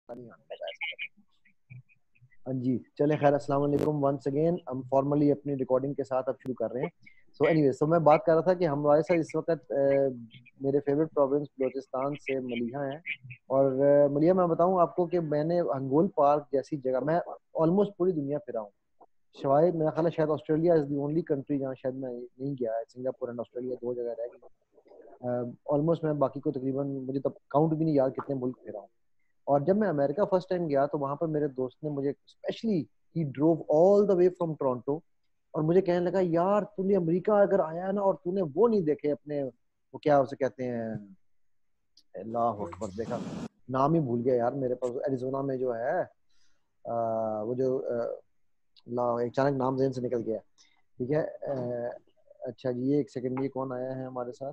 हाँ जी, चले खैर, अस्सलाम वालेकुम वंस अगेन। हम फॉर्मली अपनी रिकॉर्डिंग के साथ अब शुरू कर रहे हैं। सो मैं बात कर रहा था कि हमारे साथ इस वक्त मेरे फेवरेट प्रोविंस बलूचिस्तान से मलिहा हैं। और मलिहा, मैं बताऊं आपको कि मैंने हंगोल पार्क जैसी जगह, मैं ऑलमोस्ट पूरी दुनिया फिरा हूँ। शायद मेरा ख्याल है शायद Australia is the only country जहाँ शायद मैं नहीं गया है। सिंगापुर एंड ऑस्ट्रेलिया दो जगह रह गई। ऑलमोस्ट मैं बाकी को तकरीबन, मुझे तब काउंट भी नहीं याद कितने मुल्क फिरा हूँ। और जब मैं अमेरिका फर्स्ट टाइम गया तो वहां पर मेरे दोस्त ने मुझे specially, he drove all the way from Toronto, और मुझे कहने लगा, यार तूने अमेरिका अगर आया है ना और तूने वो नहीं देखे अपने, वो क्या उसे कहते हैं, अल्लाह अकबर, देखा नाम ही भूल गया यार मेरे पास, एरिजोना में जो है वो जो अल्लाह, अचानक नाम ज़हन से निकल गया। ठीक है। अच्छा जी, ये एक सेकंड, ये कौन आया है हमारे साथ?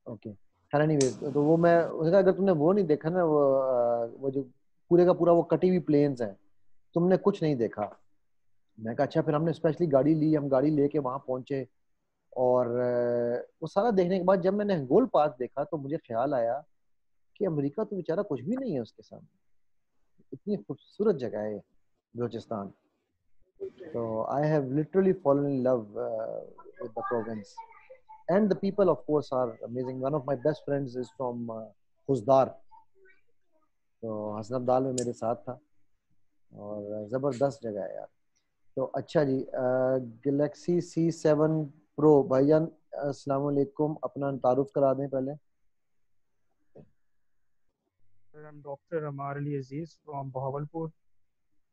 ओके, खैर एनीवेज, तो वो मैं उसने कहा, अगर तुमने वो नहीं देखा ना, वो जो पूरे का पूरा वो कटी हुई प्लेन्स हैं, तुमने कुछ नहीं देखा। मैं कहा अच्छा। फिर हमने स्पेशली गाड़ी ली, हम गाड़ी लेके वहां पहुंचे। और वो सारा देखने के बाद जब मैंने गोल पार्क देखा तो मुझे ख्याल आया कि अमेरिका तो बेचारा कुछ भी नहीं है उसके सामने। इतनी खूबसूरत जगह है बलूचिस्तान। तो I have literally fallen in love with the province, and the people of course are amazing. One of my best friends is from Khuzdar, तो हसन अब्दाल में मेरे साथ था। और ज़बरदस्त जगह है यार। तो अच्छा जी, गैलेक्सी C7 प्रो भाईजान, अस्सलाम वालेकुम, अपना तारुफ करा दें पहले। I'm Dr. Amar Ali Aziz from Bahawalpur.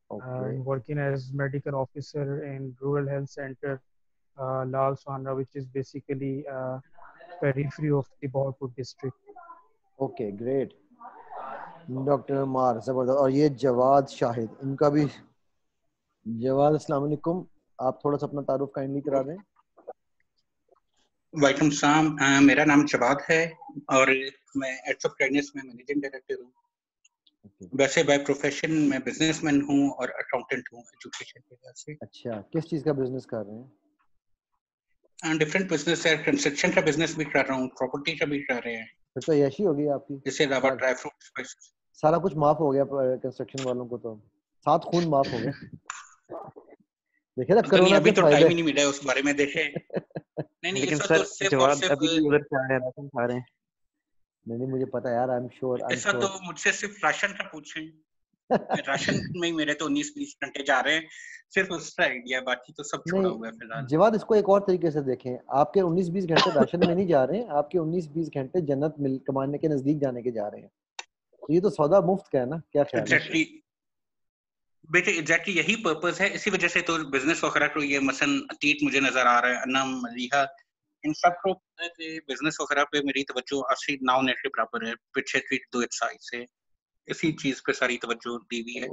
Okay. I'm working as medical officer in Rural Health Center Lal Swana, which is basically periphery of the Bahawalpur district. Okay, great. Doctor मार, ज़बरदस्त। और ये जवाद शाहिद, इनका भी। जवाद, अस्सलाम वालेकुम, आप थोड़ा सा अपना तारुफ काइंडली करा दें। वालेकुम सलाम। मेरा नाम जवाद है और मैं एड्स ऑफ ट्रेडनेस में मैनेजिंग डायरेक्टर हूँ। वैसे बाय प्रोफेशन मैं बिजनेसमैन हूँ और अकाउंटेंट हूँ एजुकेशन के लिहाज से। अच्छा, किस चीज़ का बिजनेस कर रहे हैं? डिफरेंट बिजनेस है, कंस्ट्रक्शन का बिजनेस भी कर रहा हूँ, प्रॉपर्टी का भी कर रहे हैं, फिर तो यशी होगी आपकी। इसके अलावा ड्राई फ्रूट स्पाइसेस। सारा कुछ माफ हो गया कंस्ट्रक्शन वालों को, तो 7 खून माफ हो गए। देखे ना पता नहीं, कोरोना के अभी तो फायदे। टाइम ही नहीं मिला है उस बारे में देखे। नहीं लेकिन इस वक्त सर तो सिर्फ और जवाब सिर्फ, अभी भी उधर से आ रहे हैं, राशन खा रहे हैं। नहीं मुझे पता है यार, I am sure, I am इस वक्त तो श्योर। मुझसे सिर्फ राशन का पूछें। राशन में ही मेरे तो 19-20 घंटे जा रहे हैं, सिर्फ उसका आइडिया, बाकी तो सब छोड़ा हुआ है नहीं फिलहाल। जवाब, इसको एक और तरीके से देखें, आपके 19-20 घंटे राशन में नहीं जा रहे हैं, आपके 19-20 घंटे जन्नत मिल कमाने के नजदीक जाने के जा रहे हैं। तो ये तो सौदा मुफ्त का है ना, क्या ख्याल है? एग्जैक्टली बेटे, एग्जैक्टली यही पर्पस है। इसी वजह से तो बिजनेस वगैरह को, ये मसलन अतीत मुझे नजर आ रहा है, अन्नम, मलिहा, इन सब को बिजनेस वगैरह पे मेरी तवज्जो 80-9 के बराबर है पिछले 2 साल से। इसी चीज पे सारी तवज्जो दी हुई है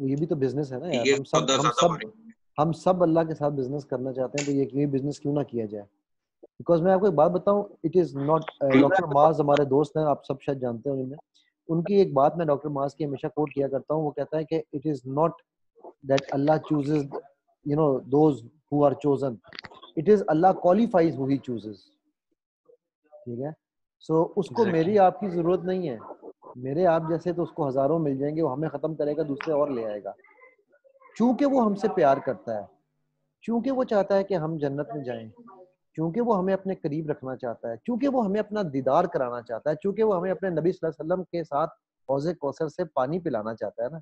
ये भी तो बिजनेस है ना कि यार। ये हम सब सौदा हम ज्यादा हो सब रही है। हम सब अल्लाह के साथ बिजनेस करना चाहते हैं, तो ये बिजनेस क्यों ना किया जाए? बिकॉज मैं आपको एक बात बताऊं, इट इज नॉट, डॉक्टर माज हमारे दोस्त हैं, आप सब शायद जानते हैं उन्हें। उनकी एक बात मैं डॉक्टर माज की हमेशा कोट किया करता हूँ। वो कहता है कि it is not that Allah chooses, those who are chosen, it is Allah qualifies who he chooses. ठीक है। सो उसको मेरी आपकी जरूरत नहीं है। मेरे आप जैसे तो उसको हजारों मिल जाएंगे, वो हमें खत्म करेगा, दूसरे और ले आएगा। चूंकि वो हमसे प्यार करता है, चूंकि वो चाहता है कि हम जन्नत में जाएं, चूंकि वो हमें अपने करीब रखना चाहता है, चूंकि वो हमें अपना दीदार कराना चाहता है, चूंकि वो हमें अपने नबी सल्लल्लाहु अलैहि वसल्लम के साथ हौज़े कौसर से पानी पिलाना चाहता है ना,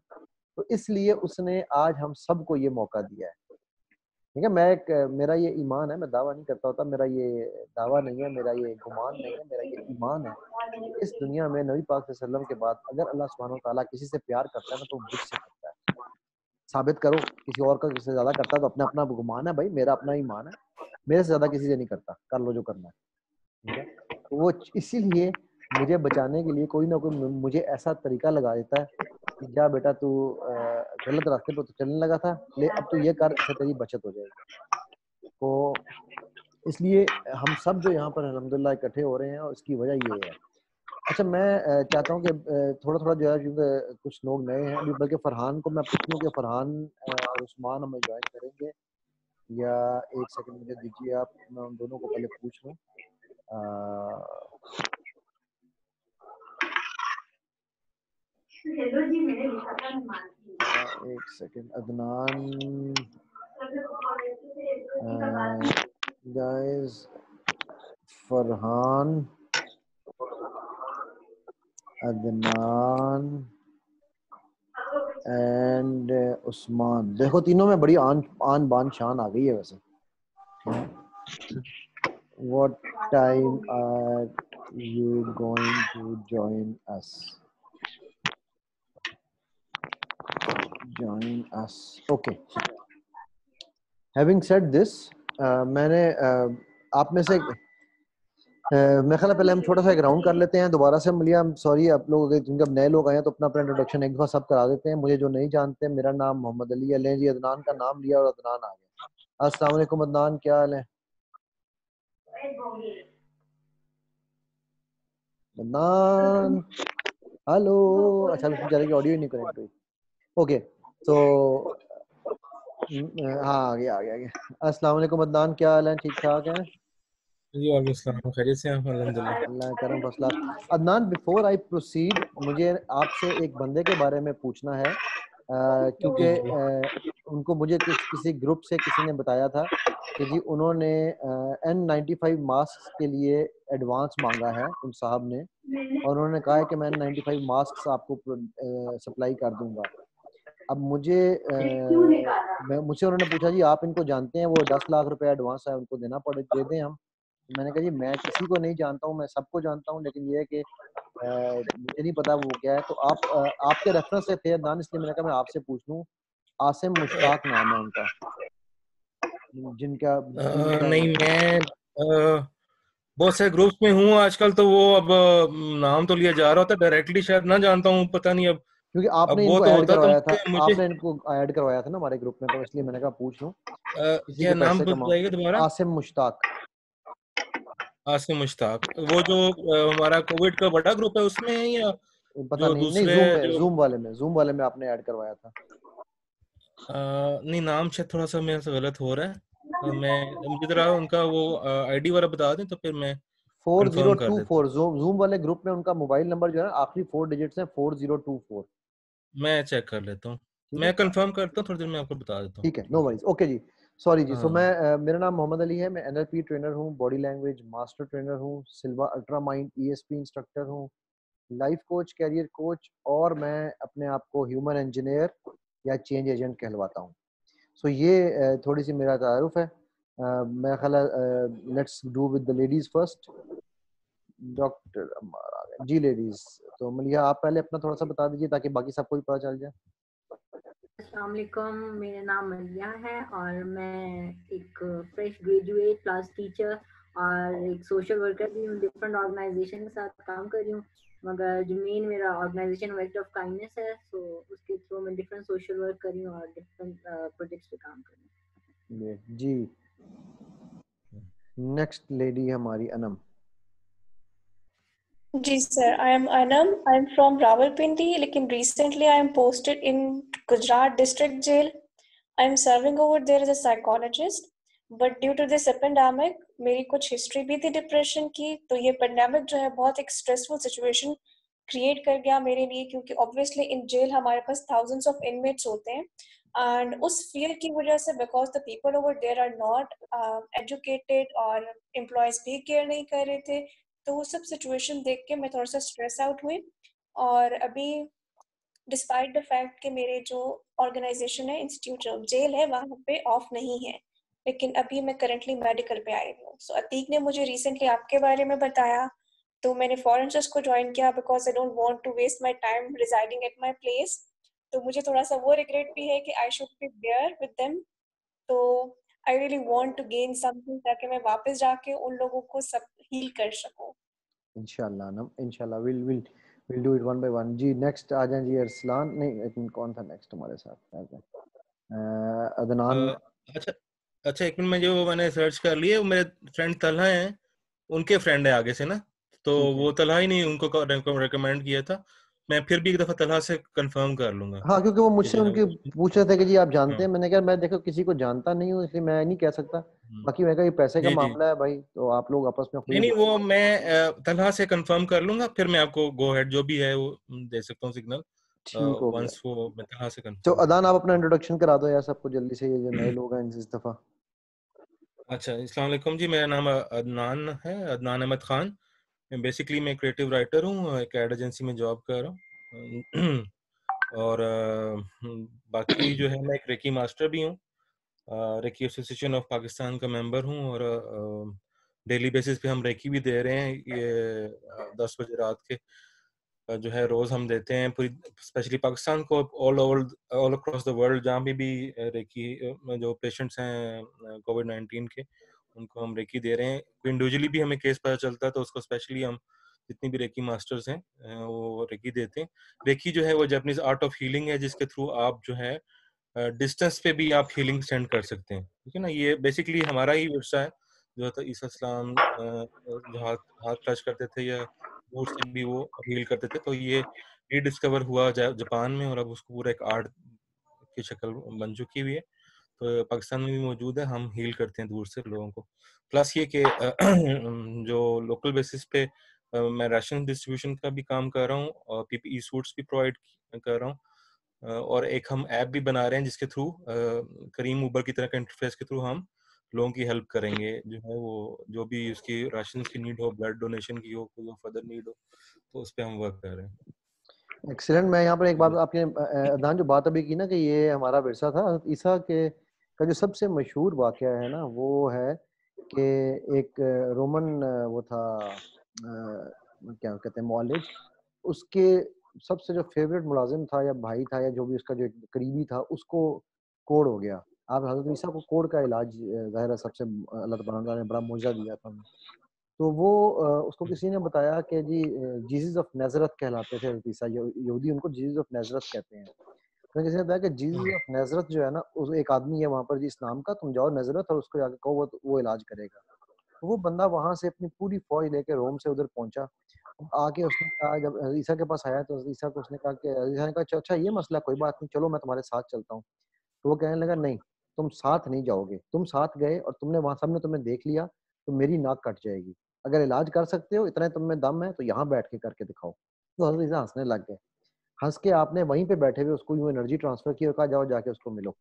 तो इसलिए उसने आज हम सबको ये मौका दिया है। ठीक है। मेरा ये ईमान है, मैं दावा नहीं करता होता, मेरा ये दावा नहीं है, मेरा ये गुमान नहीं है, मेरा ये ईमान है कि इस दुनिया में नबी पाक सल्लल्लाहु अलैहि वसल्लम के बाद अगर अल्लाह सुब्हानहू व तआला किसी से प्यार करता है ना, तो मुझसे करता है। साबित करो, किसी और का किसी से ज्यादा करता है तो अपना अपना गुमान है भाई, मेरा अपना ईमान है, मेरे से ज्यादा किसी से नहीं करता, कर लो जो करना है। ठीक है। तो वो इसीलिए मुझे बचाने के लिए कोई ना कोई मुझे ऐसा तरीका लगा देता है कि जा बेटा तू गलत रास्ते पर तो चलने लगा था, ले अब तू ये कर, इससे तेरी बचत हो जाएगी। तो इसलिए हम सब जो यहाँ पर अल्हम्दुलिल्लाह इकट्ठे हो रहे हैं, और इसकी वजह ये है। अच्छा, मैं चाहता हूँ कि थोड़ा थोड़ा जो है, क्योंकि कुछ लोग नए हैं अभी, बल्कि फरहान को मैं पूछ लूँ कि फरहान और उस्मान हमें ज्वाइन करेंगे या? एक सेकंड मुझे दीजिए आप, मैं उन दोनों को पहले पूछ लूँ। एक second, Adnan guys, Farhan, Adnan and Usman. देखो तीनों में बड़ी आन बान शान आ गई है वैसे। What time are you going to join us? Join us. Okay. Having said this, मैंने आप में से मेरे ख्याल है पहले हम छोटा सा एक राउंड कर लेते हैं दोबारा से। मलिया सॉरी, आप लोग अगर जिनका नए लोग आए हैं तो अपना अपना इंट्रोडक्शन एक दफा सब करा देते हैं। मुझे जो नहीं जानते, मेरा नाम मोहम्मद अली है। लें जी, अदनान का नाम लिया और अदनान आ गया। अस्सलाम वालेकुम अदनान, क्या हाल है? अदनान हेलो। अच्छा, बेचारे की ऑडियो ही नहीं कनेक्ट हुई। ओके, तो हाँ आ गया। अस्सलाम वालेकुम अदनान, क्या हाल है? ठीक ठाक है जी? वालेकुम अस्सलाम, खैरियत से हैं? अल्हम्दुलिल्लाह। अल्लाह करम, first class. Adnan, before I proceed, मुझे आपसे एक बंदे के बारे में पूछना है, क्योंकि उनको मुझे किसी ग्रुप से किसी ने बताया था कि जी उन्होंने N95 मास्क के लिए एडवांस मांगा है उन साहब ने, और उन्होंने कहा है कि मैं N95 मास्क आपको सप्लाई कर दूंगा। अब मुझसे उन्होंने पूछा जी आप इनको जानते हैं? वो 10 लाख रुपए एडवांस है, उनको देना पड़े, दे दें हम? तो मैंने कहा जी मैं किसी को नहीं जानता हूँ, मैं सबको जानता हूँ, लेकिन ये है कि मुझे नहीं पता वो क्या है। तो आप आपके रेफरेंस से थे अदनान, इसलिए मैंने कहा मैं आपसे पूछ लूँ। आसिम मुश्ताक नाम है उनका, जिनका नहीं, मैं बहुत सारे ग्रुप्स में हूँ आजकल, तो वो अब नाम तो लिया जा रहा था, डायरेक्टली शायद ना जानता हूँ, पता नहीं अब। क्योंकि अब आपने वो इनको तो ऐड होता तो करवाया था, मुझे आपने इनको ऐड करवाया था ना हमारे ग्रुप में, तो इसलिए मैंने कहा पूछ लूँ किसी क्या के नाम पैसे कमाओ। बताइएगा दोबारा? आसिम मुश्ताक। आसिम मुश्ताक, वो जो हमारा कोविड का बड़ा ग्रुप है उसमें है, या पता जो नहीं, दूसरे जो जूम वाले में आपने ऐड करवाया था। नहीं, नाम शायद थोड़ा सा मेरे से गलत हो रहा है। मुझे जरा उनका वो आईडी वाला बता दें तो फिर मैं कंफर्म कर देता 4024 जूम वाले ग्रुप में उनका मोबाइल नंबर जो है आखिरी 4 डिजिट्स हैं 4024। हूँ। मैं चेक कर लेता हूँ, ठीक है, मैं कंफर्म करता हूँ, थोड़ी देर में आपको बता देता हूँ। ठीक है, नो वरीज। ओके जी, सॉरी जी। सो हाँ, मेरा नाम मोहम्मद अली है, मैं एनएलपी ट्रेनर हूँ, बॉडी लैंग्वेज मास्टर ट्रेनर हूँ, सिल्वा अल्ट्रा माइंड ईएसपी इंस्ट्रक्टर हूँ, लाइफ कोच, कैरियर कोच, और मैं अपने आप को ह्यूमन इंजीनियर या चेंज एजेंट कहलवाता हूँ। सो ये थोड़ी सी मेरा तारुफ है। मैं ख्याल let's do with the ladies first. Doctor Ammar आ गए जी। लेडीज, तो मलिया आप पहले अपना थोड़ा सा बता दीजिए ताकि बाकी सबको भी पता चल जाए। अस्सलाम वालेकुम, मेरा नाम मलिया है और मैं एक फ्रेश ग्रेजुएट क्लास टीचर और एक सोशल वर्कर भी हूँ। डिफरेंट ऑर्गेनाइजेशन के साथ काम कर रही हूँ, मगर जो मेन मेरा ऑर्गेनाइजेशन वेक्टर ऑफ काइंडनेस है, सो उसके थ्रू मैं डिफरेंट सोशल वर्क कर रही हूँ और डिफरेंट प्रोजेक्ट्स पे काम कर रही हूँ जी। नेक्स्ट लेडी हमारी अनम। जी sir, I am Anam. I am from Rawalpindi, लेकिन recently I am posted in Gujarat District Jail. I am serving over there as a psychologist, but due to this epidemic, मेरी कुछ history भी थी depression की, तो ये pandemic जो है बहुत एक स्ट्रेसफुल सिचुएशन क्रिएट कर गया मेरे लिए, क्योंकि ऑब्वियसली इन जेल हमारे पास thousands of inmates होते हैं, एंड उस फियर की वजह से, because the people over there are not educated और एम्प्लॉयज भी केयर नहीं कर रहे थे, तो वो सब सिचुएशन देख के मैं थोड़ा सा स्ट्रेस आउट हुई। और अभी डिस्पाइट द फैक्ट कि मेरे जो ऑर्गेनाइजेशन है, इंस्टीट्यूट जेल है, वहाँ पे ऑफ नहीं है, लेकिन अभी मैं करंटली मेडिकल पे आई हूँ। सो अतीक ने मुझे रिसेंटली आपके बारे में बताया, तो मैंने फॉरेन से उसको ज्वाइन किया, because I don't want to waste my time residing at my place. तो मुझे थोड़ा सा वो रिग्रेट भी है कि I should be there with them. तो I really want to gain something, ताकि मैं वापस जाके उन लोगों को सब हील कर सकूं। इंशाल्लाह नम, इंशाल्लाह will do it one by one. जी नेक्स्ट आ जाए जी अरसलान। नहीं, आई थिंक कौन था नेक्स्ट हमारे साथ? अदनान। अच्छा अच्छा, एक मिनट में जो मैंने सर्च कर लिए, वो मेरे फ्रेंड तलहा हैं, उनके फ्रेंड है आगे से ना, तो ठीक है, वो तलहा ही नहीं उनको रेकमेंड किया था। मैं फिर भी एक दफा तलहा से कंफर्म कर लूंगा हाँ, क्योंकि वो कि मुझसे जो है उनके वो। पूछ रहे थे कि जी आप जानते हाँ, हैं। मैंने कहा मैं देखो किसी को जानता नहीं हूँ, इसलिए मैं नहीं कह सकता। बाकी मैं कहा ये पैसे का जी जी, मामला है भाई, तो आप लोग आपस में खुद नहीं ही नहीं, डिसाइड। वो मैं तलहा से कंफर्म कर लूंगा, फिर मैं आपको गो हेड जो भी है वो दे सकता हूँ सिग्नल, ठीक हो गया। वंस वो मैं तरह से तो कंफर्म। अदान आप अपना इंट्रोडक्शन करा दो यार सबको जल्दी से, ये जो नए लोग हैं इस दफा। अच्छा, अस्सलाम वालेकुम जी, मेरा नाम अदनान है, अदनान अहमद खान। बेसिकली मैं क्रिएटिव राइटर हूँ, एक एड एजेंसी में जॉब कर रहा हूँ। और बाकी जो है मैं एक रेकी मास्टर भी हूँ, रेकी एसोसिएशन ऑफ पाकिस्तान का मेंबर हूँ, और डेली बेसिस पे हम रेकी भी दे रहे हैं। ये 10 बजे रात के जो है रोज हम देते हैं पूरी, स्पेशली पाकिस्तान को, ऑल अक्रॉस द वर्ल्ड, जहाँ भी रेकी जो पेशेंट्स हैं कोविड-19 के, उनको हम रेकी दे रहे हैं। इंडिविजुअली भी हमें केस पता चलता है तो उसको स्पेशली हम जितनी भी रेकी मास्टर्स हैं वो रेकी देते हैं। रेकी जो है वो जापानीज आर्ट ऑफ हीलिंग है, जिसके थ्रू आप जो है डिस्टेंस पे भी आप हीलिंग सेंड कर सकते हैं, ठीक है ना। ये बेसिकली हमारा ही विरसा है, जो था ईसा इस्लाम जो हाथ हाथ टच करते थे या दूर से भी वो हील करते थे, तो ये रीडिस्कवर हुआ जापान में, और अब उसको पूरा एक आर्ट की शक्ल बन चुकी हुई है। तो पाकिस्तान में भी मौजूद है, हम हील करते हैं दूर से लोगों को। प्लस ये कि जो लोकल बेसिस पे मैं राशन डिस्ट्रीब्यूशन का भी काम कर रहा हूँ, और पीपीई सूट्स भी प्रोवाइड कर रहा हूँ, और एक हम ऐप भी बना रहे हैं जिसके थ्रू करीम उबर की तरह का इंटरफेस के थ्रू हम लोगों की हेल्प करेंगे, जो है वो जो भी उसकी राशन की नीड हो, ब्लड डोनेशन की हो, कोई फर्दर नीड हो, तो उस पर हम वर्क कर रहे हैं। एक्सीलेंट। मैं यहाँ पर एक बात, आपने अदनान जो बात अभी की ना कि ये हमारा विरसा था, ईसा के का जो सबसे मशहूर वाकया है ना वो है कि एक रोमन वो था क्या कहते हैं मौलिद, उसके सबसे जो फेवरेट मुलाजिम था या भाई था या जो भी उसका जो करीबी था, उसको कोड़ हो गया। आप हजरत ईसा को कोड़ का इलाज ज़ाहिर है सबसे अल्लाह तबारक ने बड़ा मौजज़ा दिया था हमें। तो वो उसको किसी ने बताया कि जी जीसस ऑफ नाज़रत कहलाते थे हजरत ईसा, यहूदी उनको जीसस ऑफ नाज़रत कहते हैं। तो किसी ने बताया कि जीसस ऑफ नाज़रत जो है ना, उस एक आदमी है वहाँ पर जी इस्लाम का, तुम जाओ नाज़रत और उसको जाके कहो वो इलाज करेगा। तो वो बंदा वहाँ से अपनी पूरी फौज लेके रोम से उधर पहुंचा। आके उसने कहा, जब ईसा के पास आया तो ईसा को उसने कहा कि ईसा ने कहा अच्छा ये मसला, कोई बात नहीं, चलो मैं तुम्हारे साथ चलता हूँ। तो वो कहने लगा नहीं, तुम साथ नहीं जाओगे, तुम साथ गए और तुमने वहां सबने तुम्हें देख लिया तो मेरी नाक कट जाएगी। अगर इलाज कर सकते हो, इतना तुम में दम है, तो यहाँ बैठ के करके दिखाओ। तो हजरत ईसा हंसने लग गए। हंस के आपने वहीं पे बैठे हुए उसको यूं एनर्जी ट्रांसफर की और कहा जाओ जाके उसको मिलो।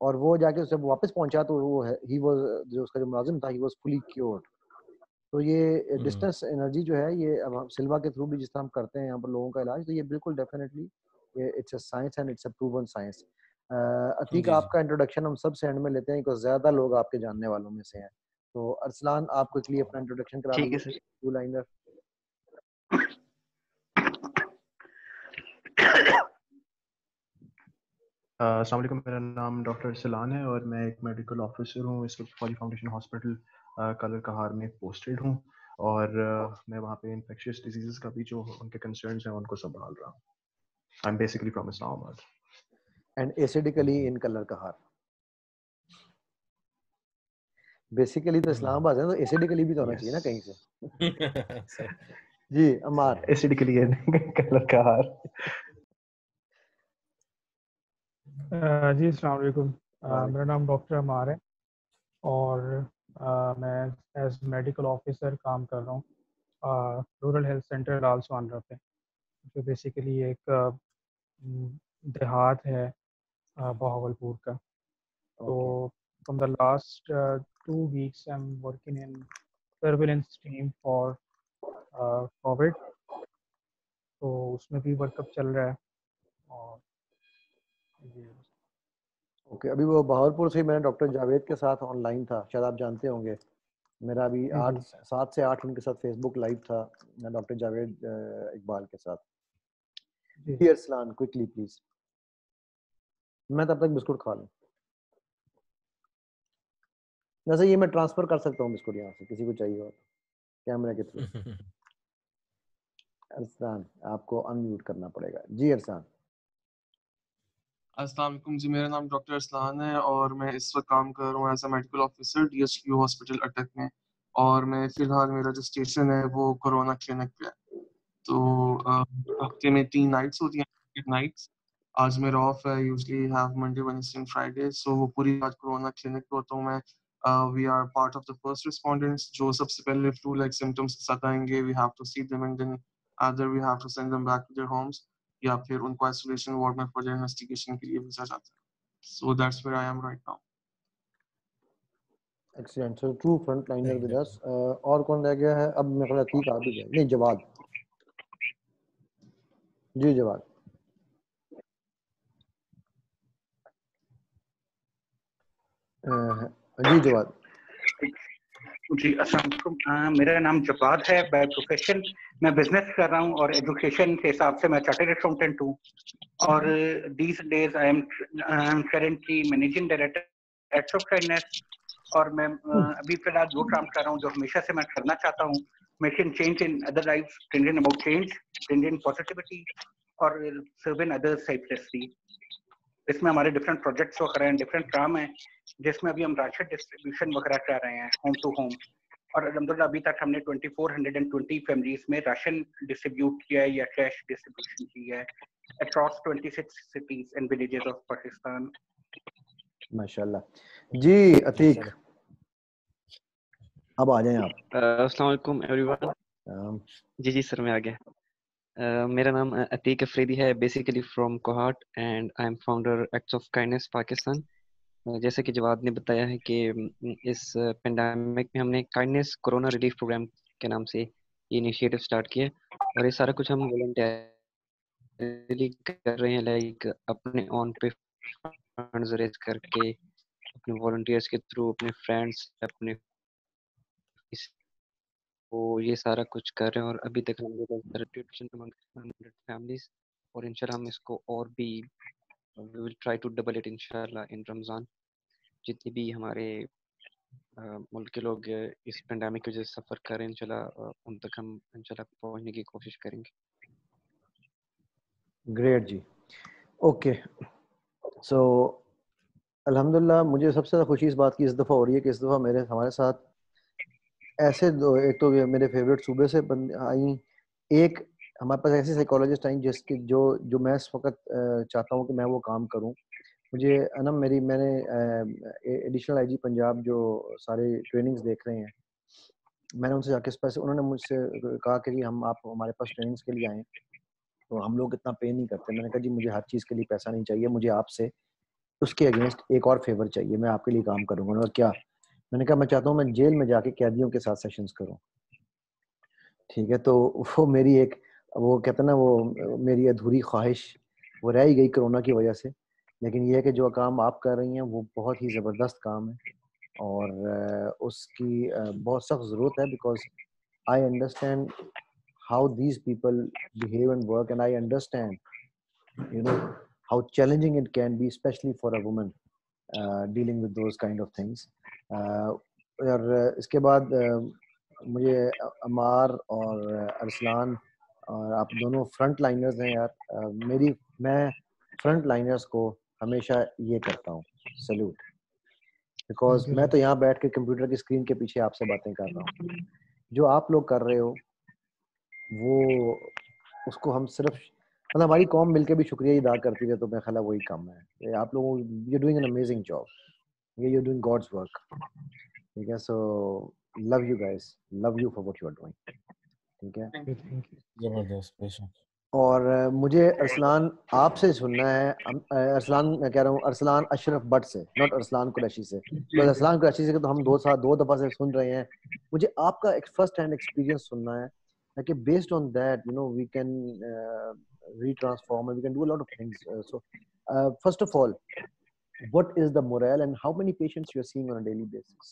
और वो जाके जब वापस पहुंचा तो वो ही वाज, जो उसका जो मुलाजिम था, ही वाज फुली क्योर्ड। तो ये डिस्टेंस एनर्जी जो है, ये अब हम सिल्वा के थ्रू भी जिस तरह हम करते हैं यहाँ पर लोगों का इलाज, तो ये बिल्कुल definitely it's a science and it's a proven science. Atiq, जी जी। आपका इंट्रोडक्शन हम सब से एंड में लेते हैं क्योंकि ज्यादा लोग आपके जानने वालों में से हैं। तो अरसलान, आप क्विकली अपना इंट्रोडक्शन करा ठीक है दीजिए, सर। Two liner. अस्सलाम वालेकुम, मेरा नाम डॉक्टर सलान है और मैं एक मेडिकल ऑफिसर हूँ इस वक्त फौजी फाउंडेशन हॉस्पिटल कलर कहार में पोस्टेड हूँ, और मैं वहाँ पे इन्फेक्शियस डिजीज़ का भी जो उनके कंसर्न्स हैं उनको संभाल रहा हूँ। I am basically from Islamabad and specifically in Kallar Kahar. Basically तो इस्लामाबाद है, तो एसिडिकली भी तो होना चाहिए ना कहीं से। जी अमार। एसिडिकली इन कलर कहार। जी अस्सलाम वालेकुम। वालेकुम। मेरा नाम डॉक्टर अमार है और मैं एज मेडिकल ऑफिसर काम कर रहा हूँ रूरल हेल्थ सेंटर लाल सुहानरा पे, जो बेसिकली एक देहात है बहावलपुर का। तो from the last 2 weeks I am working in surveillance team for Covid, तो उसमें भी वर्कअप चल रहा है। और ये ओके, अभी वो बहावलपुर से मैंने डॉक्टर जावेद के साथ ऑनलाइन था, शायद आप जानते होंगे। मेरा अभी जी 7 से 8 उनके साथ फेसबुक लाइव था, डॉक्टर जावेद इकबाल के साथ। जी जी अरसलान, क्विकली प्लीज। मैं तब तक बिस्कुट खा लूँ। वैसे ये मैं ट्रांसफर कर सकता हूँ बिस्कुट यहाँ से, किसी को चाहिए हो तो, कैमरे के थ्रू। अरसलान, आपको अनम्यूट करना पड़ेगा। जी अरसलान। अस्सलाम वालेकुम जी, मेरा नाम डॉक्टर अरसलान है और मैं इस वक्त काम कर रहा हूँ as a medical officer DHQ hospital Attock में। और मैं फ़िलहाल मेरा जो स्टेशन है वो कोरोना क्लिनिक पे है। तो हफ्ते में 3 नाइट्स होती हैं, नाइट्स। आज मेरा ऑफ है, usually have Monday Wednesday and Friday, so वो पूरी रात कोरोना क्लिनिक पे होता हूँ मैं। We are part of the first respondents जो सबसे पहले फ्लू लाइक सिम्टम्स के साथ आएंगे। We have to see them and then either we have to send them back to their homes. या फिर उनको आइसोलेशन वार्ड में फर्दर इन्वेस्टिगेशन के लिए भेजा जाता है। So that's where I am right now. Excellent. So true front liner with us. और कौन रह गया है? अब मेरे ख्याल अतीक आ भी गया, नहीं जवाद। जी जवाद। जी जवाद। जी अस्सलाम वालेकुम। मेरा नाम जवाद है। बाय प्रोफेशन मैं बिजनेस कर रहा हूँ और एजुकेशन के हिसाब से मैं चार्टर्ड अकाउंटेंट हूँ और these days I am currently managing director act of kindness और मैं अभी फिलहाल जो काम कर रहा हूँ जो हमेशा से मैं करना चाहता हूँ, making change in other lives, thinking about change, thinking positivity और सर्विंग अदर्स सेल्फलेसली। इसमें हमारे डिफरेंट प्रोजेक्ट्स वगैरह हैं, डिफरेंट काम हैं जिसमें अभी हम राशन डिस्ट्रीब्यूशन वगैरह कर रहे हैं होम टू होम और अल्हम्दुलिल्लाह अभी तक हमने 2420 फैमिलीज में राशन डिस्ट्रीब्यूट किया है या कैश डिस्ट्रीब्यूशन की है across 26 cities and villages of Pakistan. माशाल्लाह। जी अतीक अब आ जाएं आप। अस्सलाम वालेकुम एवरीवन। जी सर मैं आ गया। मेरा नाम अतीक अफरीदी है, basically from Kohat and I am founder acts of kindness Pakistan. जैसे कि जवाद ने बताया है कि इस पेंडेमिक में हमने काइंडनेस कोरोना रिलीफ प्रोग्राम के नाम से ये इनिशिएटिव स्टार्ट किया और ये सारा कुछ हम वॉलंटियरली कर रहे हैं, लाइक अपने ऑन पे फंड्स रेज करके अपने वॉलंटियर्स के थ्रू, अपने फ्रेंड्स, अपने वो ये सारा कुछ कर रहे हैं और अभी तक हम फैमिलीज और इंशाल्लाह हम इसको और भी we will try to double it इंशाल्लाह इन रमज़ान। जितने भी हमारे मुल्क के लोग इस पेंडेमिक की वजह से सफ़र कर रहे हैं इंशाल्लाह उन तक हम इंशाल्लाह पहुंचने की कोशिश करेंगे। ग्रेट जी। ओके सो अल्हम्दुलिल्लाह मुझे सबसे ज़्यादा खुशी इस बात की इस दफ़ा हो रही है कि इस दफ़ा हमारे साथ ऐसे दो, एक तो मेरे फेवरेट सूबे से आई, एक हमारे पास ऐसी साइकोलॉजिस्ट आई जिसकी जो मैं इस वक्त चाहता हूँ कि मैं वो काम करूँ। मुझे अनम मैंने एडिशनल आईजी पंजाब जो सारे ट्रेनिंग्स देख रहे हैं, मैंने उनसे जाके पैसे, उन्होंने मुझसे कहा कि जी हम आप हमारे पास ट्रेनिंग्स के लिए आएँ तो हम लोग इतना पे नहीं करते। मैंने कहा जी मुझे हर चीज़ के लिए पैसा नहीं चाहिए, मुझे आपसे उसके अगेंस्ट एक और फेवर चाहिए, मैं आपके लिए काम करूँगा। उन्होंने कहा क्या? मैंने कहा मैं चाहता हूँ मैं जेल में जाके कैदियों के साथ सेशंस करूँ। ठीक है, तो वो मेरी एक, वो कहते हैं ना, वो मेरी अधूरी ख्वाहिश वो रह ही गई कोरोना की वजह से। लेकिन ये है कि जो काम आप कर रही हैं वो बहुत ही ज़बरदस्त काम है और उसकी बहुत सख्त ज़रूरत है, because I understand how these people behave and work, and I understand how challenging it can be, especially for a woman dealing with those kind of things. और इसके बाद मुझे अमार और अरसलान और आप दोनों फ्रंट लाइनर्स हैं यार। मैं फ्रंट लाइनर्स को हमेशा ये करता हूँ सैल्यूट, बिकॉज मैं तो यहाँ बैठ के कंप्यूटर की स्क्रीन के पीछे आपसे बातें कर रहा हूँ। जो आप लोग कर रहे हो वो उसको हम सिर्फ मतलब हमारी कौम मिलके भी शुक्रिया ही अदा करती है, तो मेरा ख्याल है वही कम है। आप लोगों you doing an amazing job, you doing God's work. ठीक है, so love you guys, love you for what you are doing. ठीक है, जबरदस्त पेशेंट। और मुझे अरसलान आपसे सुनना है, अरसलान मैं कह रहा हूँ अरसलान अशरफ भट्ट से, नॉट अरसलान कुरैशी से। तो अरसलान कुरैशी से तो हम दो दफ़ा से सुन रहे हैं। मुझे आपका एक फर्स्ट हैंड एक्सपीरियंस सुनना है कि based on that we can retransform and we can do a lot of things. So first of all, what is the morale and how many patients you are seeing on a daily basis?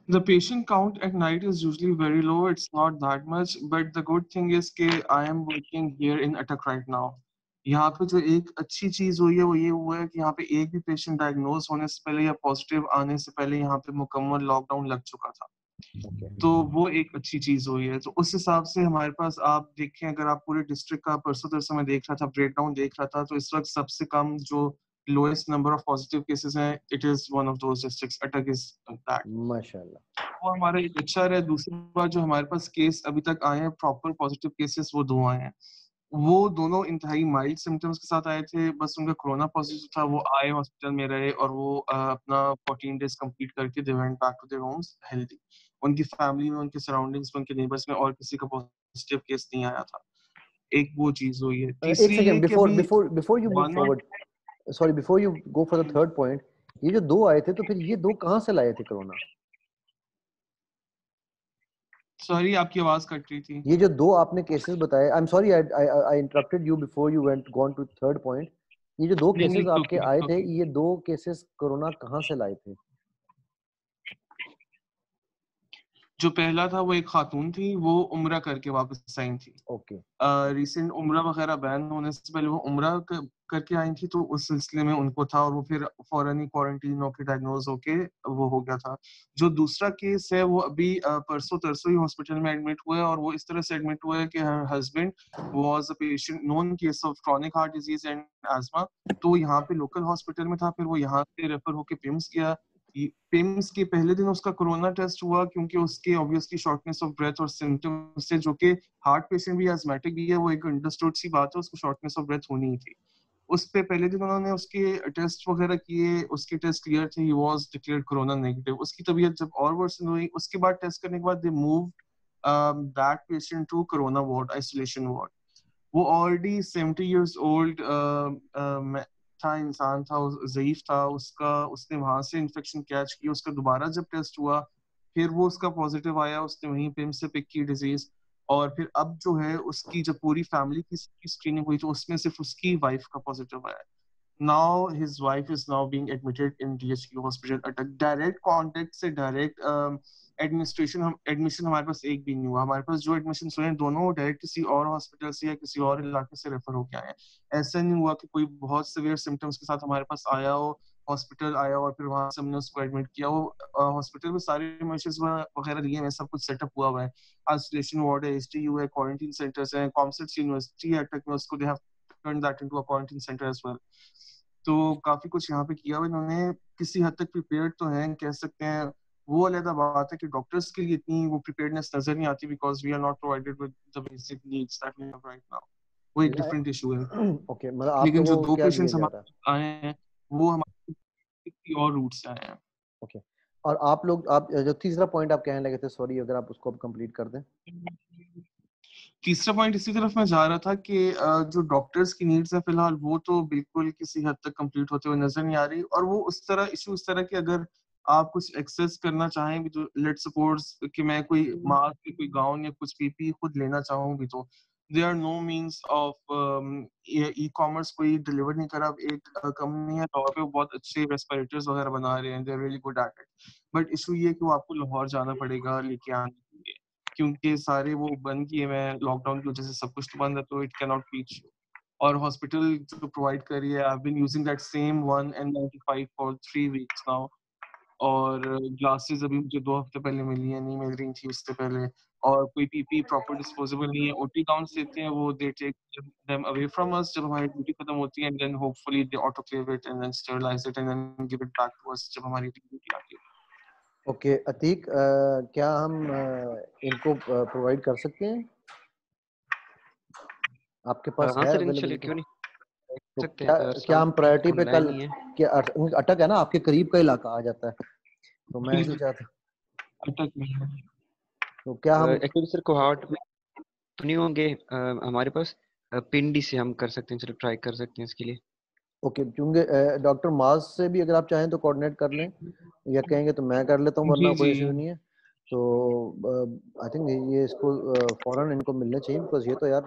The patient count at night is usually very low. It's not that much, but the good thing is that I am working here in Attak right now. यहाँ पे जो एक अच्छी चीज हुई है वो ये हुआ है कि यहाँ पे एक भी पेशेंट डायग्नोज होने से पहले या पॉजिटिव आने से पहले यहाँ पे मुकम्मल लॉकडाउन लग चुका था। तो वो एक अच्छी चीज हुई है। तो उस हिसाब से हमारे पास आप देखें, अगर आप पूरे डिस्ट्रिक्ट का परसों तरसों में देख रहा था, ब्रेकडाउन देख रहा था, तो इस वक्त सबसे कम जो lowest number of positive cases हैं, it is one of those districts, Attock is that. माशाल्लाह, वो हमारा एक अच्छा है। दूसरी बात, जो हमारे पास केस अभी तक आए हैं प्रॉपर पॉजिटिव केसेस, वो 2 आए हैं। वो दोनों इंतहाई माइल्ड सिम्टम्स के साथ आए थे, बस उनका कोरोना पॉजिटिव था। वो आए, हॉस्पिटल में रहे और वो अपना 14 डेज कंप्लीट करके they went back to their homes healthy. उनकी फैमिली में, उनके सराउंडिंग्स में, उनके नेबर्स में और किसी का पॉजिटिव केस नहीं आया था। एक वो चीज हुई है। एक तीसरी ये सेकंड कि अभी before you move forward, sorry before you go for the third point, ये जो 2 आए थे तो फिर ये 2 कहाँ से लाए थे कोरोना? सॉरी आपकी आवाज कट रही थी। ये जो 2 आपने केसेस बताए, I am sorry I interrupted you before you went gone to third point, ये जो 2 नहीं केसेस नहीं आपके आए थे, ये 2 केसेस कोरोना कहाँ से लाए थे? जो पहला था वो एक खातून थी, वो उम्रा करके वापस आई थी। ओके रिसेंट उम्रा वगैरह बैन होने से पहले वो उम्रा करके आई थी, तो उस सिलसिले में उनको था और वो फिर फौरन ही क्वारंटीन होके डायग्नोज होके वो हो गया था। जो दूसरा केस है वो अभी परसों तरसों ही हॉस्पिटल में एडमिट हुआ है, और वो इस तरह से एडमिट हुआ है कि her husband was a patient known case of chronic heart disease and ESMA, तो यहाँ पे लोकल हॉस्पिटल में था, फिर वो यहाँ से रेफर होके पिम्स गया। पिम्स के पहले दिन उसका कोरोना टेस्ट हुआ, क्योंकि उसके ऑब्वियसली शॉर्टनेस ऑफ ब्रेथ और सिम्टम्स से, जो कि हार्ट पेशेंट भी एस्मेटिक भी है, वो एक अंडरस्टूड सी बात है, उसको शॉर्टनेस ऑफ ब्रेथ होनी ही थी। उस पे पहले दिन उन्होंने उसके टेस्ट वगैरह किए, उसके टेस्ट क्लियर थे, he was declared corona negative. उसकी तबीयत जब और वर्सन हुई, उसके बाद टेस्ट करने के बाद they moved that patient to corona ward, isolation ward. वो ऑलरेडी 70 इयर्स ओल्ड था, इंसान था, ज़ईफ था, उसने वहां से इन्फेक्शन कैच की। उसका दोबारा जब टेस्ट हुआ, फिर वो उसका पॉजिटिव आया, उसने वहीं पे से पिक की डिजीज। और फिर अब जो है उसकी जब पूरी फैमिली की स्क्रीनिंग हुई, तो उसमें सिर्फ उसकी वाइफ का पॉजिटिव आया। Now his wife is now being admitted in DHQ hospital at a direct contact से direct एडमिशन हमारे पास एक भी नहीं हुआ। हमारे पास जो एडमिशन हुए हैं दोनों डायरेक्ट किसी और हॉस्पिटल से या किसी और इलाके से रेफर होके आए हैं। ऐसा नहीं हुआ कि कोई बहुत सीवियर सिम्टम्स के साथ हमारे पास आया हो, हॉस्पिटल आया और फिर वहां से हमने उसको एडमिट किया। वो हॉस्पिटल में सारे मेजर्स वगैरह लिए हैं, सब कुछ सेटअप हुआ हुआ है। आइसोलेशन वार्ड है, एचडीयू है, क्वारंटीन सेंटर्स हैं, कॉमसेट्स यूनिवर्सिटी है अटक में, उसको they have turn that into a quarantine centre as well. तो काफी कुछ यहाँ पे किया हुआ इन्होंने, किसी हद तक प्रिपेयर्ड तो हैं कह सकते हैं। वो अलग बात है कि डॉक्टर्स के लिए इतनी वो प्रिपेयर्डनेस नजर नहीं आती, because we are not provided with the basic needs that we have right now. वो एक डिफरेंट इशू है। ओके मतलब आप लेकिन जो लोगों को 2 क्या दिया पेशेंट्स जा हमारे रहा है? पास आए हैं वो हमारे किसी और रूट से आए हैं। ओके और आप लोग, आप जो तीसरा पॉइंट आप कहने लगे थे, सॉरी अगर आप उसको अब कंप्लीट कर दें। तीसरा पॉइंट इसी तरफ मैं जा रहा था कि जो डॉक्टर्स की नीड्स है फिलहाल वो तो बिल्कुल किसी हद तक कंप्लीट होते हुए नजर नहीं आ रही। और वो उस तरह इशू इस तरह कि अगर आप कुछ एक्सेस करना चाहें भी, तो लेट सपोज कि मैं कोई मास्क, कोई गाउन या कुछ पीपी खुद लेना चाहूँ भी, तो there are no means of e commerce कोई डिलीवर नहीं करा। अब एक कंपनी है लाहौर पे, वो बहुत अच्छे रेस्पिरेटर्स वगैरह बना रहे हैं, they are really good at it. But issue ये है कि वो आपको लाहौर जाना पड़ेगा लेके आने के लिए, क्योंकि सारे वो बंद किए हुए हैं लॉकडाउन की वजह से, सब कुछ तो बंद है, तो इट कैन नॉट रीच। और हॉस्पिटल जो प्रोवाइड कर रही है, I have been using that same one N95 for 3 weeks now. और ग्लासेस अभी मुझे 2 हफ्ते पहले मिली है, नहीं मिल रही थी उससे पहले। और कोई पीपी प्रॉपर डिस्पोजेबल नहीं है। ओटी गाउन्स देते हैं, वो they take them away from us जब हमारी ड्यूटी खत्म होती है, and then hopefully they autoclave it and then sterilise it and then give it back to us जब हमारी ड्यूटी आती है। ओके अतीक, क्या हम इनको प्रोवाइड कर सकते हैं? आपके पास हाँ है सर, इनिशियली अवेलेबिलिटी? क्यों नहीं तो सकते क्या हैं। क्या हम प्रायोरिटी पे ऑनलाइन कल, ही है। क्या अटक है ना, आपके करीब का इलाका आ जाता है, तो मैं ऐसे चाहता, अटक में तो क्या हम, एक्चुअली सर कोहार्ट में तो नहीं होंगे हमारे पास। पिंडी से हम कर सकते हैं, चलो ट्राई कर सकते हैं इसके लिए। ओके क्योंकि डॉक्टर माज से भी अगर आप चाहें तो कोऑर्डिनेट कर लें, या कहेंगे तो मैं कर लेता हूँ, वरना जी कोई जी इशू नहीं है। तो आई थिंक ये इसको फौरन इनको मिलने चाहिए, बिकॉज ये तो यार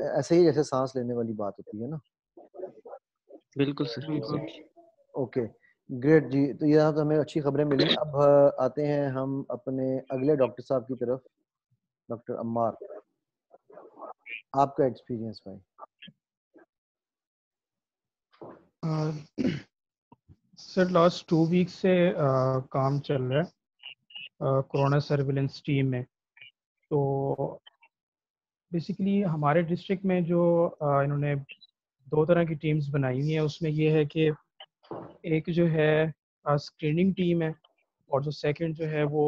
ऐसे ही जैसे सांस लेने वाली बात होती है ना। बिल्कुल सर, बिल्कुल। एग्जैक्टली। ओके ग्रेट जी, तो ये तो हमें अच्छी खबरें मिली। अब आते हैं हम अपने अगले डॉक्टर साहब की तरफ, डॉक्टर अम्मार, आपका एक्सपीरियंस भाई। सर लास्ट 2 वीक से काम चल रहा है कोरोना सर्विलेंस टीम में। तो बेसिकली हमारे डिस्ट्रिक्ट में जो इन्होंने 2 तरह की टीम्स बनाई हुई हैं, उसमें ये है कि एक जो है स्क्रीनिंग टीम है, और जो सेकंड जो है वो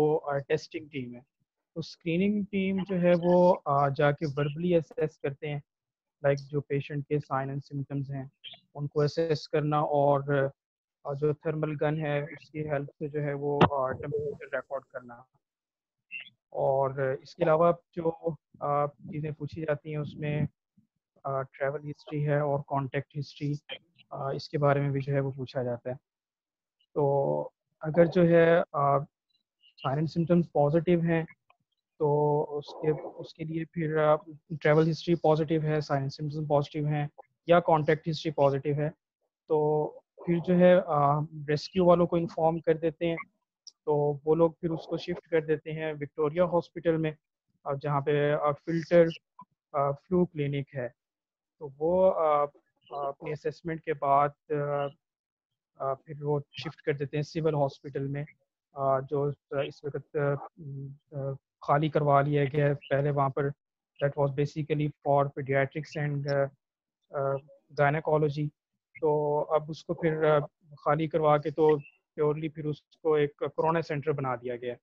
टेस्टिंग टीम है। तो स्क्रीनिंग टीम जो है वो जाके वर्बली असेस करते हैं, लाइक जो पेशेंट के साइन एंड सिम्टम्स हैं उनको असेस करना, और जो थर्मल गन है उसकी हेल्प से जो है वो टेम्परेचर रिकॉर्ड करना। और इसके अलावा जो चीज़ें पूछी जाती हैं उसमें ट्रैवल हिस्ट्री है और कॉन्टैक्ट हिस्ट्री, इसके बारे में भी जो है वो पूछा जाता है। तो अगर जो है साइन एंड सिम्टम्स पॉजिटिव हैं तो उसके उसके लिए फिर ट्रैवल हिस्ट्री पॉजिटिव है, साइन एंड सिम्टम्स पॉजिटिव हैं या कॉन्टैक्ट हिस्ट्री पॉजिटिव है, तो फिर जो है रेस्क्यू वालों को इन्फॉर्म कर देते हैं। तो वो लोग फिर उसको शिफ्ट कर देते हैं विक्टोरिया हॉस्पिटल में, जहाँ पे फिल्टर फ्लू क्लिनिक है। तो वो अपनी असेसमेंट के बाद फिर वो शिफ्ट कर देते हैं सिविल हॉस्पिटल में, जो इस वक्त खाली करवा लिया गया है। पहले वहाँ पर that was basically for paediatrics and gynaecology, तो अब उसको फिर खाली करवा के तो प्योरली फिर उसको एक कोरोना सेंटर बना दिया गया है।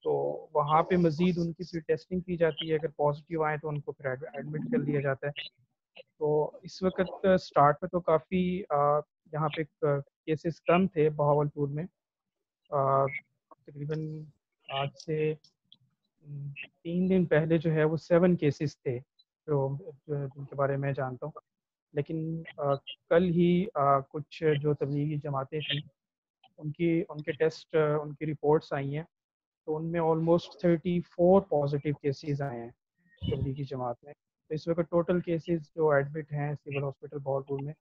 तो वहाँ पे मज़ीद उनकी फिर टेस्टिंग की जाती है, अगर पॉजिटिव आए तो उनको फिर एडमिट कर लिया जाता है। तो इस वक्त स्टार्ट में तो काफ़ी यहाँ पे केसेस कम थे बहावलपुर में, तकरीबन आज से 3 दिन पहले जो है वो 7 केसेस थे जिनके बारे में जानता हूँ। लेकिन कल ही कुछ जो तबलीगी जमातें थी उनके टेस्ट उनकी रिपोर्ट्स आई हैं, तो उनमें ऑलमोस्ट 34 पॉजिटिव केसेस आए हैं तबलीगी जमात में। तो इस वक्त टोटल केसेस जो एडमिट हैं सिविल हॉस्पिटल बहावलपुर में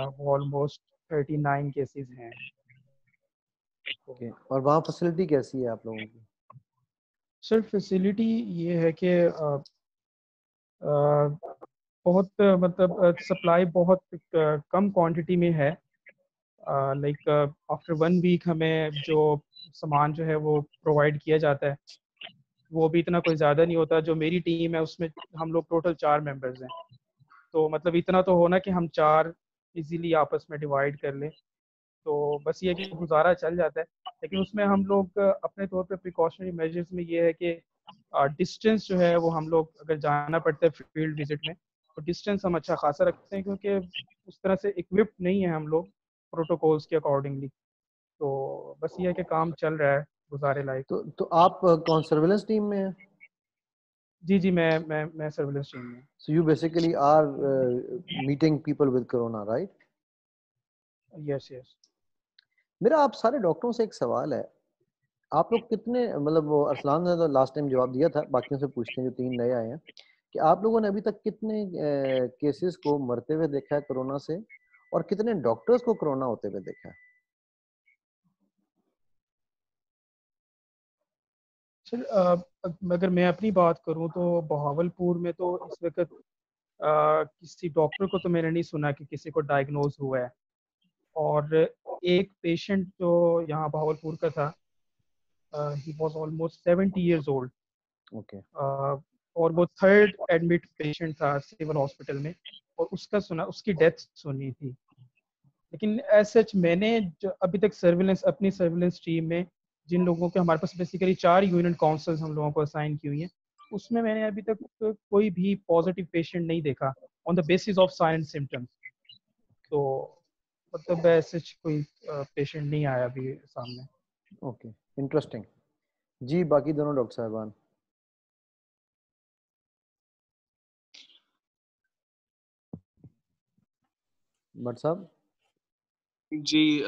वो ऑलमोस्ट 39 केसेस हैं। ओके, और वहाँ फैसिलिटी कैसी है आप लोगों की? सर फैसिलिटी ये है कि बहुत मतलब सप्लाई बहुत कम क्वांटिटी में है। लाइक आफ्टर 1 वीक हमें जो सामान जो है वो प्रोवाइड किया जाता है वो भी इतना कोई ज़्यादा नहीं होता। जो मेरी टीम है उसमें हम लोग टोटल 4 मेंबर्स हैं, तो मतलब इतना तो होना कि हम 4 इजीली आपस में डिवाइड कर लें, तो बस ये कि गुजारा चल जाता है। लेकिन उसमें हम लोग अपने तौर पे प्रिकॉशनरी मेजर्स में ये है कि डिस्टेंस जो है वो हम लोग अगर जाना पड़ता है फील्ड विजिट में तो डिस्टेंस हम अच्छा खासा रखते हैं, क्योंकि उस तरह से इक्विप्ड नहीं है हम लोग प्रोटोकॉल्स के अकॉर्डिंगली। तो बस ये है कि काम चल रहा है गुजारे लायक। तो आप कौन सर्विलेंस टीम में हैं? जी मैं सर्विलेंस टीम में। So you basically are meeting people with corona, right? Yes. मेरा आप सारे डॉक्टरों से एक सवाल है, आप लोग कितने, मतलब वो अरसलान ने तो लास्ट टाइम जवाब दिया था, बाकियों से पूछते हैं जो 3 नए आए हैं, कि आप लोगों ने अभी तक कितने केसेस को मरते हुए देखा है कोरोना से, और कितने डॉक्टर्स को कोरोना होते हुए देखा है? सर अगर मैं अपनी बात करूं तो बहावलपुर में तो इस वक्त किसी डॉक्टर को तो मैंने नहीं सुना कि किसी को डायग्नोज हुआ है। और एक पेशेंट जो यहाँ बहावलपुर का था, he was almost 70 years old. Okay. और वो 3rd एडमिट पेशेंट था सिविल हॉस्पिटल में, और उसकी डेथ सुनी थी। लेकिन एज सच मैंने जो अभी तक अपनी सर्विलेंस टीम में जिन लोगों के हमारे पास बेसिकली 4 यूनिट काउंसल्स हम लोगों को असाइन की हुई हैं, उसमें मैंने अभी तक कोई भी पॉजिटिव पेशेंट नहीं देखा on the basis of sine and symptoms. तो मतलब ऐसे कोई पेशेंट नहीं आया अभी सामने। ओके, इंटरेस्टिंग जी। बाकी दोनों डॉक्टर साहबान? भट्ट साहब? जी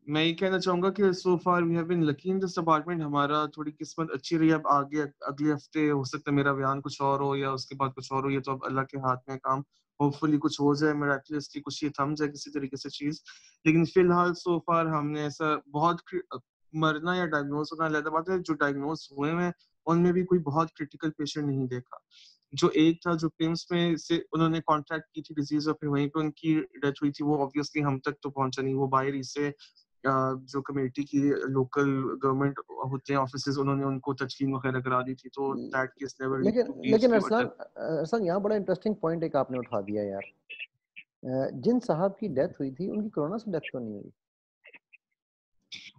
मैं ये कहना चाहूँगा कि so far we have been lucky in this department. हमारा थोड़ी किस्मत अच्छी रही। अब आगे अगले हफ्ते हो सकता है मेरा बयान कुछ और हो या उसके बाद कुछ और हो, ये तो अब अल्लाह के हाथ में काम। होपफुली कुछ हो जाए, मिराक्युलसली कुछ ये थम जाए किसी तरीके से चीज़। लेकिन फिलहाल सो फार हमने ऐसा बहुत मरना या डायग्नोज होना अलग बात है, जो डायग्नोज हुए हैं उनमें भी कोई बहुत क्रिटिकल पेशेंट नहीं देखा। जो एक था जो पिम्स में से उन्होंने कॉन्ट्रैक्ट की थी डिजीज और फिर वहीं पे उनकी डेथ हुई थी, वो ऑब्वियसली हम तक तो पहुंचा नहीं। वो बाहर ही से जो कमेटी की लोकल गवर्नमेंट होते हैं ऑफिसेज, उन्होंने उनको तस्लीम वगैरह करा दी थी। तो that case never reach to लेकिन पीएचडी। अरसलान यहाँ बड़ा इंटरेस्टिंग पॉइंट एक आपने उठा दिया यार। जिन साहब की डेथ हुई थी उनकी कोरोना से डेथ तो नहीं हुई?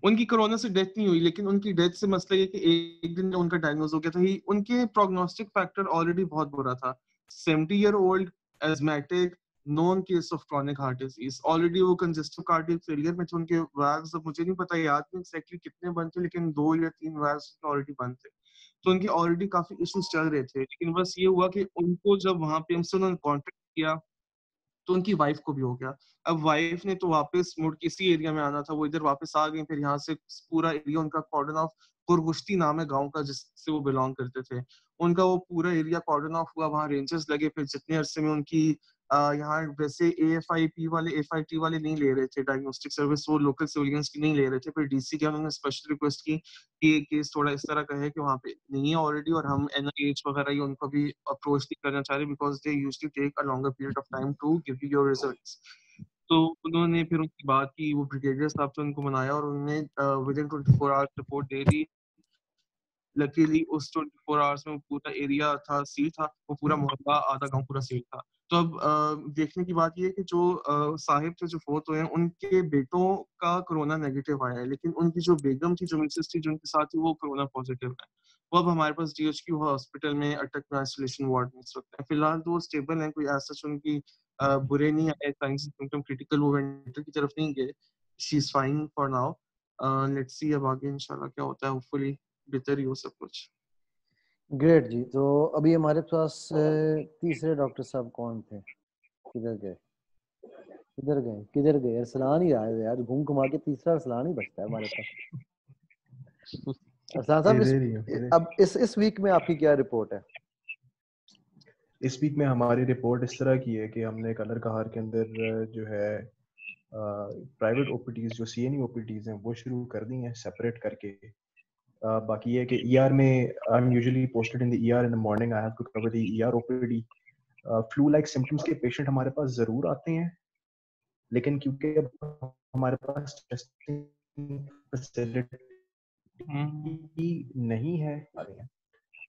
उनकी कोरोना से डेथ नहीं हुई, लेकिन उनकी डेथ से मसला ये कि एक दिन जब उनका डायग्नोज हो गया था, उनके प्रोग्नोस्टिक फैक्टर ऑलरेडी बहुत बुरा था। 70 year old, asthmatic, known case of chronic heart disease, already वो कंजेस्टिव कार्डियक फेलियर में थे। उनके वैल्व्स अब मुझे नहीं पता, याद नहीं एक्जैक्टली कितने बंद थे, लेकिन 2 या 3 वैल्व्स ऑलरेडी बंद थे। तो उनके ऑलरेडी काफी इश्यूज चल रहे थे, लेकिन बस ये हुआ कि उनको जब वहाँ पे हमसे उन्होंने कॉन्टेक्ट किया तो उनकी वाइफ को भी हो गया। अब वाइफ ने तो वापस मुड़ के इसी एरिया में आना था, वो इधर वापस आ गई। फिर यहाँ से पूरा एरिया उनका कॉर्डन ऑफ, कुरगुश्ती नाम है गांव का जिससे वो बिलोंग करते थे, उनका वो पूरा एरिया कॉर्डन ऑफ हुआ। वहाँ रेंजर्स लगे। फिर जितने अरसे में उनकी यहाँ वैसे AFIP वाले FIT वाले नहीं ले रहे थे डायग्नोस्टिक सर्विस, वो लोकल सिविलियंस की नहीं ले रहे थे। फिर DC के उन्होंने स्पेशल रिक्वेस्ट की कि ये केस थोड़ा इस तरह का है कि वहाँ पे नहीं है ऑलरेडी, और हम NIH वगैरह ये उनको भी अप्रोच नहीं करना चाह रहे, because they used to take a longer period of time to give you your results. तो उन्होंने फिर उनकी बात की, वो ब्रिगेडियर साहब से उनको मनाया और उन्होंने with in 24 hours report they the. Luckily उस 24 आवर्स में वो पूरा एरिया था, सील था, वो पूरा मोहल्ला आधा गांव पूरा सील था। तो अब देखने की बात ये है कि जो साहिब थे जो फोर्थ हुए हैं, उनके बेटों का कोरोना नेगेटिव आया है, लेकिन उनकी जो बेगम थी, जो मिसेस थी, जो उनके साथ थी, वो कोरोना पॉजिटिव है। वो अब हमारे पास DHQ हॉस्पिटल में अटक में आइसोलेशन वार्ड में इस वक्त है। फिलहाल तो वो स्टेबल हैं, कोई ऐसा उनकी बुरे नहीं आए, साइंस सिम्टम क्रिटिकल, वो वेंटिलेटर की तरफ नहीं गए। She is fine for now. Let's see अब आगे इंशाल्लाह क्या होता है, होपफुली बेहतर ही हो सब कुछ। ग्रेट जी। तो अभी हमारे पास तीसरे डॉक्टर साहब कौन थे? किधर गए? किधर गए? किधर गए? अरसलान ही आए यार, घूम घुमा के तीसरा अरसलान ही बचता है हमारे पास। अरसलान साहब, अब इस वीक में आपकी क्या रिपोर्ट है? इस वीक में हमारी रिपोर्ट इस तरह की है कि हमने कलर कहार के अंदर जो है प्राइवेट OPDs जो CNE OPDs हैं वो शुरू कर दी हैं सेपरेट करके। बाकी ये है कि ER में I am usually posted in the ER इन द morning, I have to cover the ER OPD। Flu like symptoms के पेशेंट हमारे पास ज़रूर आते हैं, लेकिन क्योंकि अब हमारे पास टेस्टिंग फैसिलिटी नहीं है।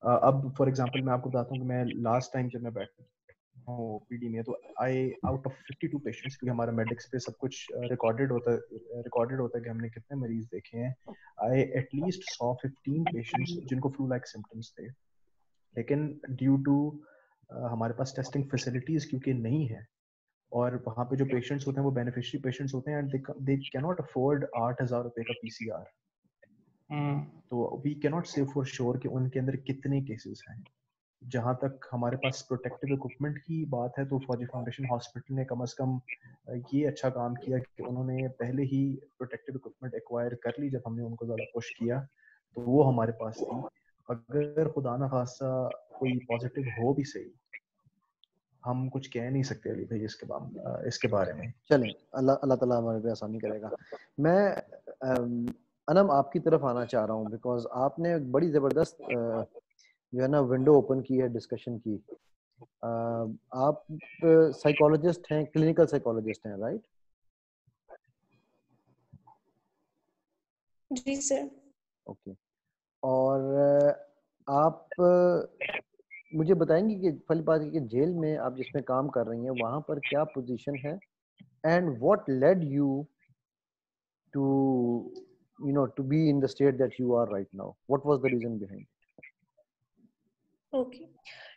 अब फॉर एग्जांपल मैं आपको बताता हूँ कि मैं लास्ट टाइम जब मैं बैठा हूँ OPD में, तो आई आउट ऑफ 52 पेशेंट्स, क्योंकि हमारा मेडिक्स पे सब कुछ रिकॉर्डेड होता है कि हमने कितने मरीज देखे हैं, आई एटलीस्ट 115 पेशेंट्स जिनको फ्लू लाइक सिम्टम्स थे। लेकिन ड्यू टू हमारे पास टेस्टिंग फैसिलिटीज क्योंकि नहीं है, और वहाँ पे जो पेशेंट्स होते हैं वो बेनिफिशियरी पेशेंट्स होते हैं, and they can not afford 8,000 रुपए का PCR। तो वी कैन नॉट से फॉर श्योर कि उनके अंदर कितने केसेस हैं। जहाँ तक हमारे पास प्रोटेक्टिव इक्विपमेंट की बात है, तो फौजी फाउंडेशन हॉस्पिटल ने कम से कम ये अच्छा काम किया कि उन्होंने पहले ही प्रोटेक्टिव इक्विपमेंट एक्वायर कर ली जब हमने उनको ज़्यादा पुश किया, तो वो हमारे पास थी। अगर खुदा ना खासा कोई पॉजिटिव हो भी सही, हम कुछ कह नहीं सकते अली भाई इसके बारे में। चलें, अल्लाह ताला हमारे पे आसानी करेगा। मैं अनम आपकी तरफ आना चाह रहा हूँ, बिकॉज आपने एक बड़ी ज़बरदस्त जो है ना विंडो ओपन की है डिस्कशन की। आप साइकोलॉजिस्ट हैं, क्लिनिकल साइकोलॉजिस्ट हैं, राइट? जी सर। ओके। और आप मुझे बताएंगे कि पहली बात है कि जेल में आप जिसमें काम कर रही हैं वहाँ पर क्या पोजीशन है, and what led you to to be in the state that you are right now? What was the reason behind it? Okay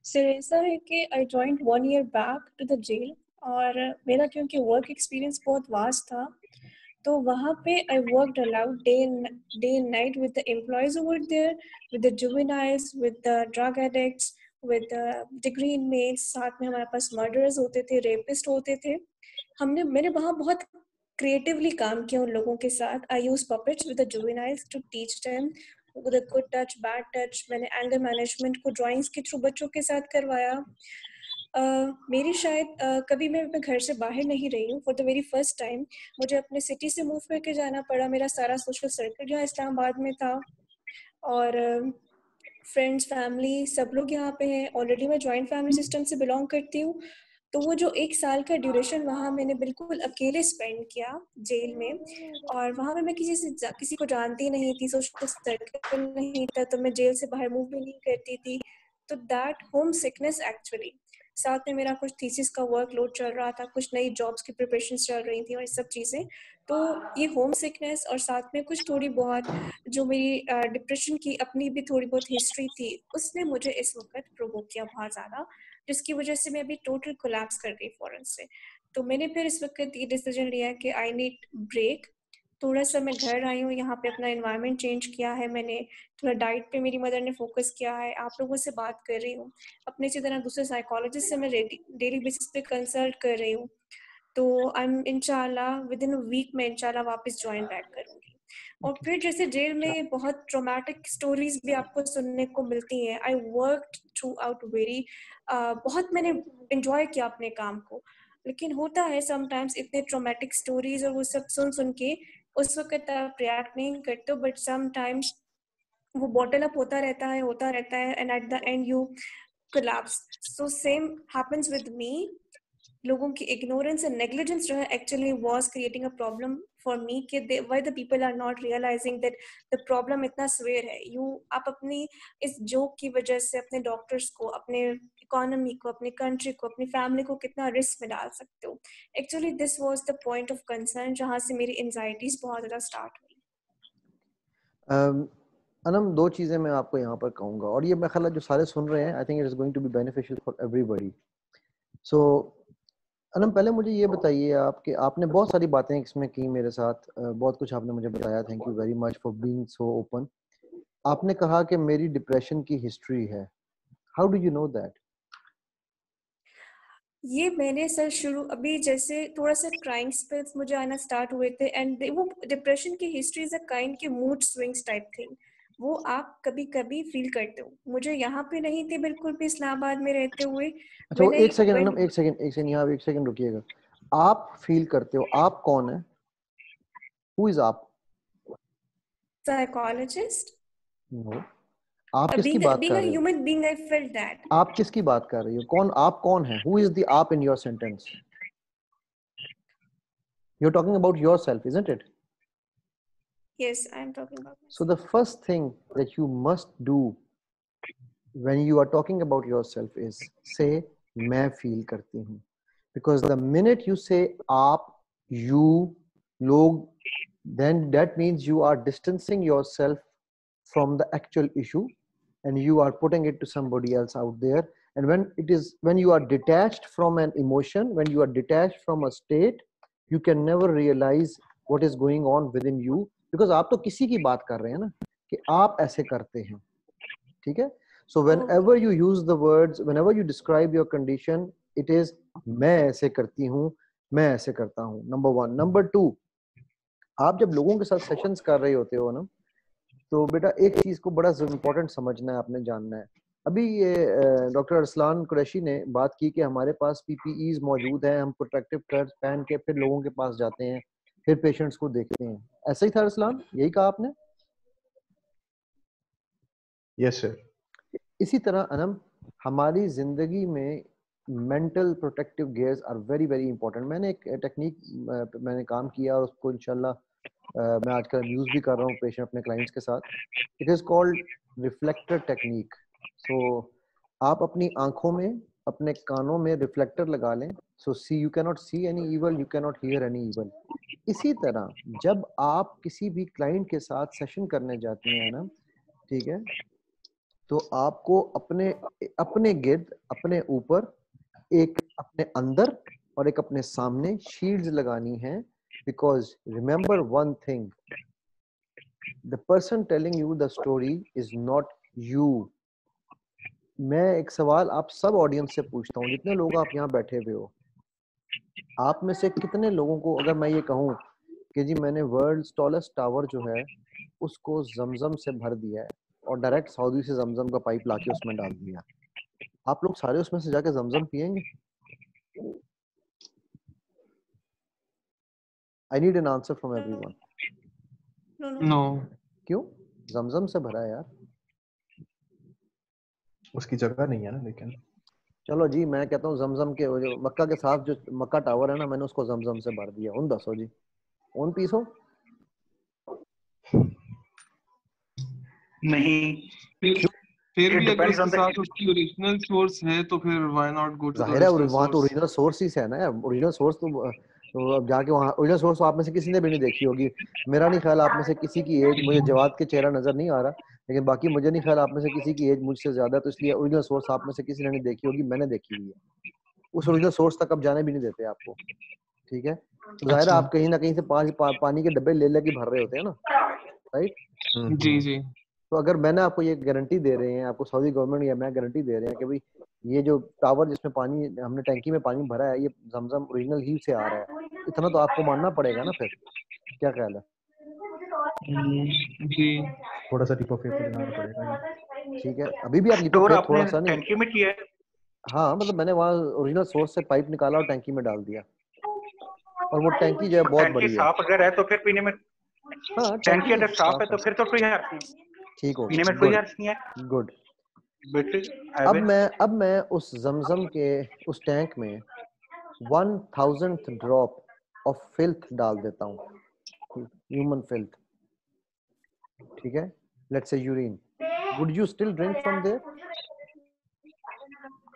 sir, ऐसा है कि I joined 1 year back to the jail, और मेरा क्योंकि work experience बहुत vast था, तो वहाँ पे I worked aloud day and night with the employees over there, with the juveniles, with the drug addicts, with the degree inmates. साथ में हमारे पास मर्डरर्स होते थे, रेपिस्ट होते थे। मैंने वहाँ बहुत क्रिएटिवली काम किया उन लोगों के साथ। I use puppets with the juveniles to teach them with a good touch, bad touch. मैंने एंगर मैनेजमेंट को ड्राइंग्स के थ्रू बच्चों के साथ करवाया। मेरी शायद कभी मैं अपने घर से बाहर नहीं रही हूँ। For the very first time मुझे अपने सिटी से मूव करके जाना पड़ा। मेरा सारा सोशल सर्कल यहाँ इस्लामाबाद में था, और फ्रेंड्स, फैमिली सब लोग यहाँ पे हैं। ऑलरेडी मैं जॉइंट फैमिली सिस्टम से बिलोंग करती हूँ, तो वो जो 1 साल का ड्यूरेशन वहाँ मैंने बिल्कुल अकेले स्पेंड किया जेल में। और वहाँ पे मैं किसी को जानती नहीं थी, सोशल सर्कल नहीं था, तो मैं जेल से बाहर मूव भी नहीं करती थी। तो दैट होम सिकनेस एक्चुअली, साथ में मेरा कुछ थीसिस का वर्कलोड चल रहा था, कुछ नई जॉब्स की प्रिपरेशन चल रही थी और सब चीज़ें। तो ये होम सिकनेस और साथ में कुछ थोड़ी बहुत जो मेरी डिप्रेशन की अपनी भी थोड़ी बहुत हिस्ट्री थी, उसने मुझे इस वक्त प्रोवोक किया बहुत ज़्यादा, जिसकी वजह से मैं अभी टोटल कोलैप्स कर गई फौरन से। तो मैंने फिर इस वक्त ये डिसीजन लिया कि आई नीड ब्रेक। थोड़ा सा मैं घर आई हूँ, यहाँ पे अपना एनवायरनमेंट चेंज किया है मैंने, थोड़ा डाइट पे मेरी मदर ने फोकस किया है, आप लोगों से बात कर रही हूँ, अपने इसी तरह दूसरे साइकोलॉजिस्ट से मैं डेली बेसिस पे कंसल्ट कर रही हूँ। तो आई एम इंशाल्लाह विद इन अ वीक में इंशाल्लाह वापस ज्वाइन बैक करूँगी। और फिर जैसे जेल में बहुत ट्रॉमेटिक स्टोरीज भी आपको सुनने को मिलती हैं। I work through out very, बहुत मैंने एंजॉय किया अपने काम को, लेकिन होता है समटाइम्स इतने ट्रॉमेटिक स्टोरीज और वो सब सुन के उस वक्त आप रिएक्ट नहीं करते हो, बट समटाइम्स वो बॉटल अप होता रहता है and at the end you collapse. So same happens with me. लोगों की इग्नोरेंस एंड नेग्लिजेंस जो है actually was creating a problem for me कि why the people are not realizing that the problem इतना severe है। आप अपनी इस जोक की वजह से अपने डॉक्टर्स को, अपने इकोनॉमी को, अपनी कंट्री को, अपनी फैमिली को कितना रिस्क में डाल सकते हो। Actually this was the point of concern जहाँ से मेरी एंजाइटीज बहुत ज़्यादा स्टार्ट हुई। अनम, दो चीज़ें मैं आपको यहाँ पर कहूँगा, और ये मैं ख्याल जो सारे सुन रहे हैं, I think it is going to be beneficial for everybody. So um, पहले मुझे ये बताइए आप कि आपने बहुत सारी बातें इसमें की मेरे साथ, बहुत कुछ आपने मुझे बताया, thank you very much for being so open. आपने कहा कि मेरी डिप्रेशन की हिस्ट्री है, how do you know that? ये मैंने सर शुरू अभी जैसे थोड़ा सा क्राइंग स्पेल्स मुझे आना स्टार्ट हुए थे, एंड वो डिप्रेशन की हिस्ट्री इज अ काइंड के मूड स्विंग्स टाइप थिंग, वो आप कभी कभी फील करते हो। मुझे यहाँ पे नहीं थे बिल्कुल भी इस्लामाबाद में रहते हुए। अच्छा, वो एक सेकंड अनम, एक सेकंड यहाँ एक सेकंड रुकिएगा। आप फील करते हो, आप कौन है? हु इज आप? साइकोलॉजिस्ट। नो, आप किसकी बात कर रहे हो? Human being I felt that. आप किसकी बात कर रही हो? कौन आप, कौन है? हु इज द आप in your sentence? You are talking about yourself, isn't it? Yes, I am talking about myself. So the first thing that you must do when you are talking about yourself is say मैं feel करती हूँ, because the minute you say आप, you, लोग, then that means you are distancing yourself from the actual issue and you are putting it to somebody else out there. And when you are detached from an emotion, when you are detached from a state, you can never realize what is going on within you, because आप तो किसी की बात कर रहे हैं ना कि आप ऐसे करते हैं, ठीक है? So whenever you use the words, whenever you describe your condition, it is मैं ऐसे करती हूँ, मैं ऐसे करता हूँ, number one. Number two, आप जब लोगों के साथ सेशंस कर रहे होते हो ना, तो बेटा एक चीज को बड़ा इम्पोर्टेंट समझना है, आपने जानना है। अभी ये डॉक्टर अरसलान कुरैशी ने बात की कि हमारे पास पीपीईज मौजूद हैं, हम प्रोटेक्टिव कवर्स पहन के फिर लोगों के पास जाते हैं, फिर पेशेंट्स को देखते हैं। ऐसा ही था अरसलान, यही कहा आपने? Yes sir. इसी तरह अनम, हमारी जिंदगी में mental protective gears are very very important. मैंने एक टेक्निक मैंने काम किया और उसको इंशाल्लाह मैं आजकल यूज भी कर रहा हूँ पेशेंट अपने क्लाइंट्स के साथ। It is called reflector technique. So आप अपनी आंखों में, अपने कानों में रिफ्लेक्टर लगा लें, so see you can not see any evil, you can not hear any evil. इसी तरह जब आप किसी भी क्लाइंट के साथ सेशन करने जाती हैं ना, ठीक है, तो आपको अपने गिर्द, अपने ऊपर, एक अपने अंदर और एक अपने सामने शील्ड्स लगानी है, because remember one thing, the person telling you the story is not you. मैं एक सवाल आप सब ऑडियंस से पूछता हूँ, जितने लोग आप यहाँ बैठे हुए हो, आप में से कितने लोगों को अगर मैं ये कहूँ कि जी मैंने वर्ल्ड्स टॉलेस्ट टावर जो है उसको जमजम से भर दिया है और डायरेक्ट सऊदी से जमजम का पाइप लाके उसमें डाल दिया, आप लोग सारे उसमें से जाके जमजम पिएंगे? I need an answer from everyone. No. क्यों? जमजम से भरा है यार। उसकी जगह नहीं है ना, लेकिन चलो जी, मैं कहता हूँ जमजम के जो मक्का के साथ जो मक्का टावर है ना, मैंने उसको जमजम से भर दिया। उन दसो जी, उन पीसो नहीं, फिर भी अगर उसके साथ उसकी ओरिजिनल सोर्स है तो फिर why not go to the जाहिर है वहाँ तो ओरिजिनल सोर्स ही है ना यार। ओरिजिनल सोर्स तो अब जाके वहाँ ओरिजिनल सोर्स तो आप में से किसी ने भी नहीं देखी होगी। मेरा नहीं ख्याल आप में से किसी की एज, मुझे जवाद के चेहरा नजर नहीं आ रहा, लेकिन बाकी मुझे नहीं ख्याल आप में से किसी की एज मुझसे ज्यादा, तो इसलिए ओरिजिनल सोर्स आप में से किसी ने नहीं देखी होगी, मैंने देखी हुई है। उस ओरिजिनल सोर्स तक अब जाने भी नहीं देते आपको, ठीक है, तो जाहिर है अच्छा। आप कहीं ना कहीं से पानी के डब्बे ले लेके भर रहे होते हैं ना, राइट? जी जी। तो अगर मैंने आपको ये गारंटी दे रहे हैं, आपको सऊदी गवर्नमेंट या मैं गारंटी दे रहे हैं कि भाई ये जो टावर जिसमें पानी हमने टैंकी में पानी भरा है ये जमजम ओरिजिनल ही से आ रहा है, इतना तो आपको मानना पड़ेगा ना। फिर क्या ख्याल है? जी। थोड़ा सा टिप ऑफ फेथ दिलाना पड़ेगा। ठीक है, अभी भी आप लिप ऑफ स्टोर फेथ आपने थोड़ा सा नहीं, टैंकी में किया है? हाँ मतलब मैंने वहाँ ओरिजिनल सोर्स से पाइप निकाला और टैंकी में डाल दिया, और वो टैंकी जो है बहुत टैंकी बड़ी है। साफ अगर है तो फिर पीने में, हाँ टैंकी अगर साफ है तो है, फिर तो कोई हर्ज नहीं, ठीक हो पीने गया, में कोई गुड हर्ज नहीं है। गुड। बेटे अब मैं उस जमजम के उस टैंक में 1000th ड्रॉप ऑफ फिल्थ डाल देता हूँ, ह्यूमन फिल्थ, ठीक है, let's say urine, would you still drink from there?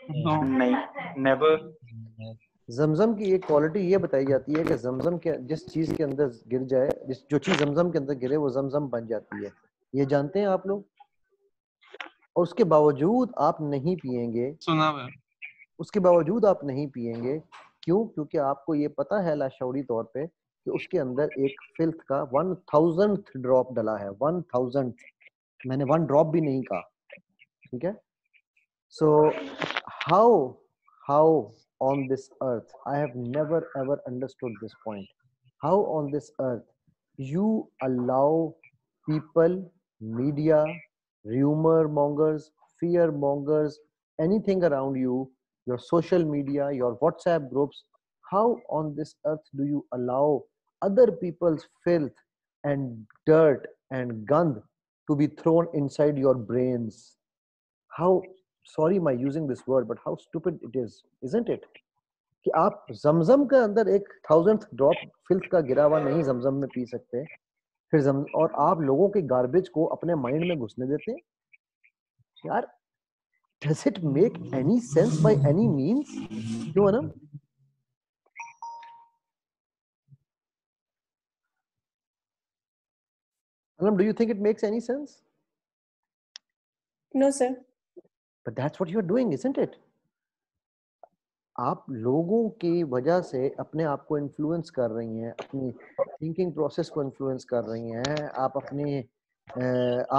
नहीं, नेवर। जमजम की एक क्वालिटी ये बताई जाती है कि जमजम के जिस चीज के अंदर गिर जाए, जो चीज जमजम के अंदर गिरे वो जमजम बन जाती है, ये जानते हैं आप लोग? और उसके बावजूद आप नहीं पिएंगे, सुना हुआ है। उसके बावजूद आप नहीं पिएंगे, क्यों? क्योंकि आपको ये पता है लाशौरी तौर पे कि उसके अंदर एक फिल्थ का 1000th ड्रॉप डला है, 1000th, मैंने 1 ड्रॉप भी नहीं कहा, ठीक है? सो how on this earth, I have never ever understood this point, how on this earth you allow people, media, rumor mongers, fear mongers, anything around you, your social media, your WhatsApp groups, how on this earth do you allow other people's filth and dirt and gand to be thrown inside your brains? How, sorry my using this word, but how stupid it is, isn't it? कि आप जमजम के अंदर एक 1000th drop filth का गिरा हुआ नहीं जमजम में पी सकते, फिर और आप लोगों के गार्बेज को अपने माइंड में घुसने देते हैं यार। Does it make any sense by any means? क्यों है ना? Anam, do you think it makes any sense? No, sir. But that's what you're doing, isn't it? आप लोगों की वजह से अपने आप को इन्फ्लुएंस कर रही हैं, अपनी थिंकिंग प्रोसेस को इन्फ्लुएंस कर रही हैं, आप अपने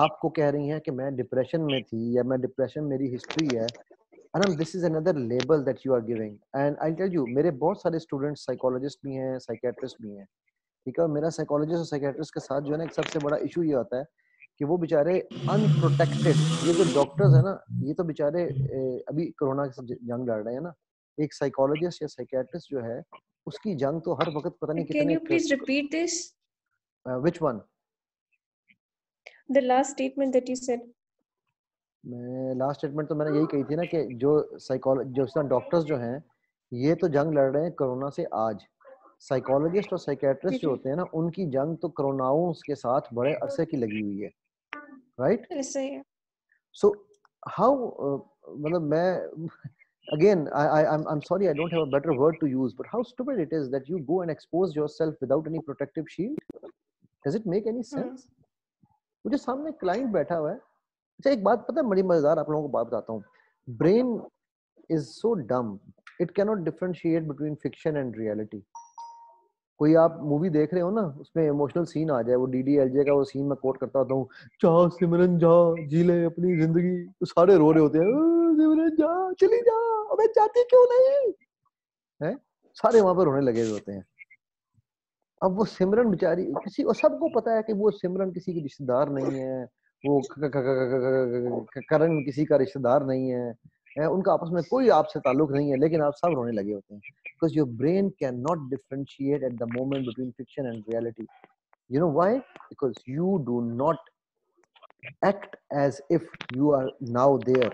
आपको कह रही हैं कि मैं डिप्रेशन में थी या मैं डिप्रेशन मेरी हिस्ट्री है। Anam, this is another label that you are giving, and I tell you, मेरे बहुत सारे स्टूडेंट्स साइकोलॉजिस्ट भी हैं, साइकेट्रिस्ट भी हैं, ठीक है? और मेरा साइकोलॉजिस्ट और साइकेट्रिस्ट के साथ जो है ना, एक सबसे बड़ा इशू ये होता है कि वो बेचारे अनप्रोटेक्टेड, ये जो डॉक्टर्स है ना, ये तो बेचारे अभी कोरोना के साथ जंग लड़ रहे हैं ना। एक साइकोलॉजिस्ट या साइकेट्रिस्ट जो है उसकी जंग तो हर वक्त पता नहीं Can कितने you please repeat this? which one? The last statement that you said. मैं लास्ट स्टेटमेंट तो मैंने यही कही थी ना कि जो डॉक्टर्स जो हैं ये तो जंग लड़ रहे हैं कोरोना से आज, साइकोलॉजिस्ट और साइकेट्रिस्ट जो होते हैं ना उनकी जंग तो कोरोनाओं के साथ बड़े अरसे की लगी हुई है, राइट? सही है। सो हाउ, मतलब मैं again I'm sorry, I don't have a better word to use, but how stupid it is that you go and expose yourself without any protective shield. Does it make any sense? मुझे सामने client बैठा हुआ है। अच्छा एक बात पता है बड़ी मजेदार, आप लोगों को बात बताता हूँ, ब्रेन इज सो डम, it can not differentiate between fiction and reality. कोई आप मूवी देख रहे हो ना, उसमें इमोशनल सीन आ जाए, वो DDLJ का वो सीन मैं कोट करता होता हूँ, जा सिमरन जा जी ले अपनी जिंदगी, तो सारे रो रहे होते हैं, सिमरन जा चली जा, अबे जाती क्यों नहीं है, सारे वहां पर रोने लगे हुए होते हैं। अब वो सिमरन बेचारी किसी, और सबको पता है कि वो सिमरन किसी की रिश्तेदार नहीं है, वो करण किसी का रिश्तेदार नहीं है, उनका आपस में कोई आपसे ताल्लुक नहीं है, लेकिन आप सब रोने लगे होते हैं because your brain cannot differentiate at the moment between fiction and reality. You know why? Because you do not act as if you are now there.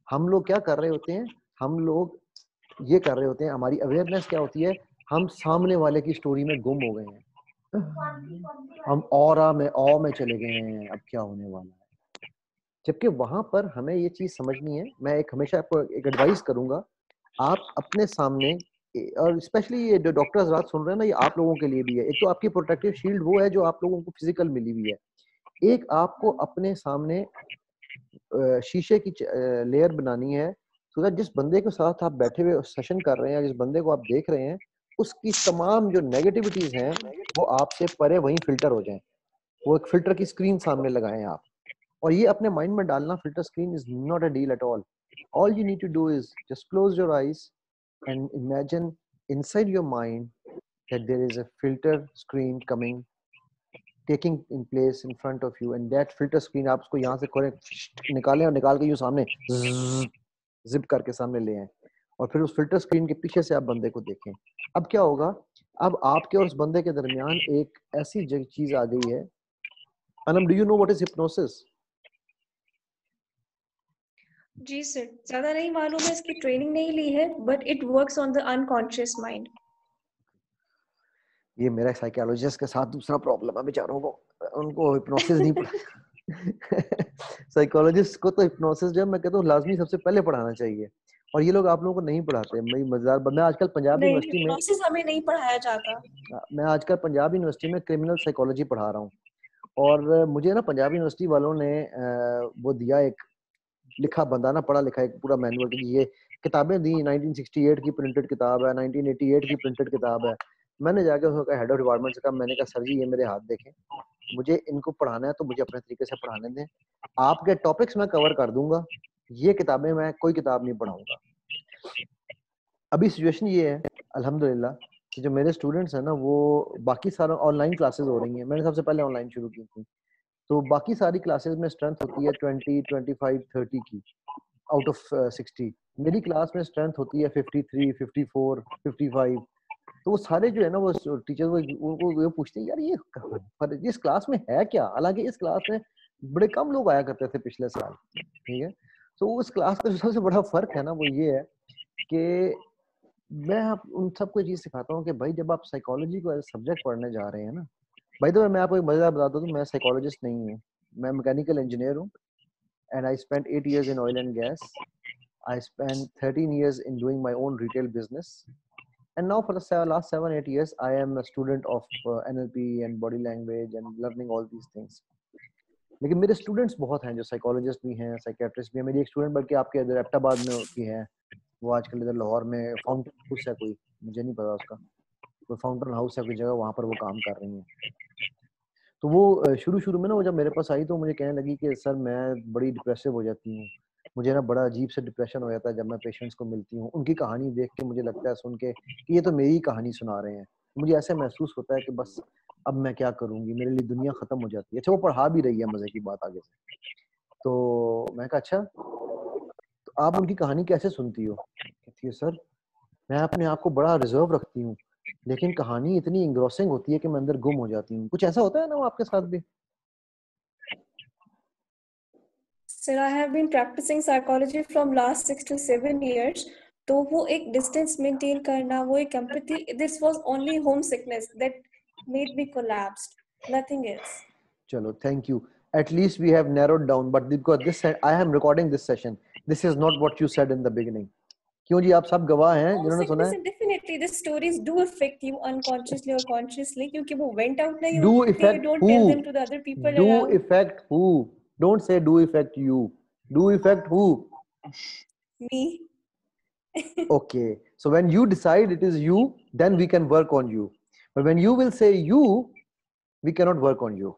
हम लोग क्या कर रहे होते हैं, हम लोग ये कर रहे होते हैं, हमारी अवेयरनेस क्या होती है, हम सामने वाले की स्टोरी में गुम हो गए हैं, हम ऑरा में चले गए हैं, अब क्या होने वाला है, जबकि वहां पर हमें ये चीज समझनी है। मैं एक हमेशा आपको एक एडवाइस करूंगा, आप अपने सामने, और स्पेशली ये जो डॉक्टर्स रात सुन रहे हैं ना, ये आप लोगों के लिए भी है। एक तो आपकी प्रोटेक्टिव शील्ड वो है जो आप लोगों को फिजिकल मिली हुई है, एक आपको अपने सामने शीशे की लेयर बनानी है, सो दैट जिस बंदे के साथ आप बैठे हुए सेशन कर रहे हैं, जिस बंदे को आप देख रहे हैं, उसकी तमाम जो नेगेटिविटीज हैं वो आपसे परे वहीं फिल्टर हो जाएं। वो एक फिल्टर की स्क्रीन सामने लगाएं आप, और ये अपने माइंड में डालना, filter screen is not a deal at all. All you need to do is just close your eyes and imagine inside your mind that there is a filter screen coming, taking in place in front of you, and that filter screen आप उसको यहाँ से खोलें, निकालें और निकाल के यूँ सामने जिप करके सामने ले आएं, और फिर उस फिल्टर स्क्रीन के पीछे से आप बंदे को देखें. अब क्या होगा, अब आपके और उस बंदे के दरमियान एक ऐसी चीज आ गई है. Anam, do you know what is hypnosis? जी सर, ज्यादा नहीं मालूम है, इसकी ट्रेनिंग नहीं ली है, but it works on the unconscious mind. ये मेरा साइकोलॉजिस्ट के साथ दूसरा प्रॉब्लम है बेचारों को, उनको हिप्नोसिस नहीं पढ़ा. साइकोलॉजिस्ट को तो हिप्नोसिस जब मैं कहता हूँ लाजमी सबसे पहले पढ़ाना चाहिए, और ये लोग आप लोगों को नहीं पढ़ाते. मजेदार, मैं आजकल पंजाब यूनिवर्सिटी में, हिप्नोसिस हमें नहीं पढ़ाया जाता. मैं आजकल पंजाब यूनिवर्सिटी में क्रिमिनल साइकोलॉजी पढ़ा रहा हूँ, और मुझे ना पंजाब यूनिवर्सिटी वालों ने वो दिया, एक लिखा बंदा ना, पढ़ा लिखा एक पूरा मैनुअल की ये किताबें दी. 1968 की प्रिंटेड किताब है, 1988 की प्रिंटेड किताब है. मैंने जाके उसका हेड ऑफ डिपार्टमेंट से कहा, मैंने कहा सर जी ये मेरे हाथ देखें, मुझे इनको पढ़ाना है तो मुझे अपने तरीके से पढ़ाने दें, आपके टॉपिक्स मैं कवर कर दूंगा, ये किताबें मैं कोई किताब नहीं पढ़ाऊंगा. अभी सिचुएशन ये है अल्हम्दुलिल्लाह कि जो मेरे स्टूडेंट्स हैं ना, वो बाकी सारा ऑनलाइन क्लासेस हो रही हैं. मैंने सबसे पहले ऑनलाइन शुरू की थी, तो बाकी सारी क्लासेस में स्ट्रेंथ होती है 20, 25, 30 की आउट ऑफ 60. मेरी क्लास में स्ट्रेंथ होती है 53, 54, 55. तो वो सारे जो है ना, वो टीचर वो पूछते हैं यार ये इस क्लास में है क्या, हालांकि इस क्लास में बड़े कम लोग आया करते थे पिछले साल. ठीक है, तो उस क्लास का जो सबसे बड़ा फर्क है ना, वो ये है कि मैं उन सबको ये चीज सिखाता हूँ कि भाई जब आप साइकोलॉजी को एज सब्जेक्ट पढ़ने जा रहे हैं ना, भाई तो मैं आपको एक मजेदार बताता हूँ, मैं साइकोलॉजिस्ट नहीं हूँ, मैं मैकेनिकल इंजीनियर हूँ, and I spent 8 years in oil and gas. I spent 13 years in doing my own retail business. And now for the last 7-8 years, I am a student of NLP and body language and learning all these things. लेकिन मेरे students बहुत हैं जो psychologist भी हैं, psychiatrist भी हैं. मेरी एक स्टूडेंट बल्कि आपके इधर एबटाबाद में की है, वो आजकल इधर लाहौर में फाउंटेन हाउस है, कोई मुझे नहीं पता उसका, कोई फाउंटेन हाउस है कोई जगह, वहाँ पर वो काम कर रही हैं. तो वो शुरू में ना, वो जब मेरे पास आई तो मुझे कहने लगी कि सर मैं बड़ी डिप्रेसिव हो जाती हूँ, मुझे ना बड़ा अजीब से डिप्रेशन हो जाता है जब मैं पेशेंट्स को मिलती हूँ. उनकी कहानी देख के मुझे लगता है सुन के कि ये तो मेरी कहानी सुना रहे हैं. मुझे ऐसे महसूस होता है कि बस अब मैं क्या करूँगी, मेरे लिए दुनिया खत्म हो जाती है. अच्छा, वो पढ़ा भी रही है, मजे की बात आगे से. तो मैं कहा अच्छा, तो आप उनकी कहानी कैसे सुनती हो? कहती है सर मैं अपने आप को बड़ा रिजर्व रखती हूँ, लेकिन कहानी इतनी इंग्रोसिंग होती है कि मैं अंदर गुम हो जाती हूँ. कुछ ऐसा होता है ना वो आपके साथ भी? Sir, I have been practicing psychology from last 6 to 7 years. तो वो एक distance maintain करना, वो एक empathy, this was only homesickness that made me collapsed, nothing else. चलो, thank you. At least we have narrowed down, but because this I am recording this session, this is not what you said in the beginning. क्यों जी, आप सब गवाह हैं जिन्होंने सुना है. Definitely, these stories do affect you unconsciously or consciously, क्योंकि वो went out नहीं Do होते, affect don't who? tell them to the other people Do around. affect who? Don't say do affect you. Do affect who? Me. Okay, so when you decide it is you, then we can work on you. But when you will say you, we cannot work on you.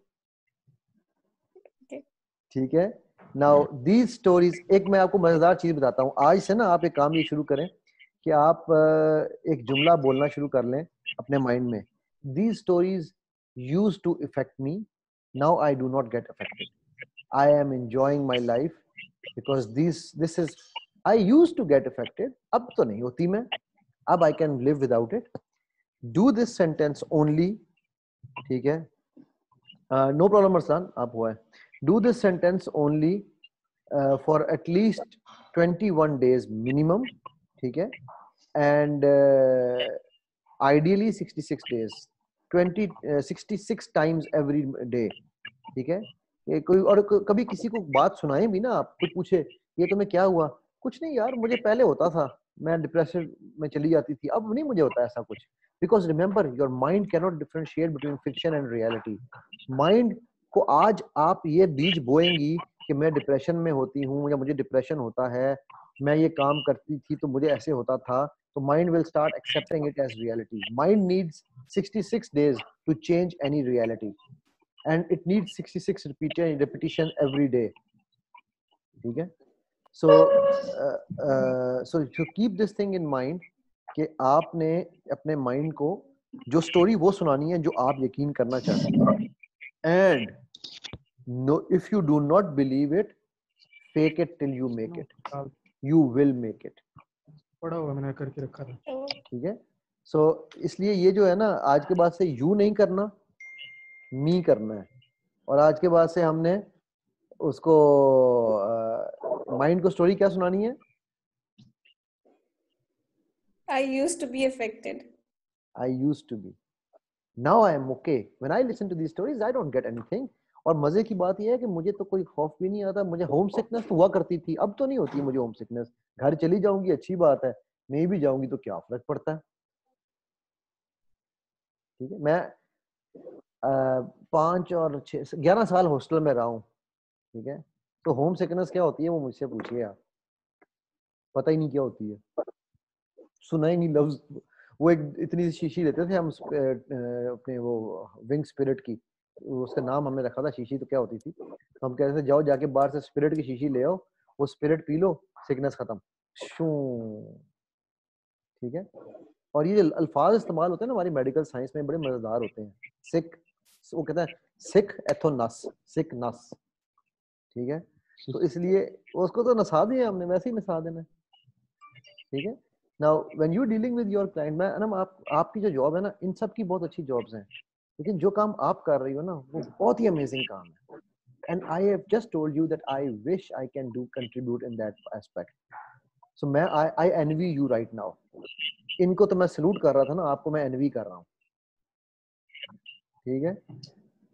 Okay. ठीक है. Now these stories, एक मैं आपको मजेदार चीज बताता हूँ. आज से ना आप एक काम ये शुरू करें कि आप एक जुमला बोलना शुरू कर लें अपने माइंड में. These stories used to affect me. Now I do not get affected. I am enjoying my life because this is, I used to get affected. अब तो नहीं होती मैं. अब I can live without it. Do this sentence only. ठीक है. No problem Arslan, आप हुआ है. Do this sentence only for at least 21 days minimum. ठीक है. And ideally 66 days. 66 times every day. ठीक है. ये कोई और कभी किसी को बात सुनाएं भी ना, आप कुछ पूछे ये तुम्हें क्या हुआ, कुछ नहीं यार मुझे पहले होता था, मैं डिप्रेशन में चली जाती थी, अब नहीं मुझे होता ऐसा कुछ. Because remember your mind can not differentiate between fiction and reality. Mind को आज आप ये बीज बोएंगी कि मैं डिप्रेशन में होती हूँ या मुझे डिप्रेशन होता है, मैं ये काम करती थी तो मुझे ऐसे होता था, So mind will start accepting it as reality. Mind needs 66 days to change any reality, and it needs 66 repetition every day. Okay? So keep this thing in mind कि आपने अपने mind को जो story वो सुनानी है जो आप यकीन करना चाहते हैं. And no, if you do not believe it, fake it till you make it. You will make it. पढ़ा हुआ मैंने करके रखा था. ठीक है. So इसलिए ये जो है ना, आज के बाद से you नहीं करना, me करना है. और आज के बाद से हमने उसको माइंड को स्टोरी क्या सुनानी है? I used to be affected. I used to be. Now I am okay. When I listen to these stories, I don't get anything. और मजे की बात यह है कि मुझे तो कोई खौफ भी नहीं आता. मुझे होम सिकनेस तो हुआ करती थी, अब तो नहीं होती मुझे होम सिकनेस. घर चली जाऊंगी अच्छी बात है, नहीं भी जाऊंगी तो क्या फर्क पड़ता है. ठीक है. मैं 5 और 11 साल हॉस्टल में रहा हूँ. ठीक है. तो होम सिकनेस क्या होती है वो मुझसे पूछिए आप. पता ही नहीं क्या होती है, सुना ही नहीं लफ्ज. वो एक इतनी शीशी लेते थे हम अपने वो विंग स्पिरिट की, उसका नाम हमने रखा था शीशी. तो क्या होती थी, तो हम कहते थे जाओ जाके बाहर से स्पिरिट की शीशी ले आओ, वो स्पिरिट पी लो, सिकनेस खत्म. ठीक है. और ये अल्फाज इस्तेमाल होते हैं ना हमारी मेडिकल साइंस में, बड़े मजेदार होते हैं. सिक, वो कहता है सिक एथोनस, सिक नस. ठीक है. तो इसलिए उसको तो नसा दिया हमने, वैसे ही नसा देना. ठीक है. Now when you dealing with your client, मैं ना आपकी जो जॉब है ना, इन सब की बहुत अच्छी जॉब्स हैं, लेकिन जो काम आप कर रही हो ना वो बहुत ही अमेजिंग काम है. And I have just told you that I wish I can do contribute in that aspect. So मैं I envy you right now. इनको तो मैं सलूट कर रहा था ना, आपको मैं एनवी कर रहा हूँ. ठीक है.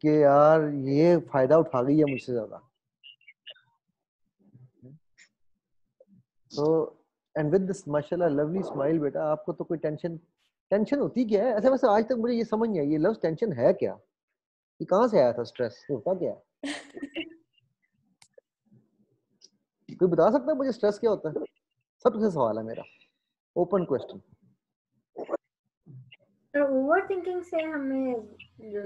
कि यार ये फायदा उठा गई है मुझसे ज्यादा. So and with this माशाल्लाह lovely smile बेटा, आपको तो कोई टेंशन होती क्या है? ऐसे वैसे आज तक मुझे ये समझ नहीं आई, ये लफ्ज टेंशन है क्या? ये कहाँ से आया था? स्ट्रेस होता क्या है? कोई बता सकता है मुझे स्ट्रेस क्या होता है? सबसे सवाल है मेरा, ओपन क्वेश्चन. तो ओवरथिंकिंग से हमें जो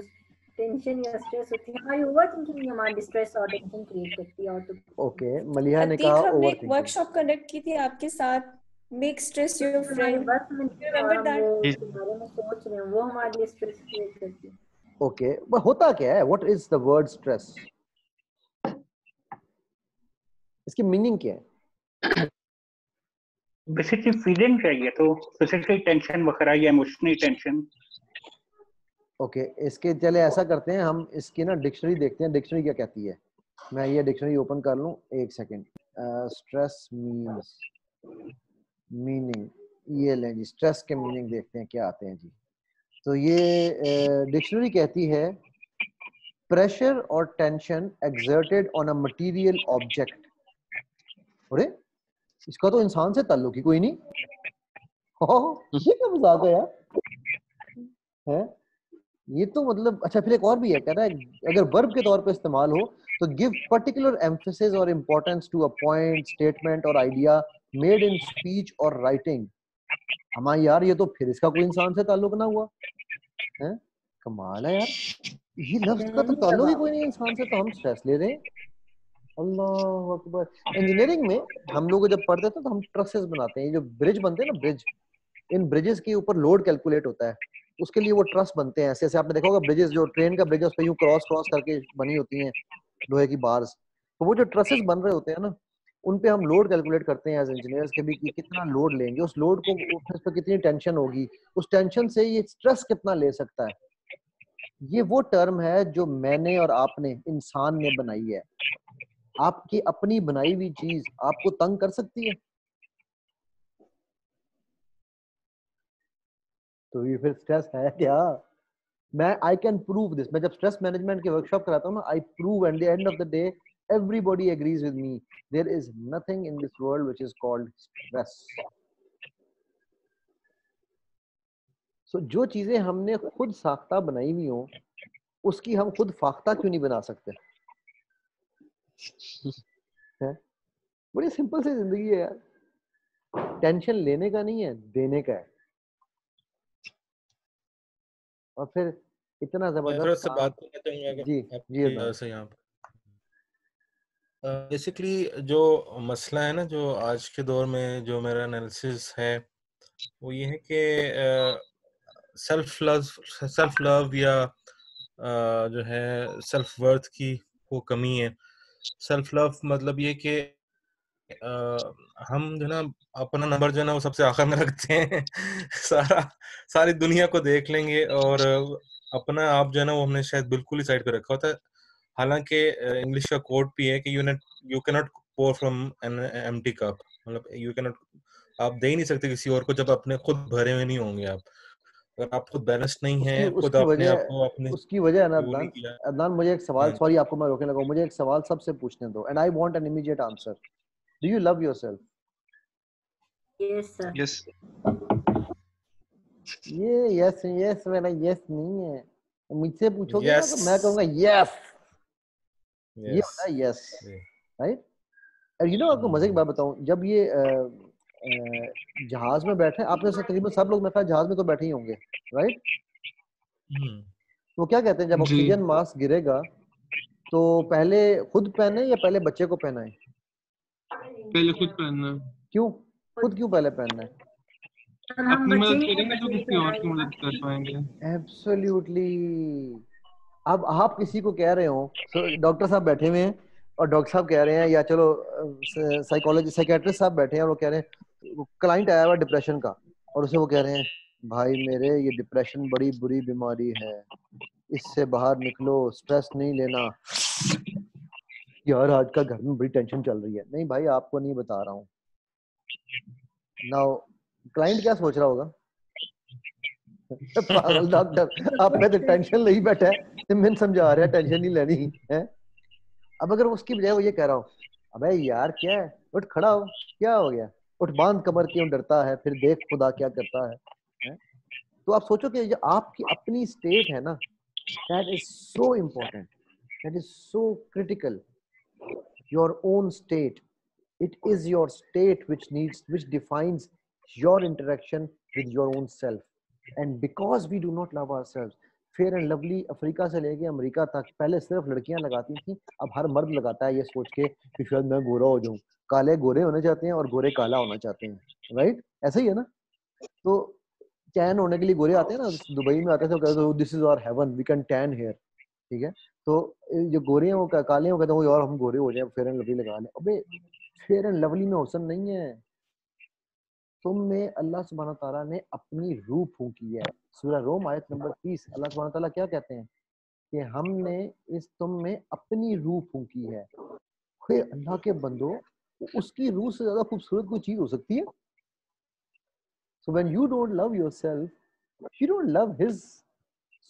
टेंशन या स्ट्रेस होती है, हमारी ओवरथिंकिंग हमारी स्ट्रेस और टेंशन क्रिएट करती है. और तो ओके, मलिहा ने अतीक, कहा हमने एक ओवरथिंकिंग. वर्कशॉप कंडक्ट की थी आपके साथ, मेक स्ट्रेस योर फ्रेंड. बस में रिमेंबर दैट? वो के बारे में सोच रहे हैं, वो हमारे लिए स्ट्रेस क्रिएट करती है. ओके, बट होता क्या है? What is the word stress? इसकी मीनिंग क्या है? बेसिकली फीलिंग चाहिए, तो फिजिकल टेंशन वगैरह या इमोशनल टेंशन. ओके, इसके चले ऐसा करते हैं, हम इसकी ना डिक्शनरी देखते हैं, डिक्शनरी क्या कहती है. मैं ये डिक्शनरी ओपन कर लूं, एक सेकंड. स्ट्रेस मीन्स, मीनिंग, ये लें जी, स्ट्रेस के मीनिंग देखते हैं क्या आते हैं जी. तो ये डिक्शनरी कहती है प्रेशर और tension exerted on a material object. अरे इसका तो इंसान से ताल्लुक ही कोई नहीं. ये क्या मजाक है यार, है ये तो मतलब. अच्छा, फिर एक और भी है, कह रहा है अगर वर्ब के तौर पे इस्तेमाल हो तो गिव पर्टिकुलर एम्फेसिस और importance to a point, statement और आइडिया मेड इन स्पीच और राइटिंग. हमारा यार ये तो फिर इसका कोई इंसान से ताल्लुक ना हुआ है. कमाल है यार, ये लफ्ज का तो ताल्लुक ही कोई नहीं इंसान से, तो हम स्ट्रेस ले रहे हैं. अल्लाह अकबर. इंजीनियरिंग में हम लोग जब पढ़ते थे तो हम ट्रसेस बनाते हैं, ये जो ब्रिज बनते हैं ना, ब्रिज, इन ब्रिजेस के ऊपर लोड कैलकुलेट होता है, उसके लिए वो ट्रस बनते हैं. ऐसे ऐसे आपने देखा होगा ब्रिजेस, जो ट्रेन का ब्रिज है उस पर यूं क्रॉस क्रॉस करके बनी होती हैं लोहे की बार्स. तो वो जो ट्रसेस बन रहे होते हैं ना, उन पे हम लोड कैलकुलेट करते हैं एज इंजीनियर्स के भी, कि कितना लोड लेंगे, उस लोड को, उस पर कितनी टेंशन होगी, उस टेंशन से ये स्ट्रेस कितना ले सकता है. ये वो टर्म है जो मैंने और आपने, इंसान ने बनाई है. आपकी अपनी बनाई हुई चीज आपको तंग कर सकती है, तो ये फिर स्ट्रेस है क्या? मैं आई कैन प्रूव दिस. मैं जब स्ट्रेस मैनेजमेंट के वर्कशॉप कराता हूँ ना, I prove eight the end of the day everybody agrees with me, there is nothing in this world which is called stress. So जो चीजें हमने खुद साख्ता बनाई हुई हो, उसकी हम खुद फाख्ता क्यों नहीं बना सकते? है बड़ी सिंपल सी जिंदगी है यार. टेंशन लेने का नहीं है, देने का है। और फिर इतना मैं जबरदस्त फिरोज से काम। बात करना चाहूंगा जी अगर जी आपकी अदनान। से यहाँ पे बेसिकली जो मसला है ना, जो आज के दौर में जो मेरा एनालिसिस है वो ये है कि सेल्फ लव या जो है सेल्फ वर्थ की वो कमी है। सेल्फ लव मतलब ये कि हम जो ना अपना नंबर जो है ना वो सबसे आखिर में रखते हैं सारी दुनिया को देख लेंगे और अपना आप जो है ना वो हमने शायद बिल्कुल ही साइड पे रखा होता है। हालांकि इंग्लिश का कोट भी है कि you can not pour from an empty cup, मतलब यू कैन नॉट, आप दे ही नहीं सकते किसी और को जब अपने खुद भरे हुए नहीं होंगे आप। अगर आप खुद बैलेंस नहीं उसकी है, खुद उसकी अपने आप वजह को अपने उसकी वजह है ना वो नहीं अदनान। किया। अदनान मुझे एक सवाल, हाँ जी। सॉरी आपको मैं रोकने लगा हूं, मुझे एक सवाल सबसे पूछने दो and I want an immediate answer. Do you love yourself? Yes sir. Yes. ये यस यस मेरा यस नहीं है। मुझसे पूछोगे ना यस तो मैं कहूंगा यस। ये यस होता है यस, राइट। और यू नो आपको मजे की बात बताऊं, जब ये जहाज में बैठे, आपने से तकरीबन सब लोग मेरे ख्याल जहाज में तो बैठे ही होंगे, राइट। तो क्या कहते हैं जब जी। ऑक्सीजन मास्क गिरेगा तो पहले खुद पहने या पहले बच्चे को पहनाए? पहले खुद पहनना है। क्यों? खुद क्यों पहले पहनना है? सर हम अपनी बच्चे मदद ही करेंगे तो बच्चे ही किसी और की पहनाएंगे ना। मदद कर पाएंगे। एब्सोल्युटली। अब आप किसी को कह रहे हो, डॉक्टर साहब बैठे हुए हैं और डॉक्टर साहब कह रहे हैं, या चलो साइकोलॉजी साइकेट्रिस्ट साहब बैठे हैं और वो कह रहे हैं क्लाइंट आया हुआ डिप्रेशन का, और उसे वो कह रहे हैं भाई मेरे ये डिप्रेशन बड़ी बुरी बीमारी है, इससे बाहर निकलो, स्ट्रेस नहीं लेना। यार आज का घर में बड़ी टेंशन चल रही है। नहीं भाई आपको नहीं बता रहा हूँ। नाउ क्लाइंट क्या सोच रहा होगा? पागल डॉक्टर, आप पे तो टेंशन ले ही बैठा है, तो मैंने समझा रहा है टेंशन नहीं लेनी है। अब अगर उसकी बजाय वो ये कह रहा हो, अबे यार क्या है, उठ खड़ा हो, क्या हो गया, उठ बांध कमर, क्यों डरता है, फिर देख खुदा क्या करता है? तो आप सोचो कि जो आपकी अपनी स्टेट है ना, that is so important, that is so critical. Your own state, it is your state which defines your interaction with your own self. And because we do not love ourselves, fair and lovely Africa से लेके America तक पहले सिर्फ लड़कियां लगाती थी, अब हर मर्द लगाता है ये सोच के कि शायद मैं गोरा हो जाऊं। काले गोरे होना चाहते हैं और गोरे काला होना चाहते हैं, राइट? ऐसा ही है ना। तो टैन होने के लिए गोरे आते हैं ना, दुबई में आते थे, कहते थे this is our heaven, we can tan here, ठीक है। तो जो गोरे हैं वो काले हैं, वो कहते हैं यार हम गोरे हो जाए, फेयर एंड लवली लगा लें। अबे फेयर एंड लवली में हुस्न नहीं है, तुम में अल्लाह सुब्हान तआला ने अपनी रूह फूंकी है। सूरह रोम आयत नंबर 30, अल्लाह सुब्हान तआला क्या कहते हैं कि हमने इस तुम में अपनी रूह फूंकी है। हे अल्लाह के बंदो, उसकी रूह से ज्यादा खूबसूरत कोई चीज हो सकती है? So when you don't love yourself, you don't love his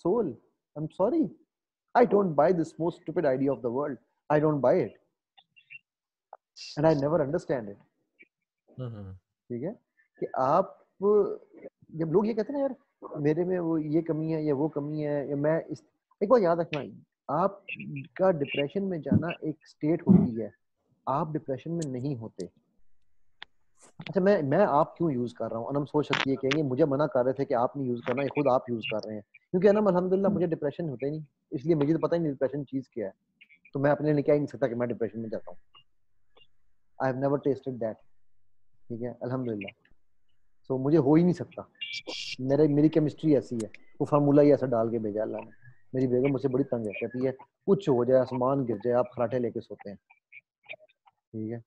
soul. I'm sorry, I don't buy this most stupid idea of the world. I don't buy it and I never understand it. ठीक है कि आप, जब लोग ये कहते हैं ना यार मेरे में वो ये कमी है या वो कमी है या मैं इस, एक बार याद रखना, आपका डिप्रेशन में जाना एक स्टेट होती है, आप डिप्रेशन में नहीं होते। अच्छा मैं आप क्यों यूज कर रहा हूँ, अनम सोच सकती है, कहेंगे मुझे मना कर रहे थे कि आप नहीं यूज करना, ये खुद आप यूज कर रहे हैं। क्योंकि अनम अल्हम्दुलिल्लाह मुझे डिप्रेशन होता ही नहीं, इसलिए मुझे तो पता ही नहीं डिप्रेशन चीज क्या है, तो मैं अपने लिए कह ही नहीं सकता कि मैं डिप्रेशन में जाता हूँ। I have never tested that, ठीक है अल्हम्दुलिल्लाह। सो मुझे हो ही नहीं सकता, मेरी केमिस्ट्री ऐसी है, वो फार्मूला ही ऐसा डाल के भेजा अल्लाह ने। मेरी बेगम मुझसे बड़ी तंग है, कहती है कुछ हो जाए, आसमान गिर जाए, आप खराटे लेके सोते हैं, ठीक है।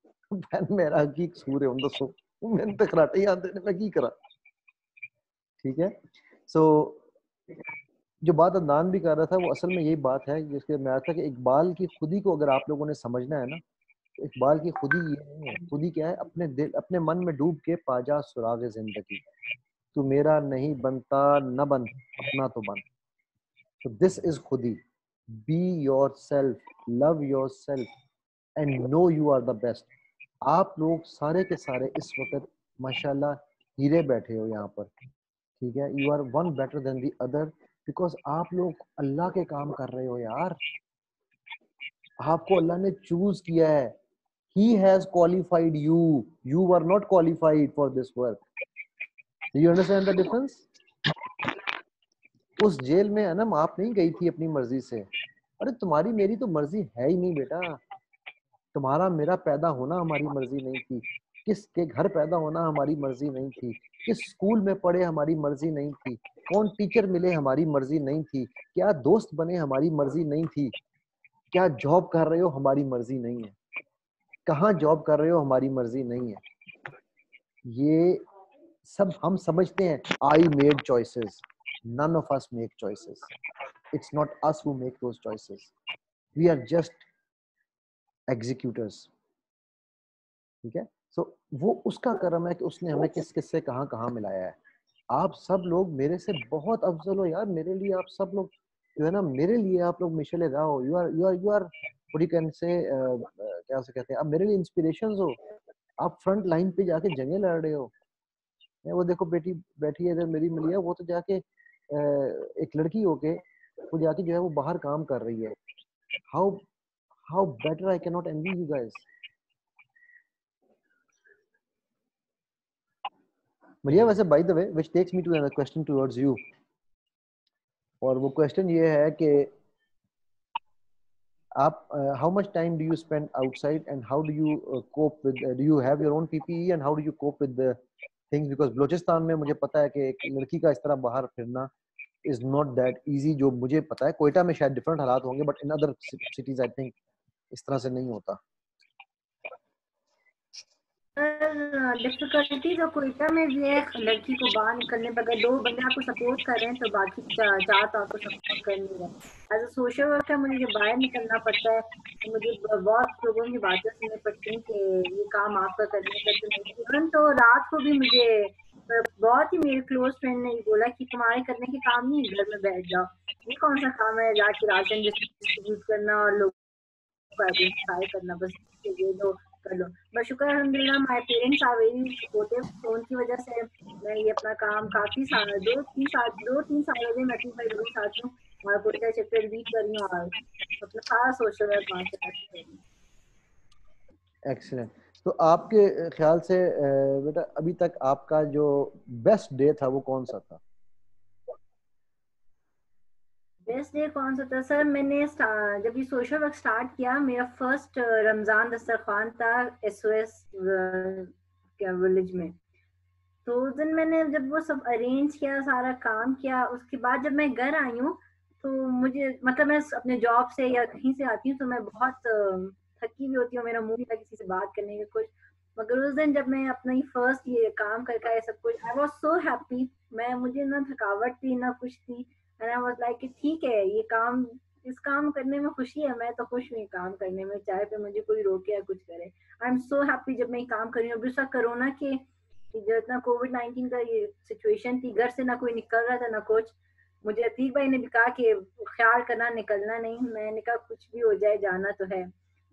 मेरा की कसूर है, दसो मैंने तो खराटे ही आते ने, मैं की करा, ठीक है। सो जो बात अदनान भी कर रहा था वो असल में यही बात है जिसके मैं था कि इकबाल की खुदी को अगर आप लोगों ने समझना है ना, तो इकबाल की खुदी ये नहीं है। खुदी क्या है? अपने दिल, अपने मन में डूब के पाजा सुराग जिंदगी, तू मेरा नहीं बनता न बन, अपना तो बन। So this is खुदी। Be yourself, love yourself and know you are the best। आप लोग सारे के सारे इस वक्त माशाल्लाह हीरे बैठे हो यहाँ पर, ठीक है। You are one better than the other because आप लोग अल्लाह के काम कर रहे हो यार। आपको अल्लाह ने चूज किया है, he has qualified you. You were not qualified for this work. Do you understand the difference? उस जेल में अनम आप नहीं गई थी अपनी मर्जी से. अरे तुम्हारी मेरी तो मर्जी है ही नहीं बेटा. तुम्हारा मेरा पैदा होना हमारी मर्जी नहीं थी. किसके घर पैदा होना हमारी मर्जी नहीं थी. किस स्कूल में पढ़े हमारी मर्जी नहीं थी. कौन टीचर मिले हमारी मर्जी नहीं थी. क्या दोस्त बने हमारी मर्जी नहीं थी. क्या जॉब कर रहे हो हमारी मर्जी नहीं है. कहाँ जॉब कर रहे हो हमारी मर्जी नहीं है. ये सब हम समझते हैं I made choices. None of us make choices. It's not us who make those choices. We are just executors. ठीक है. So वो उसका कर्म है कि उसने हमें किस किस से कहाँ कहाँ मिलाया है. आप सब लोग मेरे से बहुत अफजल हो यार. मेरे लिए आप सब लोग जो है ना, मेरे लिए आप लोग Michelle Rao, you are what you can say, क्या से कहते हैं, आप मेरे लिए इंस्पिरेशंस हो. आप फ्रंट लाइन पे जाके जंगे लड़ रहे हो. वो देखो बेटी बैठी है इधर मेरी मिली है, वो तो जाके एक लड़की होके वो जाके जो है वो बाहर काम कर रही है. How better. I can not envy you guys. Maria, वैसे by the way which takes me to another question towards you. और वो क्वेश्चन ये है कि आप how much time do you spend outside and how do you cope with, do you have your own PPE and how do you cope with the things. Because Balochistan में मुझे पता है कि एक लड़की का इस तरह बाहर फिरना इज नॉट दैट इजी. जो मुझे पता है कोयटा में शायद डिफरेंट हालात होंगे, but in other cities I think इस तरह से नहीं होता. डिफिकल्टी तो कोयटा में भी है. लड़की को बाहर निकलने पर अगर 2 बंदे आपको सपोर्ट कर रहे हैं तो बाकी 4 तो आपको सपोर्ट कर नहीं रहे. एज अ सोशल वर्कर मुझे जब बाहर निकलना पड़ता है तो मुझे बहुत लोगों की बातें सुननी पड़ती हैं कि ये काम आपका करने का तो नहीं. इवन तो रात को भी मुझे बहुत ही मेरे क्लोज फ्रेंड ने बोला कि तुम्हारे करने के काम नहीं, घर में बैठ जाओ. ये कौन सा काम है जाके राशन डिस्ट्रीब्यूट करना और लोगों का आइडेंटिफाई करना. बस ये दो कर लो. बट शुक्र अल्हम्दुलिल्लाह my parents are very supportive. तो उनकी वजह से मैं ये अपना काम काफी साल 2-3 साल हो गए मैं अपनी भाई के साथ हूँ और कोयटा चैप्टर लीड कर रही हूँ और अपना सारा सोशल वर्क वहाँ से कर रही हूँ. एक्सीलेंट. तो आपके ख्याल से बेटा अभी तक आपका जो बेस्ट डे था वो कौन सा था? बेस्ट डे कौन सा था सर? मैंने जब ये सोशल वर्क स्टार्ट किया मेरा फर्स्ट रमजान दस्तरखान था SOS विलेज में. तो उस दिन मैंने जब वो सब अरेंज किया, सारा काम किया, उसके बाद जब मैं घर आई हूँ तो मुझे मतलब मैं अपने जॉब से या कहीं से आती हूँ तो मैं बहुत थकी हुई होती हूँ. मेरा मूड था किसी से बात करने का कुछ. मगर उस दिन जब मैं अपना ही फर्स्ट ये काम करके आया सब कुछ, आई वॉज सो हैप्पी. मुझे ना थकावट थी ना कुछ थी. एंड आई वाज लाइक ठीक है ये काम, इस काम करने में खुशी है. मैं तो खुश हूँ काम करने में, चाहे पे मुझे कोई रोके या कुछ करे. आई एम सो हैप्पी जब मैं ये काम कर रही हूँ. दूसरा कोरोना के जो इतना कोविड-19 का ये सिचुएशन थी, घर से ना कोई निकल रहा था ना कुछ. मुझे अतीक भाई ने भी कहा कि ख्याल करना, निकलना नहीं. मैंने कहा कुछ भी हो जाए जाना तो है.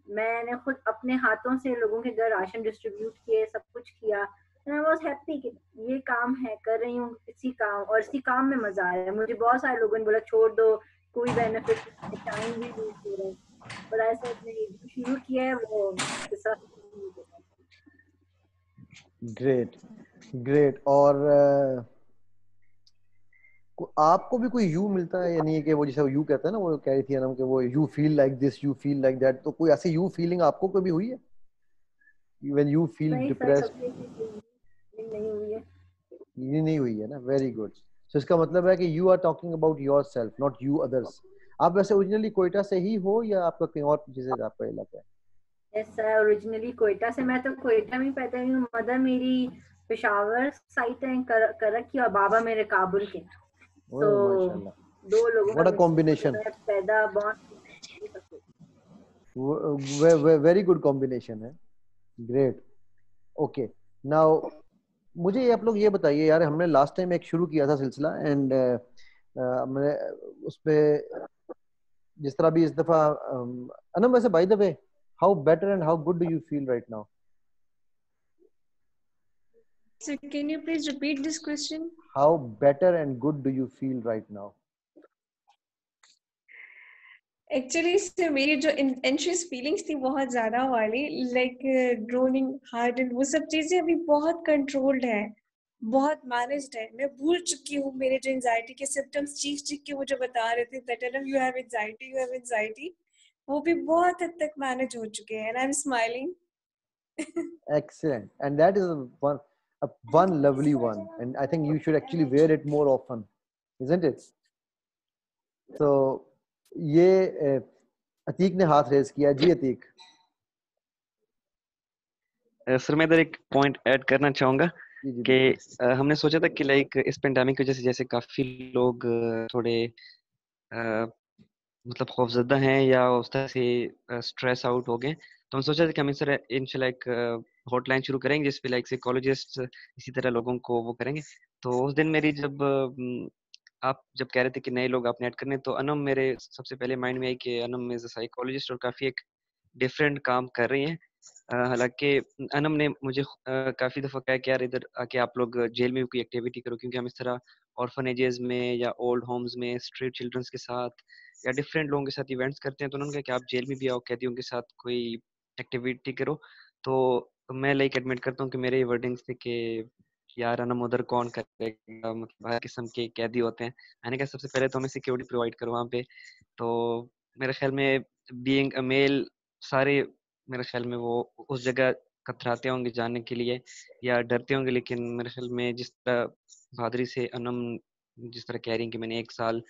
मैंने खुद अपने हाथों से लोगों के घर राशन डिस्ट्रीब्यूट किए, सब कुछ किया. आई वाज हैप्पी कि ये काम है कर रही हूँ इसी काम, और इसी काम में मजा आ रहा है. मुझे बहुत सारे लोगों ने बोला छोड़ दो, कोई बेनिफिट टाइम भी नहीं दे रहे, पर ऐसे जो शुरू किया है वो ग्रेट. और आपको भी कोई यू मिलता है, यानी कि वो जैसे यू कहते हैं ना, वो कह रही थी ना कि वो you feel like this, you feel like that. तो कोई ऐसी यू फीलिंग आपको कभी हुई है व्हेन यू फील डिप्रेस्ड? नहीं हुई है ना. Very good. सो इसका मतलब है कि you are talking about yourself, not you others. आप वैसे ओरिजिनली कोयटा से ही हो या आपका कहीं और जैसे आपका इलाका है? यस सर, ओरिजिनली कोयटा से. मैं तो कोयटा में पैदा हुई हूँ. मदर मेरी पेशावर साइड है करक की और बाबा मेरे काबुल के. तो दो लोगों व्हाट अ कॉम्बिनेशन. पैदा बॉर्न. वेरी गुड कॉम्बिनेशन है. ग्रेट. ओके. नाउ मुझे आप लोग ये बताइए यार, हमने लास्ट टाइम एक शुरू किया था सिलसिला एंड मैंने उस पे जिस तरह भी इस दफा अनम, वैसे by the way how better and how good do you feel right now? So can you please repeat this question? How better and good do you feel right now? Actually इससे मेरी जो एंशियस फीलिंग्स थी बहुत ज्यादा वाली, like groaning heart and वो सब चीजें अभी बहुत कंट्रोल्ड है, बहुत मैनेज्ड है। मैं भूल चुकी हूँ मेरे जो एंजाइटी के सिम्टम्स चीख चीख के मुझे बता रहे थे that you have anxiety, you have anxiety, वो भी बहुत हद तक मैनेज हो चुके हैं and I am smiling. Excellent. And that is one lovely one. And I think you should actually wear it more often, isn't it? So ये अतीक ने हाथ रेज किया। जी अतीक। सर मैं इधर एक पॉइंट ऐड करना चाहूंगा जी जी कि बिल्कुल। हमने सोचा था कि लाइक इस पेंडेमिक की वजह से जैसे काफी लोग थोड़े मतलब खौफजदा हैं या उस तरह से स्ट्रेस आउट हो गए, तो हम सोचा था कि हम इस तरह इंशाल्लाह एक हॉटलाइन शुरू करेंगे जिस पे लाइक साइकोलॉजिस्ट इसी तरह लोगों को वो करेंगे। तो उस दिन मेरी जब आप जब कह रहे थे कि नए लोग आपने ऐड करने, तो अनम मेरे सबसे पहले माइंड में आई कि अनम इज अ साइकोलॉजिस्ट और काफी एक डिफरेंट काम कर रही हैं। हालांकि अनम ने मुझे काफी दफा कहा कि यार इधर आके आप लोग जेल में भी कोई एक्टिविटी करो, क्योंकि हम इस तरह ऑर्फनेजेस में या ओल्ड होम्स में स्ट्रीट चिल्ड्रंस के साथ या डिफरेंट लोगों के साथ इवेंट्स करते हैं। तो उन्होंने कहा कि आप जेल में भी आओ, कैदियों के साथ कोई एक्टिविटी करो। तो मैं लाइक एडमिट करता हूँ कि मेरे वर्डिंग्स थे कि यार अनम उधर कौन करेगा, मतलब हर किस्म के कैदी होते हैं। मैंने कहा सबसे पहले तो हमें सिक्योरिटी प्रोवाइड करो वहाँ पे। तो मेरे ख्याल में बीइंग अ मेल सारे मेरे ख्याल में वो उस जगह कतराते होंगे जाने के लिए या डरते होंगे, लेकिन मेरे ख्याल में जिस तरह बहादुरी से अनम जिस तरह कह रही हैं कि मैंने 1 साल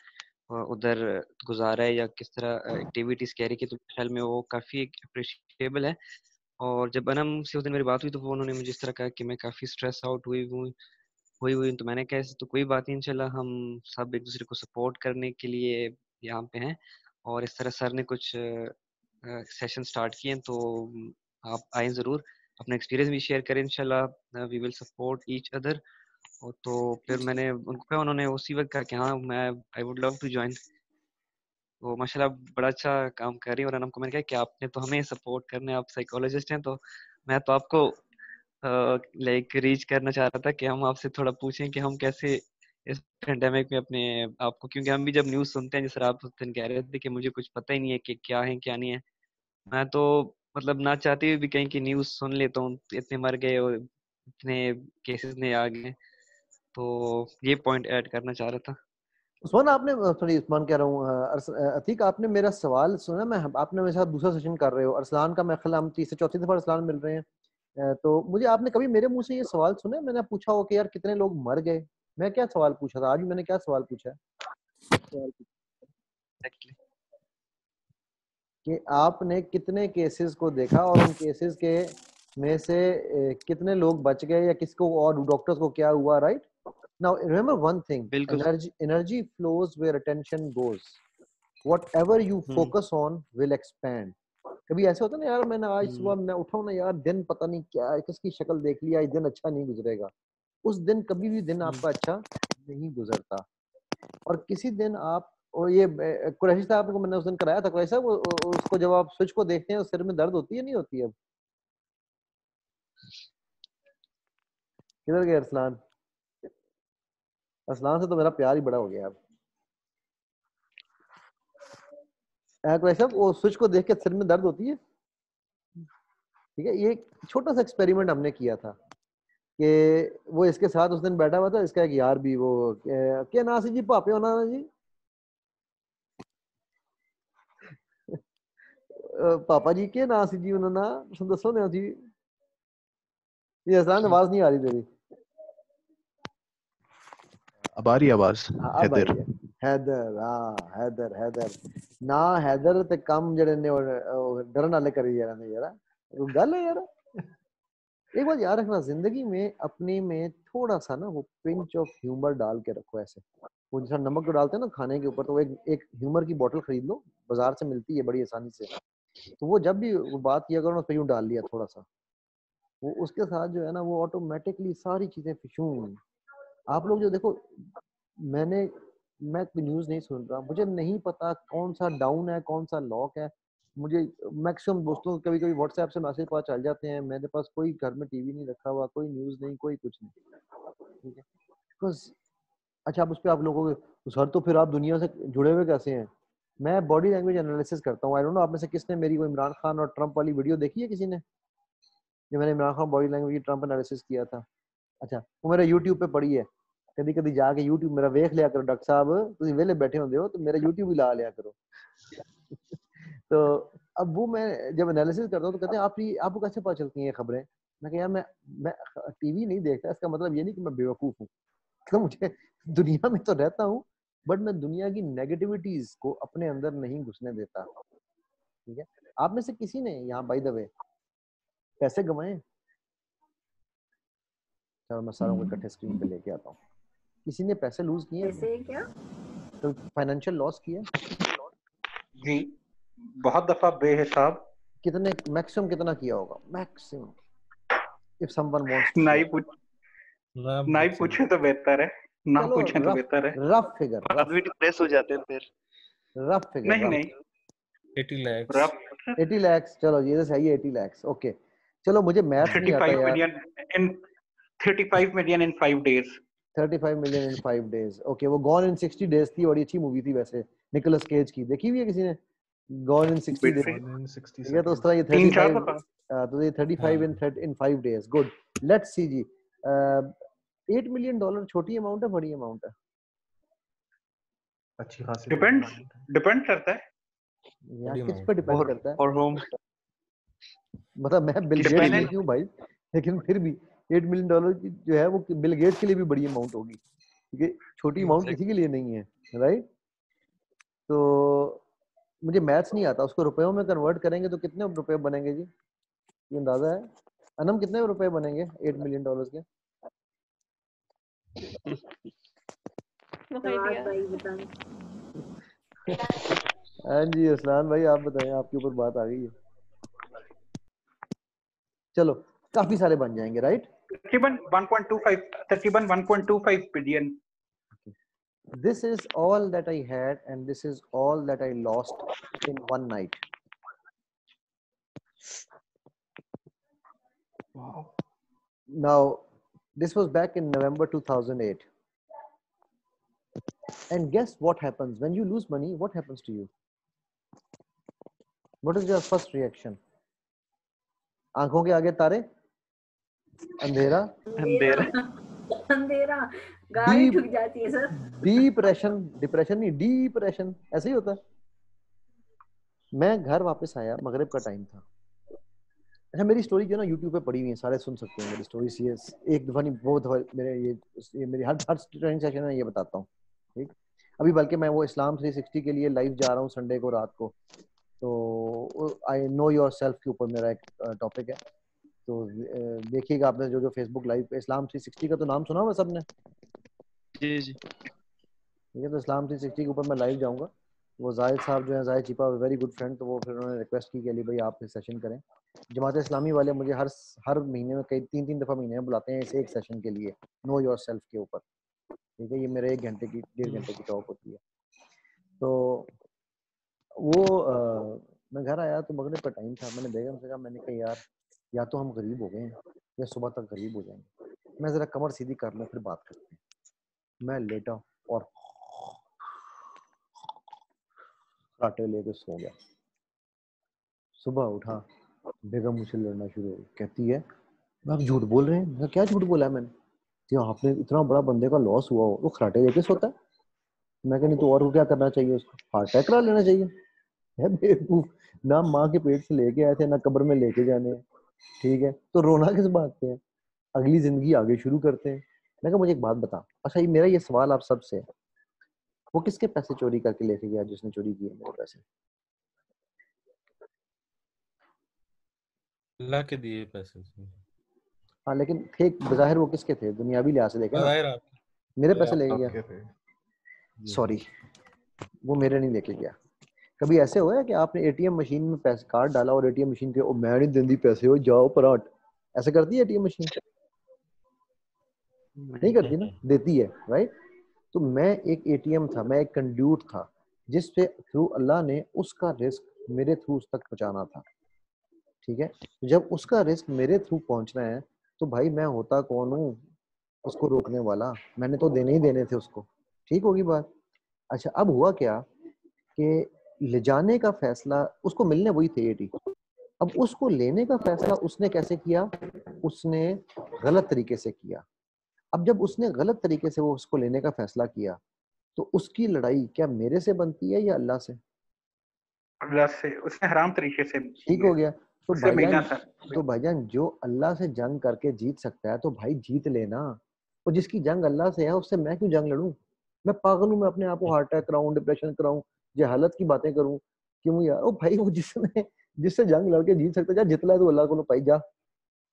उधर गुजारा है या किस तरह एक्टिविटीज कह रही की, तो ख्याल में वो काफी अप्रिशिएबल है। और जब अनम से उस दिन मेरी बात हुई तो वो उन्होंने मुझे इस तरह कहा कि मैं काफी स्ट्रेस आउट हुई तो मैंने कहा तो कोई बात नहीं, इंशाल्लाह हम सब एक दूसरे को सपोर्ट करने के लिए यहाँ पे हैं। और इस तरह सर ने कुछ सेशन स्टार्ट किए हैं, तो आप आए ज़रूर, अपना एक्सपीरियंस भी शेयर करें, इंशाल्लाह we will support each other. और तो फिर मैंने उनको कहा, उन्होंने उसी वक्त कहा कि हाँ मैं I would love to join. तो माशाल्लाह बड़ा अच्छा काम कर रही है। और अनम को मैंने कहा कि आपने तो हमें सपोर्ट करना है, आप साइकोलॉजिस्ट हैं, तो मैं तो आपको लाइक रीच करना चाह रहा था कि हम आपसे थोड़ा पूछें कि हम कैसे इस पेंडेमिक में अपने आपको, क्योंकि हम भी जब न्यूज़ सुनते हैं जैसे आप उस दिन कह रहे थे कि मुझे कुछ पता ही नहीं है कि क्या है क्या नहीं है, मैं तो मतलब ना चाहते हुए भी कहीं की न्यूज़ सुन लेता हूँ, इतने मर गए और इतने केसेस ने आ गए। तो ये पॉइंट ऐड करना चाह रहा था। उस्मान आपने सॉरी उस्मान कह रहा हूँ अतीक, आपने मेरा सवाल सुना? मैं आपने मेरे साथ दूसरा सेशन कर रहे हो अरसलान का, मैं ख्याल हम तीसरी चौथी दफा अरसलान मिल रहे हैं। तो मुझे आपने कभी मेरे मुंह से ये सवाल सुना? मैंने पूछा हो कि यार कितने लोग मर गए? मैं क्या सवाल पूछा था? आज भी मैंने क्या सवाल पूछा है कि आपने कितने केसेस को देखा और उन केसेस के में से कितने लोग बच गए या किसको और डॉक्टर्स को क्या हुआ, right? Now remember one thing, बिल्कुल। energy flows where attention goes. Whatever you focus on will expand. कभी ऐसे होता ना यार, मैंने आज सुबह मैं उठा हूं ना यार, दिन पता नहीं क्या है, किसकी शक्ल देख लिया, आज दिन अच्छा नहीं गुजरेगा। उस दिन कभी भी दिन आपका अच्छा नहीं गुजरता। और किसी दिन आप, और ये कुरैशी साहब को मैंने उस दिन कराया था, कुरैशी साहब उसको जब आप स्विच को देखते हैं सिर में दर्द होती है नहीं होती है? अब किधर गए अरसलान? अरसलान से तो मेरा प्यार ही बड़ा हो गया अब। कुरैशी साहब वो स्विच को देख के सिर में दर्द होती है? ठीक है, ये छोटा सा एक्सपेरिमेंट हमने किया था कि वो इसके साथ उस दिन बैठा हुआ था, इसका एक यार भी, वो क्या ना सी जी भापे होना जी पापा जी के ना सी जी उन्होंने दसो ना जी। ये अरसलान आवाज नहीं आ रही तेरी। अब आ रही आवाज? अब आई है। हैदर, हाँ हैदर, हैदर ना हैदर ते कम जड़े ने डरन वाले करी जा रहे यार, वो गल है यार। एक बात याद रखना, जिंदगी में अपने में थोड़ा सा ना वो पिंच ऑफ ह्यूमर डाल के रखो। ऐसे वो जैसा नमक जो डालते हैं ना खाने के ऊपर, तो एक एक ह्यूमर की बोतल खरीद लो, बाजार से मिलती है बड़ी आसानी से। तो वो जब भी वो बात किया करो ना, उस पर यूं डाल लिया थोड़ा सा, वो उसके साथ जो है ना वो ऑटोमेटिकली सारी चीजें फिशूं। आप लोग जो देखो, मैं कोई न्यूज़ नहीं सुन रहा, मुझे नहीं पता कौन सा डाउन है कौन सा लॉक है। मुझे मैक्सिमम दोस्तों कभी कभी व्हाट्सएप से मैसेज पता चल जाते हैं। मेरे पास कोई घर में टीवी नहीं रखा हुआ, कोई न्यूज़ नहीं, कोई कुछ नहीं। ठीक है, बिकॉज अच्छा, अब उस पर आप लोगों के सर, तो फिर आप दुनिया से जुड़े हुए कैसे हैं? मैं बॉडी लैंग्वेज एनालिसिस करता हूँ। आई डोंट नो आप में से किसने मेरी वो इमरान खान और ट्रम्प वाली वीडियो देखी है किसी ने, जो मैंने इमरान खान बॉडी लैंग्वेज की ट्रम्प एनालिसिस किया था? अच्छा, वो मेरे YouTube पे पड़ी है, कभी कभी जाके YouTube मेरा देख लिया करो। डॉक्टर साहब तुम वेले बैठे होंगे हो तो मेरा YouTube भी ला लिया करो। तो अब वो मैं जब एनालिसिस करता हूँ तो कहते हैं आपको कैसे पता चलती हैं ये खबरें? मैं कहा यार मैं टीवी नहीं देखता, इसका मतलब ये नहीं कि मैं बेवकूफ हूँ। तो मुझे दुनिया में तो रहता हूँ, बट मैं दुनिया की नेगेटिविटीज को अपने अंदर नहीं घुसने देता। ठीक है, आप में से किसी ने यहाँ बाय द वे पैसे कमाए? चलो मैं सारों को इकट्ठे स्क्रीन पे लेके आता हूँ। किसी ने पैसे लूज किए? पैसे क्या? तो फाइनेंशियल लॉस किया? जी बहुत दफा बेहिसाब। कितने मैक्सिमम कितना किया होगा maximum? If someone wants to नहीं पूछे तो बेहतर है, ना चलो पूछे तो बेहतर है। रफ फिगर, आदमी डिप्रेस हो जाते हैं फिर। रफ फिगर नहीं 80 lakhs। रफ 80 लाख। चलो ये तो सही है, 80 लाख। ओके चलो, मुझे मैथ्स नहीं आता 35 यार। million in 35 million in 5 days। 35 million in 5 days. Okay, वो गॉन इन 60 डेज थी, बड़ी अच्छी मूवी थी वैसे, निकोलस केज की। देखी हुई है किसी ने गॉन इन 60 डेज? ठीक है, तो उस तरह ये 35 तो ये 35 in 5 days. Good, let's see जी। $8 मिलियन छोटी अमाउंट है बड़ी अमाउंट है? अच्छी खासी डिपेंड करता है यार, किस पे डिपेंड करता है? और होम मतलब मैं बिल गेट्स नहीं हूँ भाई, लेकिन फिर भी $8 मिलियन की जो है वो बिल गेट्स के लिए भी बड़ी अमाउंट होगी, क्योंकि छोटी अमाउंट किसी के लिए नहीं है, राइट? तो मुझे मैथ्स नहीं आता, उसको रुपयों में कन्वर्ट करेंगे तो कितने रुपए बनेंगे जी? ये अंदाजा है अनम, कितने रुपए बनेंगे $8 मिलियन के? भाई बताएं। हाँ जी असलान भाई, आप बताएं, आपके ऊपर बात आ गई है। चलो काफी सारे बन जाएंगे, राइट? तकरीबन 1.25 billion. This is all that I had and this is all that I lost in one night. Wow. Now this was back in November 2008. And guess what happens when you lose money? What happens to you? What is your first reaction? आंखों के आगे तारे, अंधेरा, अंधेरा, गाड़ी ठुक जाती है सर। डिप्रेशन, डिप्रेशन नहीं डिप्रेशन, ऐसे ही होता है। मैं घर वापस आया, मगरिब का टाइम था। अच्छा, मेरी स्टोरी जो ना YouTube पे पड़ी हुई है, सारे सुन सकते हैं मेरी स्टोरी। सीरियस, एक दफा नहीं बहुत दफा मेरे ये मेरी हर ट्रेनिंग सेशन में ये बताता हूँ, ठीक? अभी बल्कि मैं वो इस्लाम 360 के लिए लाइव जा रहा हूँ संडे को रात को। तो आई नो योर सेल्फ के ऊपर मेरा एक टॉपिक है, तो देखिएगा आपने जो फेसबुक लाइव पे इस्लाम 360 का तो नाम सुना हुआ सबने? जी जी। ठीक है, तो इस्लाम 360 के ऊपर मैं लाइव जाऊंगा। वो जाहिद साहब जो है, जाहिद चिपा, वेरी गुड फ्रेंड, तो वो फिर उन्होंने रिक्वेस्ट की कि अली भाई आप सेशन करें। जमात इस्लामी वाले मुझे हर महीने में कई 3 दफ़ा महीने में बुलाते हैं इसे एक सेशन के लिए, नो योर सेल्फ के ऊपर। ठीक है, ये मेरे 1 घंटे की 1.5 घंटे की टॉक होती है। तो वो मैं घर आया तो मगरिब का टाइम था। मैंने बेगम से कहा, मैंने कहा यार या तो हम गरीब हो गए हैं या सुबह तक गरीब हो जाएंगे, मैं ज़रा कमर सीधी कर लूँ फिर बात करते हैं। मैं लेटा और काटे लेके सो गया। सुबह उठा, बेगम मुझसे लड़ना शुरू हो, कहती है आप झूठ बोल रहे हैं। मैं क्या झूठ बोला है मैंने? कि आपने इतना बड़ा बंदे का लॉस हुआ हो वो खराटे लेके सोता है। मैं कहनी तो और को क्या करना चाहिए, उसको हार्ट अटैक करा लेना चाहिए। है बेवकूफ, ना माँ के पेट से लेके आए थे ना कब्र में लेके जाने हैं। ठीक है, तो रोना किस बात पे है, अगली जिंदगी आगे शुरू करते हैं। मैं कहा मुझे एक बात बता, अच्छा ये मेरा ये सवाल आप सबसे, वो किसके पैसे चोरी करके लेके गया जिसने चोरी किए मेरे पैसे? अल्लाह के दिए पैसे। हाँ लेकिन थे बज़ाहिर वो किसके थे? दुनियावी लिहाज से देखे ना, मेरे पैसे लेके गया। सॉरी, वो मेरे नहीं लेके गया। कभी ऐसे हुआ है कि आपने एटीएम मशीन में पैसे कार्ड डाला और एटीएम मशीन के, ओ मैं नहीं देंदी पैसे, हो जाओ पराट, ऐसे करती है एटीएम मशीन? नहीं करती ना, देती है, राइट? तो मैं एक एटीएम था, मैं एक कंड्यूट था जिस पे थ्रू अल्लाह ने उसका रिस्क मेरे थ्रू उस तक पहुंचाना था। ठीक है, जब उसका रिस्क मेरे थ्रू पहुंचना है तो भाई मैं होता कौन हूँ उसको रोकने वाला? मैंने तो देने ही देने थे उसको। ठीक होगी बात? अच्छा, अब हुआ क्या कि ले जाने का फैसला उसको मिलने वही थे 80। अब उसको लेने का फैसला उसने कैसे किया? उसने गलत तरीके से किया। अब जब उसने गलत तरीके से वो उसको लेने का फैसला किया, तो उसकी लड़ाई क्या मेरे से बनती है या अल्लाह से? अल्लाह से। उसने हराम तरीके से ठीक हो गया। तो उससे मिला भाईजान, था। तो भाईजान जो अल्लाह से जंग करके जीत सकता है तो भाई जीत लेना। और जिसकी जंग अल्लाह से है उससे मैं क्यों जंग लड़ूं? मैं पागल हूं मैं अपने आप को हार्ट अटैक कराऊं, डिप्रेशन कराऊं, जहालत की बातें करूं? क्यों यार? ओ भाई वो जिसने जिससे जंग लड़के जीत सकता है, जा जितला है तो अल्लाह को भाई जा,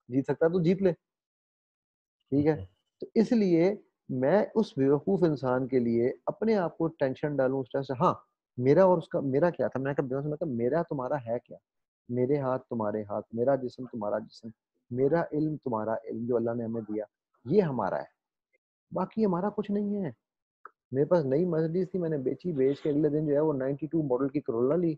जीत सकता है तो जीत ले। ठीक है? तो इसलिए मैं उस बेवकूफ इंसान के लिए अपने आप को टेंशन डालूं, स्ट्रेस। हाँ, मेरा और उसका, मेरा क्या था, मैं कहा मेरा तुम्हारा है क्या? मेरे हाथ तुम्हारे हाथ, मेरा जिस्म तुम्हारा जिस्म, मेरा इल्म तुम्हारा इल्म जो अल्लाह ने हमें दिया, ये हमारा है। बाकी हमारा कुछ नहीं है। मेरे पास नई मर्सिडीज थी, मैंने बेची, बेच के अगले दिन जो है वो 92 मॉडल की करोला ली।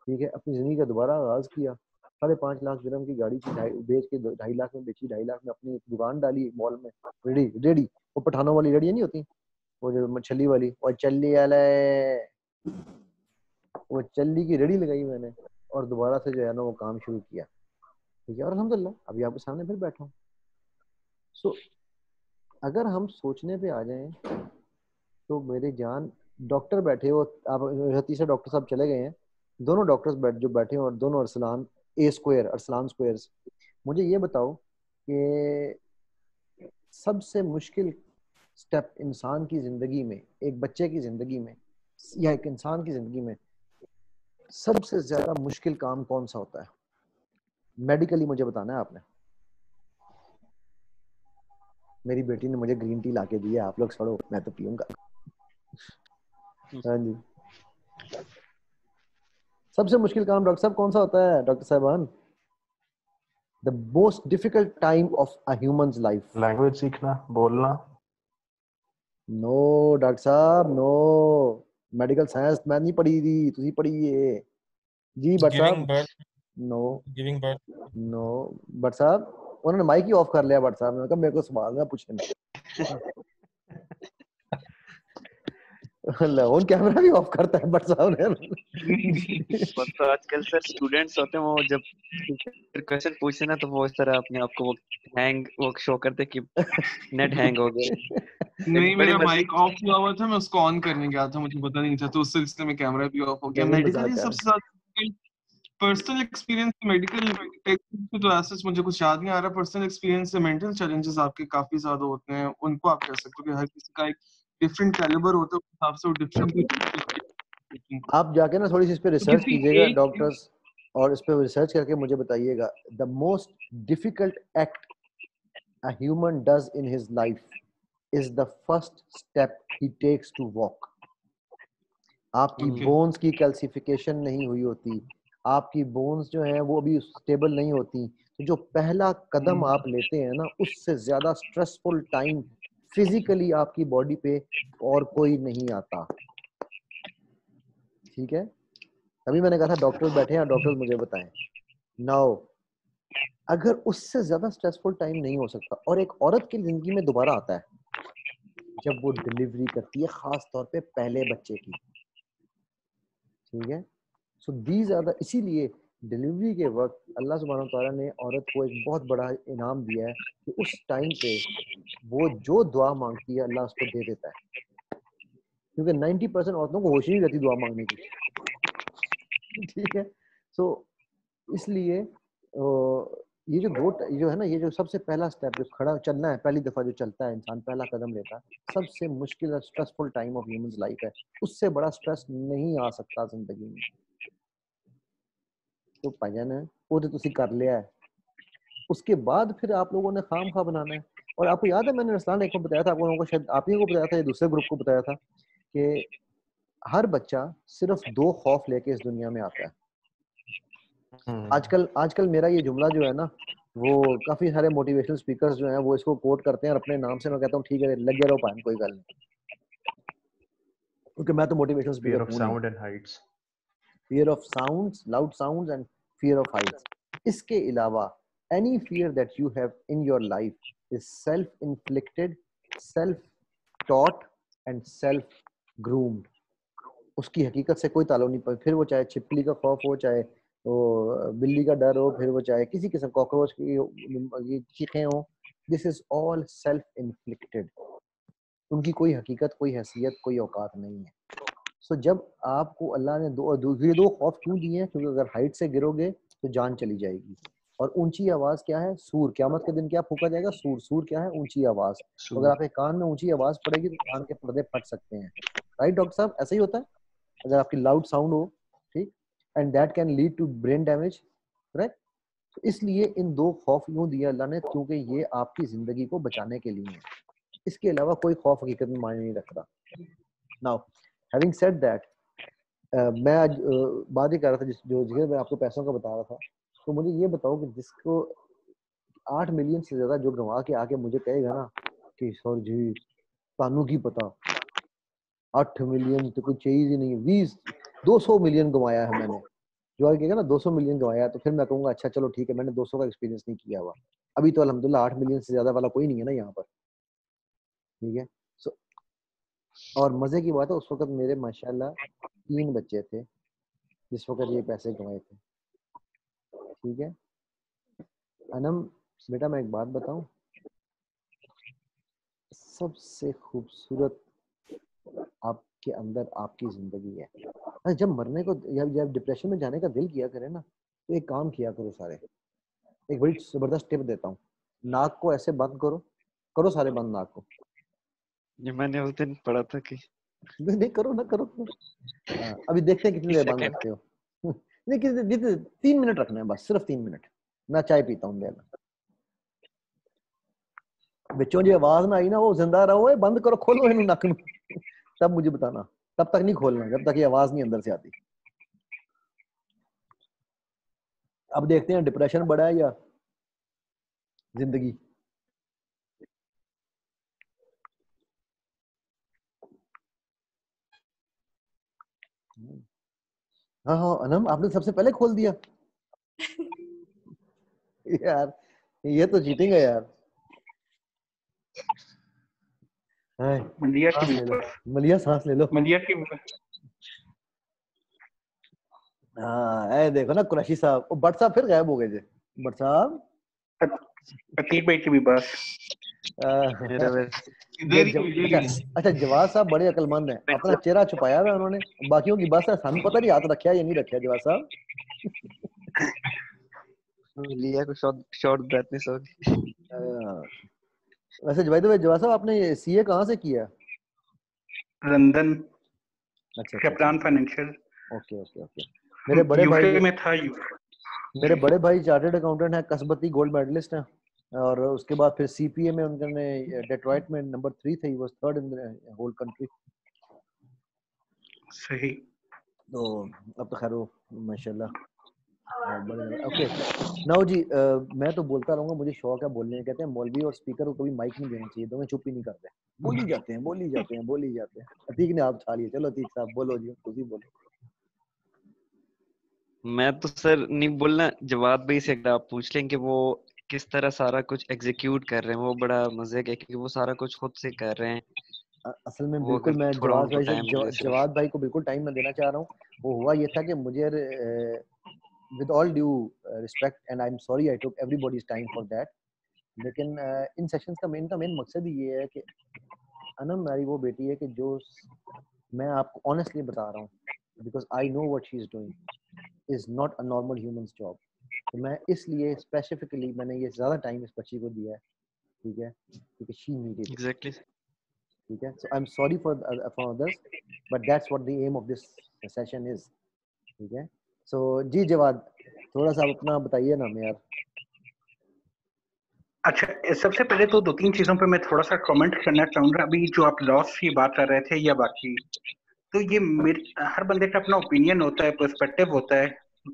ठीक है? अपनी जिंदगी का दोबारा आगाज किया। 5.5 लाख दिरहम की गाड़ी थी, बेच के 2.5 लाख में बेची। 2.5 लाख में अपनी एक दुकान डाली मॉल में, रेडी रेडी, वो पठानों वाली रेडी नहीं होती, वो जो मछली वाली, और चल्ली वाले, वो चल्ली की रेडी लगाई मैंने, और दोबारा से जो है ना वो काम शुरू किया। ठीक है? और अल्हम्दुलिल्लाह अभी आपके सामने फिर बैठा हूँ। सो अगर हम सोचने पे आ जाएं तो मेरे जान, डॉक्टर बैठे हो आप, तीसरे डॉक्टर साहब चले गए हैं, दोनों डॉक्टर्स जो बैठे हैं, और दोनों अरसलान ए स्क्वायर, अरसलान स्क्वायर्स। मुझे ये बताओ कि सबसे मुश्किल स्टेप इंसान की जिंदगी में, एक बच्चे की जिंदगी में या एक इंसान की जिंदगी में सबसे ज्यादा मुश्किल काम कौन सा होता है? मेडिकली मुझे बताना है आपने। मेरी बेटी ने मुझे ग्रीन टी लाके दी है, आप लोग छोड़ो, मैं तो पीऊंगा। हाँ जी, सबसे मुश्किल काम डॉक्टर साहब कौन सा होता है डॉक्टर साहबान? The most difficult time of a humans life. Language सीखना, बोलना। नो डॉक्टर साहब, नो। मेडिकल साइंस मैं नहीं पढ़ी थी, तुसी पढ़ी है जी बट गिविंग साहब। Birth, no giving birth. No but साहब, उन्होंने माइक ही ऑफ कर लिया बट साहब ने कहा मेरे को सवाल ना पूछे। उन कैमरा भी ऑफ करता है बट साहब ने। वो तो आजकल सर स्टूडेंट्स होते हैं, वो जब टीचर क्वेश्चन पूछे ना तो वो इस तरह अपने आप को वो हैंग वो शो करते कि नेट हैंग हो गया। नहीं, बड़ी मेरा मजे माइक ऑफ हुआ हुआ था, मैं उसको ऑन करने गया था, मुझे पता नहीं था, तो उस सिलसिले में कैमरा भी ऑफ हो गया। नहीं मजाक मेडिकली कर सबसे ज्यादा पर्सनल एक्सपीरियंस मेडिकल टेक तो ऐसे मुझे कुछ याद नहीं आ रहा। पर्सनल एक्सपीरियंस से मेंटल चैलेंजेस आपके काफी ज्यादा होते हैं, उनको आप कह सकते हो कि हर किसी का एक डिफरेंट कैलिबर होता है, उस हिसाब से वो डिफरेंट। आप जाके ना थोड़ी सी इस पे तो रिसर्च किसी कीजिएगा एक डॉक्टर्स, और इस पे रिसर्च करके मुझे बताइएगा। The most difficult act a human does in his life is the first step he takes to walk. आपकी बोन्स की कैल्सिफिकेशन नहीं हुई होती, आपकी बोन्स जो हैं वो अभी स्टेबल नहीं होती, तो जो पहला कदम आप लेते हैं ना, उससे ज्यादा स्ट्रेसफुल टाइम फिजिकली आपकी बॉडी पे और कोई नहीं आता। ठीक है? तभी मैंने कहा था डॉक्टर्स बैठे हैं, डॉक्टर्स मुझे बताएं। नाउ अगर उससे ज्यादा स्ट्रेसफुल टाइम नहीं हो सकता, और एक औरत की जिंदगी में दोबारा आता है जब वो डिलीवरी करती है, खास तौर पे पहले बच्चे की। ठीक है? सो दीज आर द, इसीलिए डिलीवरी के वक्त अल्लाह सुब्हानहू तआला ने औरत को एक बहुत बड़ा इनाम दिया है कि उस टाइम पे वो जो दुआ मांगती है अल्लाह उसको दे देता है, क्योंकि 90% औरतों को होश ही नहीं रहती दुआ मांगने की। ठीक है? सो इसलिए ये जो है ना, ये जो सबसे पहला स्टेप जो खड़ा चलना है, पहली दफा जो चलता है इंसान, पहला कदम लेता है, सबसे मुश्किल और stressful time of humans life है। उससे बड़ा स्ट्रेस नहीं आ सकता जिंदगी में। तो भाईजान वो तो तुसी कर लिया है, उसके बाद फिर आप लोगों ने खाम खा बनाना है। और आपको याद है मैंने रसलान एक को बताया था, आप लोगों को शायद आप ही को बताया था या दूसरे ग्रुप को बताया था, कि हर बच्चा सिर्फ 2 खौफ लेके इस दुनिया में आता है। आजकल मेरा ये जुमला जो है ना, वो काफी सारे मोटिवेशनल स्पीकर्स जो हैं वो इसको कोट करते हैं और अपने नाम से मैं कहता हूँ ठीक है लग गया रहो पान, कोई गल नहीं, क्योंकि मैं तो मोटिवेशनल स्पीकर Fear of हूँ नहीं। sound and heights. Fear of sounds, loud sounds and fear of Heights. इसके अलावा any fear that you have in your life is self inflicted, self taught and self groomed. उसकी हकीकत से कोई ताल्लुक नहीं। फिर वो चाहे छिपकली का खौफ हो, चाहे वो बिल्ली का डर हो, फिर वो चाहे किसी किस्म कॉकरोच की चीखें हो, this is all self inflicted. उनकी कोई हकीकत, कोई हैसियत, कोई औकात नहीं है। सो जब आपको अल्लाह ने ये दो खौफ क्यों दिए हैं? क्योंकि अगर हाइट से गिरोगे तो जान चली जाएगी। और ऊंची आवाज क्या है? सूर। क़यामत के दिन क्या फूका जाएगा? सूर। सूर क्या है? ऊंची आवाज। तो अगर आपके कान में ऊंची आवाज पड़ेगी तो कान के पर्दे फट सकते हैं। राइट डॉक्टर साहब, ऐसा ही होता है अगर आपकी लाउड साउंड हो, ठीक, and that can lead to brain damage, right. तो इसलिए इन दो खौफ यूं दिए अल्लाह ने, क्योंकि ये आपकी जिंदगी को बचाने के लिए है। इसके अलावा कोई खौफ हकीकत में मायने नहीं रखता। नाउ हैविंग सेड दैट, मैं आज बात ही कर रहा था जो जिक्र मैं आपको पैसों का बता रहा था, तो मुझे ये बताओ कि जिसको 8 मिलियन से ज्यादा जो गंवा के आके मुझे कहेगा ना कि सर जी तानू की पता 8 मिलियन तो कोई चीज ही नहीं है, 200 मिलियन गंवाया है मैंने, जो आगे कहेगा ना 200 मिलियन गंवाया, तो फिर मैं कहूँगा अच्छा चलो ठीक है, मैंने 200 का एक्सपीरियंस नहीं किया हुआ। अभी तो अल्हम्दुलिल्लाह 8 मिलियन से ज्यादा वाला कोई नहीं है ना यहाँ पर, ठीक है। सो और मजे की बात है, उस वक्त मेरे माशाल्लाह 3 बच्चे थे जिस वक्त ये पैसे कमाए थे, ठीक है। अनम बेटा मैं एक बात बताऊं, सबसे खूबसूरत आपके अंदर आपकी जिंदगी है। अरे जब मरने को या डिप्रेशन में जाने का दिल किया करे ना, तो एक काम किया करो सारे। एक बड़ी जबरदस्त टिप देता हूँ, नाक को ऐसे बंद करो, करो सारे बंद नाक को। ये मैंने उस दिन पढ़ा था कि नहीं करो ना, करो। अभी देखते हैं कितनी देर बंद रखते हो। नहीं कितने 3 मिनट रखना है बस, सिर्फ 3 मिनट। मैं चाय पीता हूँ देर में। बच्चों जी आवाज ना आई ना, वो जिंदा रहो, बंद करो, खोलो इन नक में, तब मुझे बताना। तब तक नहीं खोलना जब तक ये आवाज नहीं अंदर से आती। अब देखते हैं डिप्रेशन बड़ा है या जिंदगी। हाँ हाँ अनम, आपने सबसे पहले खोल दिया। यार ये तो चीटिंग है यार। मलिया सांस ले लो, मलिया सांस ले लो। मलिया की हाँ ऐ देखो ना कुरैशी साहब, वो भट्ट साहब फिर गायब हो गए थे। भट्ट साहब अतीक भाई की भी बस अच्छा जवाद साहब बड़े अक्लमंद हैं, अपना चेहरा छुपाया हुआ उन्होंने, बाकियों की बस है, सानू पता नहीं हाथ रखा या नहीं रखा। जवाद साहब लिया को शॉर्ट ब्राइटनेस होगी। वैसे जवाद साहब आपने सीए कहाँ से किया? लंदन। अच्छा captain financial. Okay okay okay. मेरे बड़े भाई में था मेरे बड़े भाई चार्टर्ड अकाउंटेंट है, कसबती गोल्ड मेडलिस्ट है, और उसके बाद फिर सीपीए में उन्होंने डेट्रॉइट में नंबर 3 थे, he was third in the whole country. सही। तो अब तो खैर माशाल्लाह ओके। नाउ जी मैं तो बोलता रहूंगा, मुझे शौक है बोलने। कहते हैं मौलवी और स्पीकर को कभी माइक नहीं देना चाहिए, दोनों चुप ही नहीं करते, बोली जाते हैं बोली जाते हैं बोली जाते हैं। अतीक ने आप छा लिया, चलो अतीक साहब बोलो जी, तुम बोलो। मैं तो सर नहीं बोलना, जवाब भाई से अगर आप पूछ लें कि वो किस तरह सारा कुछ एग्जीक्यूट कर रहे हैं, वो बड़ा मजे का है क्योंकि वो सारा कुछ खुद से कर रहे हैं। असल में बिल्कुल मैं जवाद भाई को बिल्कुल टाइम ना देना चाह रहा हूँ। वो हुआ ये था कि मुझे with all due respect and I'm sorry I took everybody's time for that, लेकिन इन सेशंस का मेन मकसद ही ये है कि अनम मेरी वो बेटी है कि जो मैं आपको ऑनेस्टली बता रहा हूँ, because I know what she is doing is not a normal humans job. तो मैं इसलिए स्पेसिफिकली मैंने ये ज़्यादा टाइम इस बच्ची को दिया है, ठीक है, क्योंकि शी नीडेड एग्जैक्टली, ठीक है। So I am sorry for others but that's what the aim of this session is, ठीक है। सो जी जवाद थोड़ा सा अपना बताइए ना यार। अच्छा सबसे पहले तो 2-3 चीजों पे मैं थोड़ा सा कमेंट करना चाहूंगा। अभी जो आप लॉस की बात कर रहे थे या बाकी, तो ये हर बंदे का अपना ओपिनियन होता है, पर्सपेक्टिव होता है।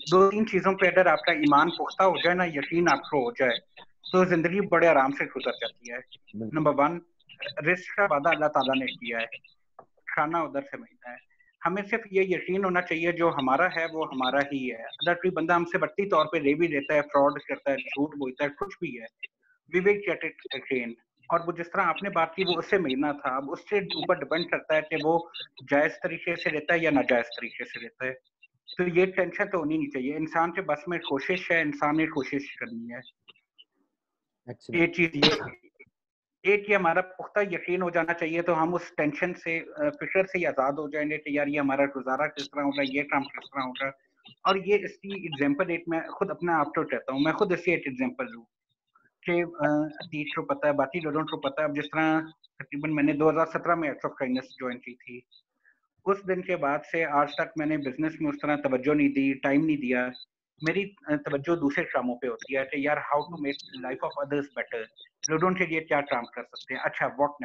2-3 चीजों पे अगर आपका ईमान पुख्ता हो जाए ना, यकीन आपको हो जाए, तो जिंदगी बड़े आराम से गुजर जाती है। नंबर 1, रिस्क का वादा अल्लाह ताला ने किया है, खाना उधर से मिलता है। हमें सिर्फ ये यकीन होना चाहिए जो हमारा है वो हमारा ही है। अगर कोई बंदा हमसे बट्टी तौर पे ले भी लेता है, फ्रॉड करता है, झूठ बोलता है, कुछ भी है, we will get it again. और वो जिस तरह आपने बात की वो उससे मिलना था, अब उससे ऊपर डिपेंड करता है कि वो जायज़ तरीके से लेता है या नाजायज़ तरीके से लेता है। तो ये टेंशन तो होनी नहीं चाहिए, इंसान के बस में कोशिश है, इंसान ने कोशिश करनी है। एक चीज़ ये हमारा पुख्ता यकीन हो जाना चाहिए, तो हम उस टेंशन से फिक्र से आज़ाद हो जाएंगे कि यार ये हमारा गुजारा किस तरह होगा, ये काम किस तरह होगा। और ये इसकी एग्जांपल एक मैं खुद अपने आप को कहता हूँ, मैं खुद इसकी एक एग्जांपल हूँ कि अतीक को पता है, बाकी लोगों को पता है। अब जिस तरह तकरीबन मैंने 2017 में एक्ट ऑफ काइंडनेस ज्वाइन की थी, उस दिन के बाद से आज तक मैंने बिजनेस में उस तरह तवज्जो नहीं दी, टाइम नहीं दिया। मेरी तवज्जो दूसरे कामों पे होती है कि यार how to make life of others better, लोगों के लिए क्या काम कर सकते हैं, अच्छा व्हाट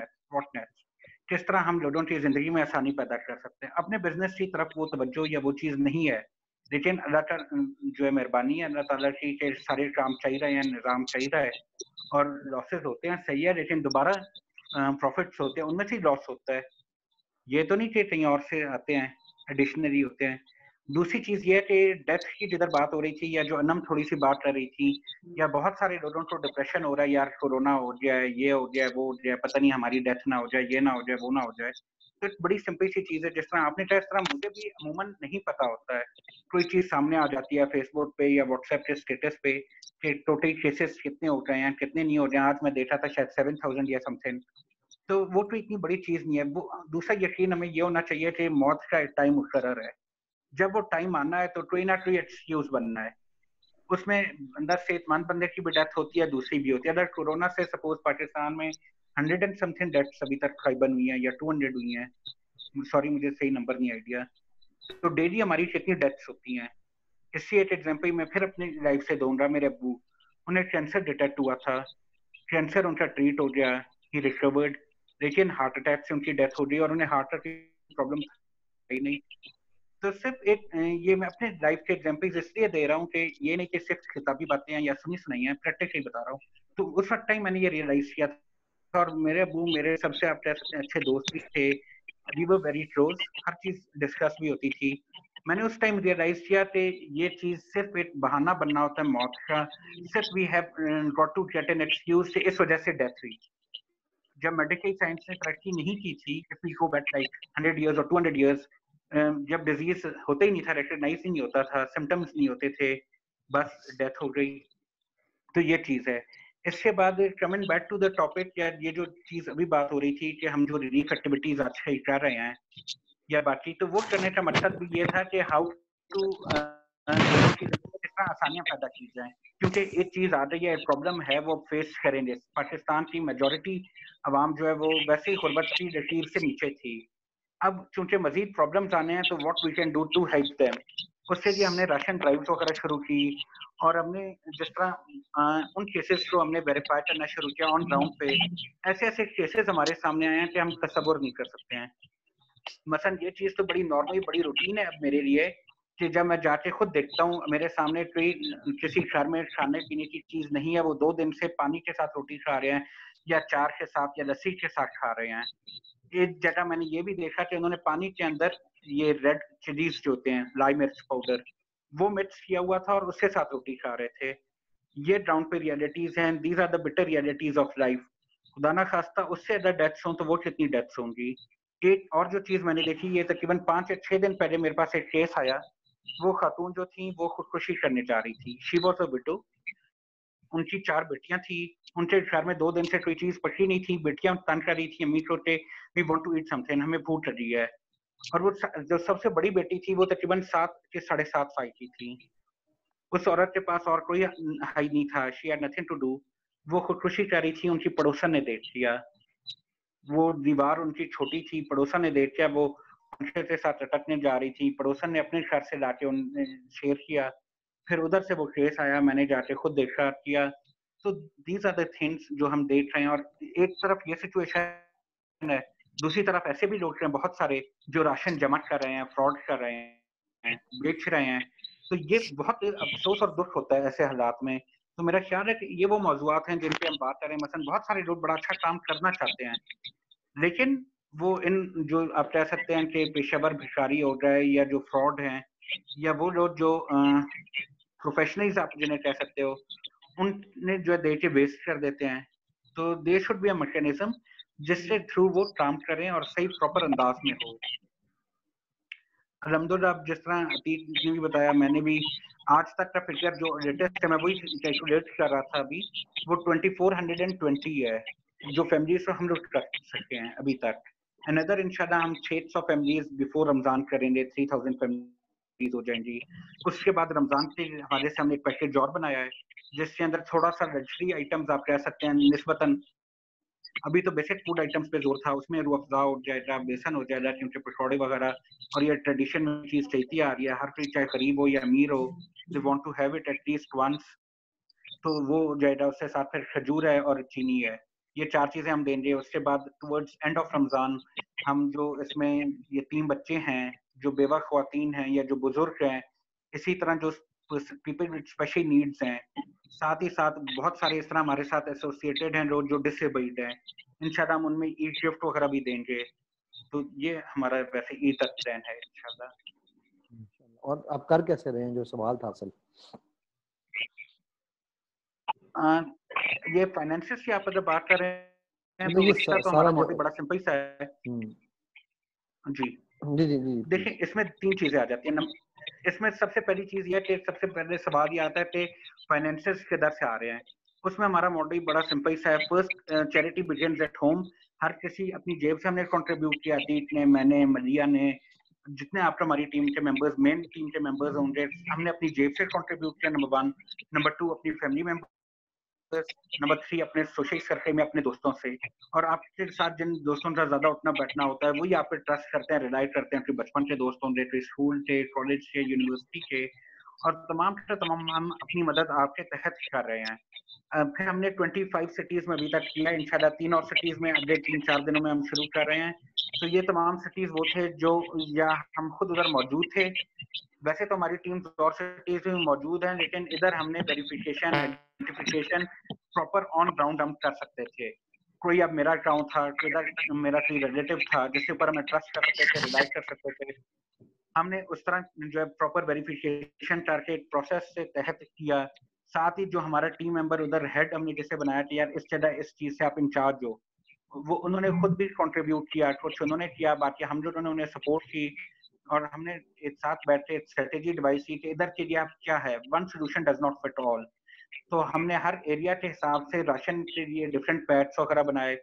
नेक्स्ट, किस तरह हम लोगों की जिंदगी में आसानी पैदा कर सकते हैं। अपने बिजनेस की तरफ वो तवज्जो या वो चीज नहीं है, लेकिन अल्लाह का जो है मेहरबानी है, अल्लाह ताला की के सारे काम चाहिए रहे हैं, निज़ाम चाहिए रहा है और लॉसेस होते हैं, सही है, लेकिन दोबारा प्रॉफिट्स होते हैं, उनमें से लॉस होता है। ये तो नहीं कि कहीं और से आते हैं, एडिशनरी होते हैं। दूसरी चीज ये है कि डेथ की जिधर बात हो रही थी, या जो अनम थोड़ी सी बात कर रही थी, या बहुत सारे लोगों को डिप्रेशन हो रहा है, यार कोरोना हो जाए, ये हो जाए, वो हो जाए, पता नहीं हमारी डेथ ना हो जाए, ये ना हो जाए, वो ना हो जाए। तो एक बड़ी सिंपल सी चीज है, जिस तरह आपने कहा, इस तरह मुझे भी अमूमन नहीं पता होता है। कोई चीज सामने आ जाती है फेसबुक पे या व्हाट्सएप के स्टेटस पे कि टोटल केसेस कितने हो रहे हैं, कितने नहीं हो रहे हैं। आज मैं देखा था शायद 7000 या समथिंग। तो वो तो इतनी बड़ी चीज नहीं है। वो दूसरा यकीन हमें ये होना चाहिए कि मौत का एक टाइम मुकर्रर है, जब वो टाइम आना है तो कोई ना कोई एक्सक्यूज बनना है। उसमें अंदर सेहतमंद बंदे की भी डेथ होती है, दूसरी भी होती है। अगर कोरोना से सपोज पाकिस्तान में 100 एंड समथिंग डेथ्स अभी तक खाइबन हुई है या 200 हुई हैं, सॉरी मुझे सही नंबर नहीं आइडिया, तो डेली हमारी कितनी डेथ्स होती हैं। इससे एक एग्जांपल मैं फिर अपनी लाइफ से दूंगा। मेरे अब्बू, उन्हें कैंसर डिटेक्ट हुआ था, कैंसर उनका ट्रीट हो गया, ही रिकवर्ड, लेकिन हार्ट अटैक से उनकी डेथ हो गई और उन्हें हार्ट अटैक की प्रॉब्लम ही नहीं। तो सिर्फ एक ये मैं अपने लाइफ के एग्जांपल्स इसलिए दे रहा हूँ कि ये नहीं कि सिर्फ किताबी बातें हैं या सुनी सुनाई हैं, प्रैक्टिकली बता रहा हूँ। तो उस वक्त टाइम मैंने ये रियलाइज किया था। और मेरे अबू मेरे सबसे आप कह सकते हैं अच्छे दोस्त भी थे, वी वर वेरी क्लोज, हर चीज डिस्कस भी होती थी। मैंने उस टाइम रियलाइज किया कि ये चीज सिर्फ एक बहाना बनना होता है मौत का, सिर्फ we have got to get an excuse, इस वजह से डेथ हुई। जब मेडिकल साइंस ने तरक्की नहीं की थी, if we go back like 100 years और 200 इयर्स, जब डिजीज होता ही नहीं था, रिकॉग्नाइज ही नहीं होता था, सिम्टम्स नहीं होते थे, बस डेथ हो गई। तो ये चीज है। इसके बाद coming back to the topic, या ये जो चीज अभी बात हो रही थी कि हम जो रिलीफ एक्टिविटीज आजकल कर रहे हैं या बाकी, तो वो करने का मकसद भी ये था कि हाउ टू किस तरह आसानियां पैदा की जाएं, क्योंकि एक चीज आ रही है, प्रॉब्लम है, वो फेस करेंगे। पाकिस्तान की मेजोरिटी अवाम जो है वो वैसे ही गुर्बत की लकीर से नीचे थी। अब चूंकि मजीद प्रॉब्लम्स आने हैं, तो what we can do to help them, उससे भी हमने राशन ड्राइव्स वगैरह शुरू की। और हमने जिस तरह उन केसेस को हमने वेरीफाई करना शुरू किया ऑन ग्राउंड पे। ऐसे ऐसे केसेस हमारे सामने आए हैं कि हम तसव्वुर नहीं कर सकते हैं। मसलन ये चीज तो बड़ी नॉर्मल, बड़ी रूटीन है अब मेरे लिए, कि जब मैं जाके खुद देखता हूँ मेरे सामने कोई किसी घर में खाने पीने की चीज नहीं है, वो 2 दिन से पानी के साथ रोटी खा रहे हैं या चार के साथ या लस्सी के साथ खा रहे हैं। एक जगह मैंने ये भी देखा कि उन्होंने पानी के अंदर ये रेड चिलीज जो होते हैं, लाल मिर्च पाउडर, वो मिक्स किया हुआ था और उसके साथ रोटी खा रहे थे। ये ग्राउंड पे रियलिटीज हैं, these are the bitter realities of life. खुदा ना खास्ता उससे अगर डेथ्स हों तो वो कितनी डेथ्स होंगी। एक और जो चीज मैंने देखी, ये तकरीबन 5 या 6 दिन पहले मेरे पास एक केस आया। वो खातून जो थी वो खुदकुशी करने जा रही थी, शी वाज अ विडो। उनकी 4 बेटियां थी, उनके घर में 2 दिन से कोई चीज पकी नहीं थी। बेटियां तंग कर रही थी अम्मी को के we want to eat something, हमें भूख लगी है। और वो जो सबसे बड़ी बेटी थी वो तकरीबन 7 के 7.5 साल की थी। उस औरत के पास और कोई हाई नहीं था, she had nothing to do. वो खुदकुशी कर रही थी, उनकी पड़ोसन ने देख लिया। वो दीवार उनकी छोटी थी, पड़ोसन ने देख लिया, वो पंखे के साथ लटकने जा रही थी। पड़ोसन ने अपने घर से लाके उन्हें शेयर किया। फिर उधर से वो केस आया, मैंने जाके खुद देखा किया। तो दीज आर द थिंग्स जो हम देख रहे हैं। और एक तरफ ये सिचुएशन है, दूसरी तरफ ऐसे भी लोग हैं बहुत सारे जो राशन जमा कर रहे हैं, फ्रॉड कर रहे हैं, बेच रहे हैं। तो ये बहुत अफसोस और दुख होता है ऐसे हालात में। तो मेरा ख्याल है कि ये वो मौजूआत हैं जिन पे हम बात करें। मसलन बहुत सारे लोग बड़ा अच्छा काम करना चाहते हैं, लेकिन वो इन जो आप कह सकते हैं कि पेशेवर भिखारी हो गए, या जो फ्रॉड हैं, या वो लोग जो प्रोफेशनल्स आप जिन्हें कह सकते हो, उन्हें जो है दे के वेस्ट कर देते हैं। तो there should be a mechanism जिससे थ्रू वो काम करें और सही प्रॉपर अंदाज में हो। अल्हम्दुलिल्लाह, जिस तरह अतीक ने भी बताया, मैंने भी आज तक का फिगर जो लेटेस्ट है मैं वही कैलकुलेट कर रहा था अभी, वो 2420 है जो फैमिलीज को हम लोग कर सकते हैं अभी तक। अनदर इंशाल्लाह हम 600 फैमिलीज बिफोर रमजान करेंगे, 3000 फैमिलीज हो जाएंगी। उसके बाद रमजान के हवाले से हमने एक पैकेज और बनाया है जिसके अंदर थोड़ा सा लग्जरी आइटम्स आप कह सकते हैं निस्बतन, अभी तो बेसिक फूड आइटम्स पे जोर था, उसमें रूह अफ़ज़ा हो जाएगा, बेसन हो जाएगा, क्योंकि पकौड़े वगैरह और ये ट्रेडिशन में चीज़ चलती आ रही है, हर कोई चाहे गरीब हो या अमीर हो, they want to have it at least once, तो वो हो जाएगा। उसके साथ फिर खजूर है और चीनी है, ये 4 चीज़ें हम देंगे। उसके बाद टुवर्ड्स एंड ऑफ रमज़ान हम जो इसमें यतीम बच्चे हैं, जो बेवा ख़वातीन हैं या जो बुजुर्ग हैं, इसी तरह जो पीपल विद स्पेशल नीड्स हैं, साथ ही साथ बहुत सारे इस तरह हमारे साथ एसोसिएटेड हैं लोग जो डिसेबल्ड हैं, इंशाल्लाह हम उनमें ईद गिफ्ट वगैरह भी देंगे। तो ये हमारा वैसे ईद तक प्लान है इंशाल्लाह। और आप कर कैसे रहे हैं जो सवाल था असल? ये फाइनेंसिस की आप अगर बात कर रहे हैं तो ये उसका तो हमारा मॉडल बड़ा सिंपल सा है। जी जी जी जी, देखिए इसमें 3 चीजें आ जाती हैं। इसमें सबसे पहली चीज ये है कि सबसे पहले सवाल ये आता है कि फाइनेंसेस किधर से आ रहे हैं। उसमें हमारा मॉडल बड़ा सिंपल सा है। First, charity begins at home. हर किसी अपनी जेब से हमने कंट्रीब्यूट किया, अतीक ने, मैंने, मलिया ने, जितने आपका हमारी टीम के मेंबर्स, मेन टीम के मेंबर्स होंगे, हमने अपनी जेब से कंट्रीब्यूट किया, नंबर 1। नंबर 2 अपनी फैमिली मेंबर, नंबर 3 अपने सोशल सर्कल में अपने दोस्तों से। और आपके साथ जिन दोस्तों का ज्यादा उठना बैठना होता है वही आप पे ट्रस्ट करते हैं, रिलाई करते हैं, कि बचपन के दोस्त होंगे, तो स्कूल के, कॉलेज के, यूनिवर्सिटी के, और तमाम हम अपनी मदद आपके तहत कर रहे हैं। फिर हमने 25 सिटीज में अभी तक किया, इंशाल्लाह 3 और सिटीज में अगले 3-4 दिनों में हम शुरू कर रहे हैं। तो ये तमाम सिटीज वो थे जो या हम खुद उधर मौजूद थे। वैसे तो हमारी टीम और सिटीज में मौजूद है, लेकिन इधर हमने verification, identification proper on ground हम कर सकते थे। कोई अब मेरा गाँव था, इधर मेरा कोई रिलेटिव था जिसके ऊपर हमें ट्रस्ट कर सकते थे, रिलाई कर सकते थे। हमने उस तरह जो है प्रॉपर वेरिफिकेशन करके एक प्रोसेस से तहत किया। साथ ही जो हमारा टीम मेंबर उधर हेड हमने जैसे बनाया कि यार इस जगह इस चीज से आप इंचार्ज हो, वो उन्होंने खुद भी कंट्रीब्यूट किया, कुछ उन्होंने किया, बाकी हम लोगों ने उन्हें सपोर्ट की। और हमने एक साथ बैठ के स्ट्रेटेजी डिवाइस की कि इधर के लिए आप क्या है, one solution does not fit all. तो हमने हर एरिया के हिसाब से राशन के लिए डिफरेंट पैड्स वगैरह बनाए।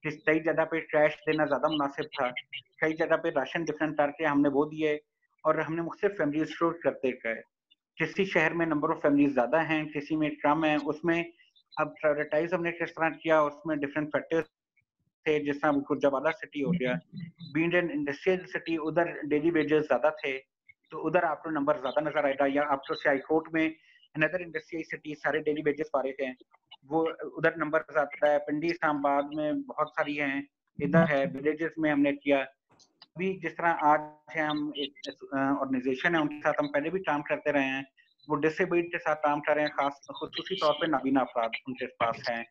कई जगह पे कैश देना ज्यादा मुनासिब था, कई जगह पे राशन डिफरेंट करके हमने वो दिए, और हमने मुख्तलिफ फैमिली स्टोर करते गए। किसी शहर में नंबर ऑफ फैमिलीज ज्यादा हैं, किसी में कम है, उसमें अब प्रायोरिटाइज हमने किस तरह किया, उसमें डिफरेंट फैक्टर्स थे। जिस तरह गुजरावाला सिटी हो गया, बीइंग एन इंडस्ट्रियल सिटी, उधर डेली वेजेस ज्यादा थे, तो उधर आपको नंबर ज्यादा नजर आएगा। या आपको सियालकोट में अनदर इंडस्ट्रियल सिटी, सारे डेली वेजेस पा रहे हैं, वो उधर नंबर ज्यादा है। पिंडी इस्लामाबाद में बहुत सारी हैं, इधर है। विलेजेस में हमने किया। अभी जिस तरह आज है, हम एक ऑर्गेनाइजेशन है, उनके साथ हम पहले भी काम करते रहे हैं, वो डिसेबल्ड के साथ काम कर रहे हैं, खास खुसूसी तौर पे नाबीना अफराद उनके पास हैं।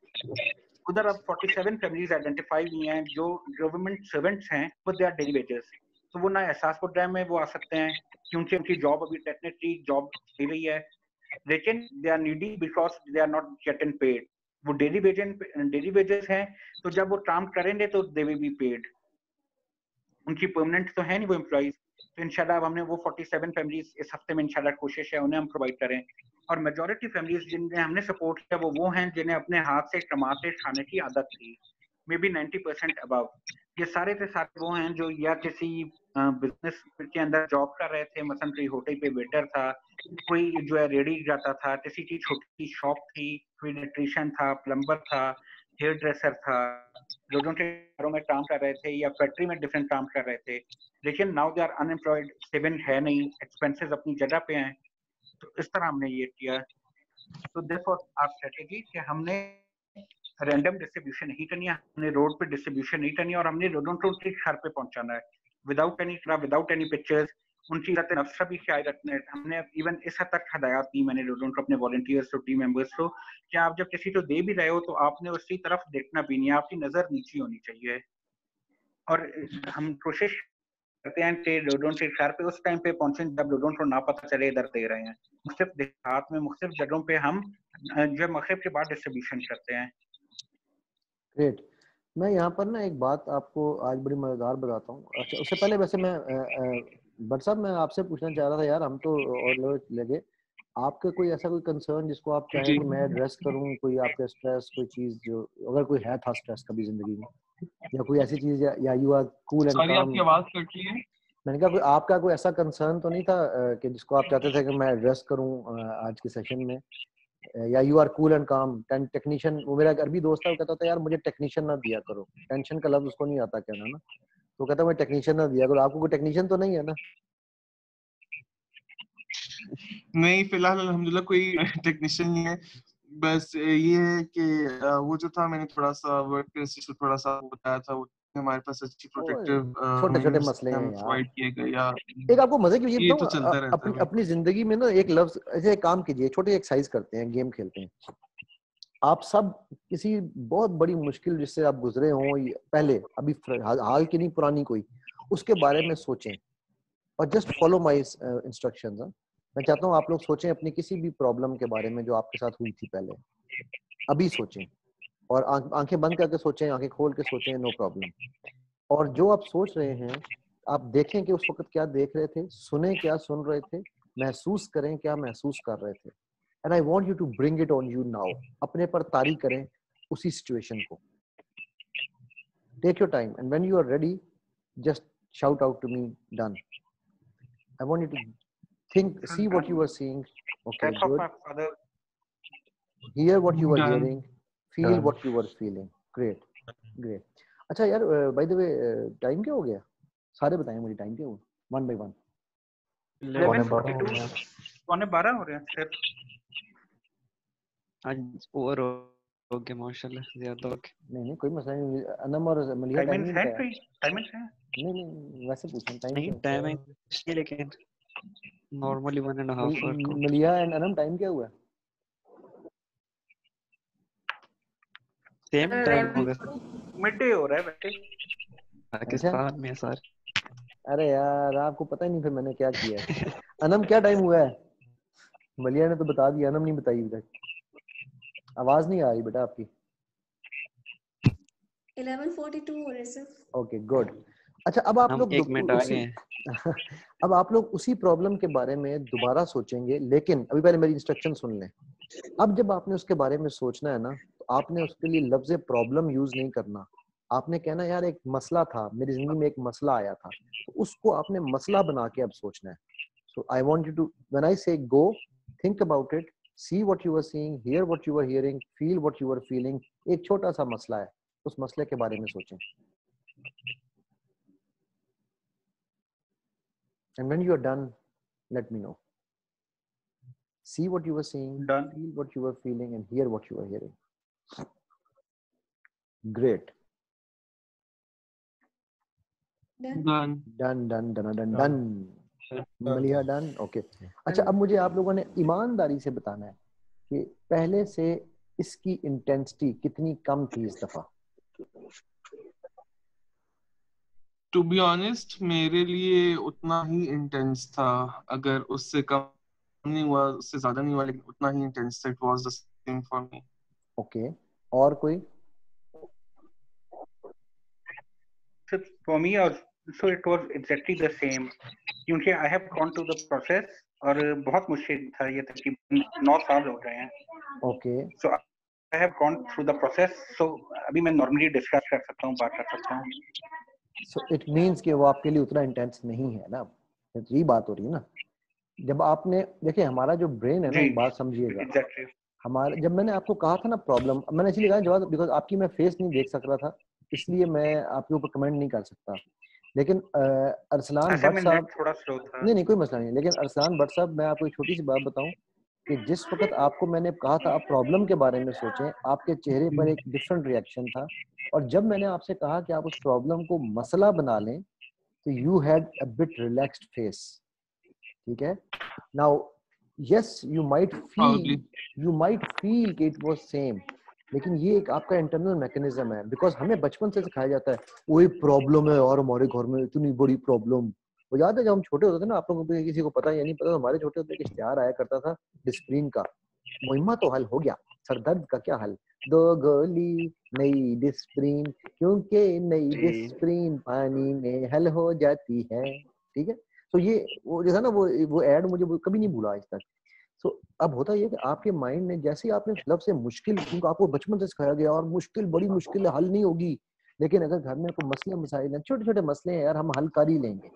उधर अब 47 फैमिलीज आइडेंटिफाई हुई हैं जो गवर्नमेंट सर्वेंट्स हैं विद देयर डेली वेजेस। तो वो ना एहसासपुर डैम में वो आ सकते हैं क्योंकि उनकी जॉब अभी टेक्निकली जॉब दे रही है, लेकिन they are needy because they are not getting paid. वो डेली वेजेस हैं, तो जब वो काम करेंगे तो दे विल बी पेड। उनकी परमानेंट तो है नहीं वो एम्प्लॉइज। तो इंशाल्लाह अब हमने वो 47 फैमिलीज इस हफ्ते में इंशाल्लाह कोशिश है उन्हें हम प्रोवाइड करें। और मेजॉरिटी फैमिलीज जिन्हें हमने सपोर्ट किया वो हैं जिन्हें अपने हाथ से कमाते खाने की आदत थी, मे बी 90% अबव। ये सारे के सारे वो हैं जो या किसी बिजनेस के अंदर जॉब कर रहे थे, मसलन कोई होटल पे वेटर था, कोई जो है रेडी जाता था, किसी की छोटी शॉप थी, कोई इलेक्ट्रीशियन था, प्लम्बर था, हेयर ड्रेसर था, लोगों के घरों में काम कर रहे थे या फैक्ट्री में डिफरेंट काम कर रहे थे, लेकिन now they are unemployed, saving है नहीं, एक्सपेंसेस अपनी जगह पे हैं। तो इस तरह हमने ये किया। तो दिस वाज आवर स्ट्रेटजी कि हमने रैंडम डिस्ट्रीब्यूशन नहीं करनी है, हमने रोड पे डिस्ट्रीब्यूशन नहीं करनी है, और हमने लोगों को उनके घर पे पहुंचाना है without any without any pictures. उनकी नफ्स का भी ख्याल रखना है। हमने इवन इस हद तक हदायत दी मैंने लोगों को, अपने वॉलंटियर्स को, टीम मेंबर्स को, कि आप जब किसी को दे भी रहे हो तो आपने उसकी तरफ देखना भी नहीं है, आपकी नजर नीचे होनी चाहिए। और हम कोशिश करते हैं कि लोगों के घर पे उस टाइम पे पहुंचे जब लोगों को ना पता चले इधर दे रहे हैं। मुख्तलिफ देहात में मुख्तलिफ जगहों पे हम जो मगरिब के बाद डिस्ट्रीब्यूशन करते हैं। ग्रेट। मैं यहाँ पर ना एक बात आपको आज बड़ी मजेदार बताता हूँ। अच्छा, उससे पहले वैसे मैं बट साहब मैं आपसे पूछना चाह रहा था यार, हम तो और लोग लगे, आपका कोई ऐसा कोई कंसर्न जिसको आप चाहें जी कि मैं एड्रेस करूँ, कोई आपका स्ट्रेस, कोई चीज जो अगर कोई है था स्ट्रेस कभी जिंदगी में, या कोई ऐसी चीज, या you are cool and sorry, काम। आपकी आवाज कट रही है। मैंने कहा कोई आपका कोई ऐसा कंसर्न तो नहीं था कि जिसको आप चाहते थे कि मैं एड्रेस करूं आज के सेशन में, या यू आर कूल एंड काम टेक्नीशियन। वो मेरा एक अरबी दोस्त था, वो कहता था यार मुझे टेक्नीशियन ना दिया करो, टेंशन का लफ्ज उसको नहीं आता कहना ना, तो कहता मैं टेक्नीशियन ना दिया करो। आपको कोई टेक्नीशियन तो नहीं है ना? नहीं, फिलहाल अल्हम्दुलिल्लाह कोई टेक्नीशियन नहीं है। बस ये है कि वो जो था, मैंने थोड़ा सा वर्क प्लेस से थोड़ा सा बताया था, हमारे पास अच्छी प्रोटेक्टिव छोटे छोटे मेजर्स मसले हैं यार। प्रोवाइड किए गए, या एक आपको मजे की चीज ये तो बताऊं, चलता रहता है अपनी भाई। अपनी जिंदगी में ना एक लफ्ज, ऐसे एक काम कीजिए, छोटे एक्सरसाइज करते हैं, गेम खेलते हैं। आप सब किसी बहुत बड़ी मुश्किल जिससे आप गुजरे हों, पहले अभी हाल की नहीं पुरानी कोई, उसके बारे में सोचें और जस्ट फॉलो माय इंस्ट्रक्शंस। मैं चाहता हूँ आप लोग सोचें अपनी किसी भी प्रॉब्लम के बारे में जो आपके साथ हुई थी पहले, अभी सोचें, और आंखें बंद करके सोचें, आंखें खोल के सोचें, नो प्रॉब्लम। और जो आप सोच रहे हैं, आप देखें कि उस वक्त क्या देख रहे थे, सुने क्या सुन रहे थे, महसूस करें क्या महसूस कर रहे थे। And I want you to bring it on you now. अपने पर तारी करें उसी सिचुएशन को। Take your time and when you are ready just shout out to me, done. I want you to think, see what you are seeing. Okay, Death of good. my father. Hear what you are Done. hearing, feel what you are feeling. Great, great. अच्छा यार, by the way, time क्या हो गया? सारे बताएं मुझे time क्या हुआ, वन बाय वन। 11:42 11:12 हो रहे हैं फिर। आज ओवर हो गया माशाल्लाह, ज्यादा हो गया। नहीं कोई मसला नहीं। अनम और मलिया टाइम नहीं टाइमिंग्स है बताया। कोई टाइमिंग्स है? नहीं वैसे पूछा टाइम नहीं क्या? टाइमिंग नहीं, लेकिन नॉर्मली 1.5 आवर। मलिया एंड अनम टाइम क्या हुआ? सेम टाइम होगा, मिड डे हो रहा है वैसे। पाकिस्तान में सर। अरे यार आपको पता ही नहीं फिर मैंने क्या किया है। अनम क्या टाइम हुआ है? मलिया ने तो बता दिया, अनम नहीं बताई अभी तक। आवाज नहीं आ रही बेटा आपकी। 11:42 हो रहे सर। Okay good. अच्छा अब आप हम लोग 1 मिनट आगे हैं। अब आप लोग उसी प्रॉब्लम के बारे में दोबारा सोचेंगे, लेकिन अभी पहले मेरी इंस्ट्रक्शन सुन लें। अब जब आपने उसके बारे में सोचना है ना, तो आपने उसके लिए लफ्ज़ प्रॉब्लम यूज नहीं करना। आपने कहना यार एक मसला था, मेरी जिंदगी में एक मसला आया था, तो उसको आपने मसला बना के अब सोचना है। So I want you to, when I say go, think about it, see what you are seeing, hear what you are hearing, feel what you are feeling. एक छोटा सा मसला है, उस मसले के बारे में सोचें। And when you are done, let me know. See what you were seeing, Done. feel what you were feeling, and hear what you were hearing. Great. Done. Done. मलिया डन। ओके। अच्छा अब मुझे आप लोगों ने ईमानदारी से बताना है कि पहले से इसकी इंटेंसिटी कितनी कम थी इस दफा। टू बी ऑनेस्ट मेरे लिए उतना ही इंटेंस था। अगर उससे कम नहीं हुआ, उससे ज्यादा नहीं हुआ, लेकिन उतना ही इंटेंस था। It was the same for me. Okay, और कोई? For me also it was exactly the same, क्योंकि I have gone to the process और बहुत मुश्किल था, ये तकरीबन 9 साल हो गए हैं। Okay. So I have gone through the process, so अभी मैं नॉर्मली डिस्कस कर सकता हूँ, बात कर सकता हूँ। So it means कि वो आपके लिए उतना इंटेंस नहीं है ना, यही बात हो रही है ना। जब आपने देखिए हमारा जो ब्रेन है ना, एक बात समझिएगा। Exactly. हमारे जब मैंने आपको कहा था ना प्रॉब्लम, मैंने इसलिए कहा जवाब बिकॉज आपकी मैं फेस नहीं देख सक रहा था, इसलिए मैं आपके ऊपर कमेंट नहीं कर सकता। लेकिन अरसलान भट्ट साहब, थोड़ा स्लो था। नहीं कोई मसला नहीं, लेकिन अरसलान भट्ट साहब मैं आपको एक छोटी सी बात बताऊं कि जिस वक्त आपको मैंने कहा था आप प्रॉब्लम के बारे में सोचें, आपके चेहरे पर एक डिफरेंट रिएक्शन था। और जब मैंने आपसे कहा कि आप उस प्रॉब्लम को मसला बना लें, तो you had a bit relaxed face. ठीक है, now yes you might feel कि इट वाज सेम, लेकिन ये एक आपका इंटरनल मैकेनिज्म है। बिकॉज हमें बचपन से सिखाया जाता है वही प्रॉब्लम है और हमारे घर में इतनी बड़ी प्रॉब्लम। वो याद है जब हम छोटे होते थे ना, आप लोगों को किसी को पता या नहीं पता, हमारे छोटे होते एक इश्तिहार आया करता था डिस्प्रिन का, मुहिम्मा तो हल हो गया, सर दर्द का क्या हल, 2 गोली नई डिस्प्रिन, क्योंकि नई डिस्प्रिन पानी में हल हो जाती है। ठीक है, तो ये वो जो है ना वो ऐड मुझे कभी नहीं भूला आज तक। सो अब होता ये कि आपके माइंड ने जैसे ही आपने लफ्ज से मुश्किल, क्योंकि आपको बचपन से सिखाया गया और मुश्किल बड़ी मुश्किल है, हल नहीं होगी, लेकिन अगर घर में कोई मसले मसाइल हैं, छोटे छोटे मसले हैं यार, हम हल कर ही लेंगे।